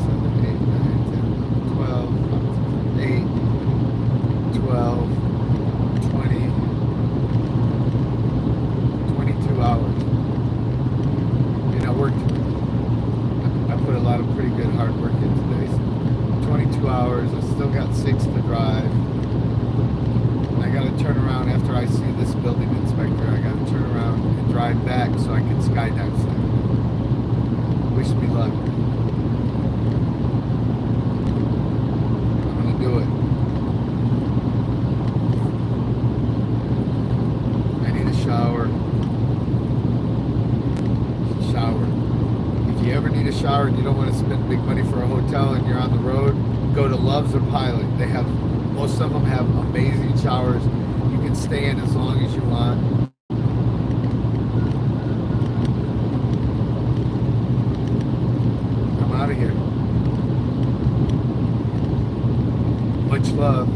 7, 8, 9, 10, 12, 8, 12, 20, 22 hours. And I put a lot of pretty good hard work in today. So 22 hours, I still got 6 to drive. I got to turn around after I see this building inspector. I got to turn around and drive back so I can skydive Saturday. Wish me luck. I'm going to do it. I need a shower. Shower. If you ever need a shower and you don't want to spend big money for a hotel and you're on the road, go to Love's or Pilot. Most of them have amazing showers. You can stay in as long as you want. I'm out of here. Much love.